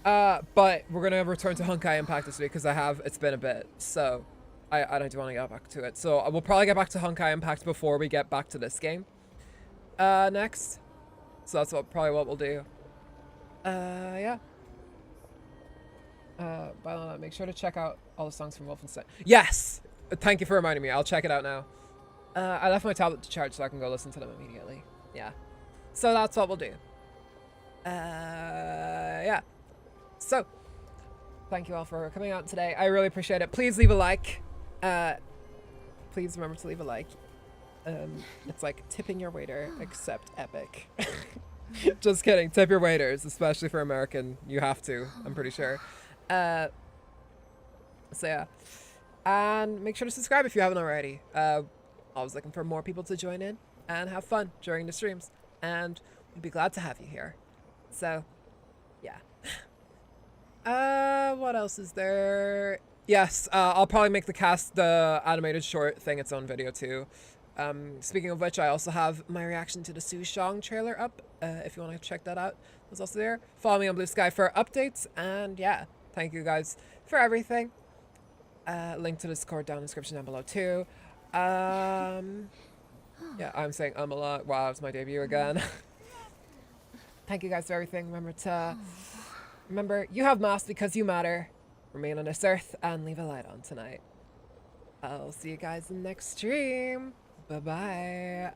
But we're gonna return to Honkai Impact this week because it's been a bit, so I don't want to get back to it. So I will probably get back to Honkai Impact before we get back to this game next. So that's probably what we'll do. Yeah. By the way, make sure to check out all the songs from Wolfenstein. Yes! Thank you for reminding me. I'll check it out now. I left my tablet to charge so I can go listen to them immediately. Yeah. So that's what we'll do. Yeah. So, thank you all for coming out today. I really appreciate it. Please leave a like. Please remember to leave a like. It's like tipping your waiter, except epic. Just kidding. Tip your waiters, especially for American. You have to, I'm pretty sure. So yeah. And make sure to subscribe if you haven't already. Always looking for more people to join in and have fun during the streams. And we'd be glad to have you here. So, yeah. What else is there? Yes, I'll probably make the animated short thing its own video too. Speaking of which, I also have my reaction to the Sushong trailer up, if you want to check that out. It's also there. Follow me on Blue Sky for updates, and yeah, thank you guys for everything. Link to Discord down in the description down below too. Yeah, I'm saying a lot. Wow, it's my debut again. Thank you guys for everything. Remember, you have mass because you matter. Remain on this earth and leave a light on tonight. I'll see you guys in the next stream. Bye-bye.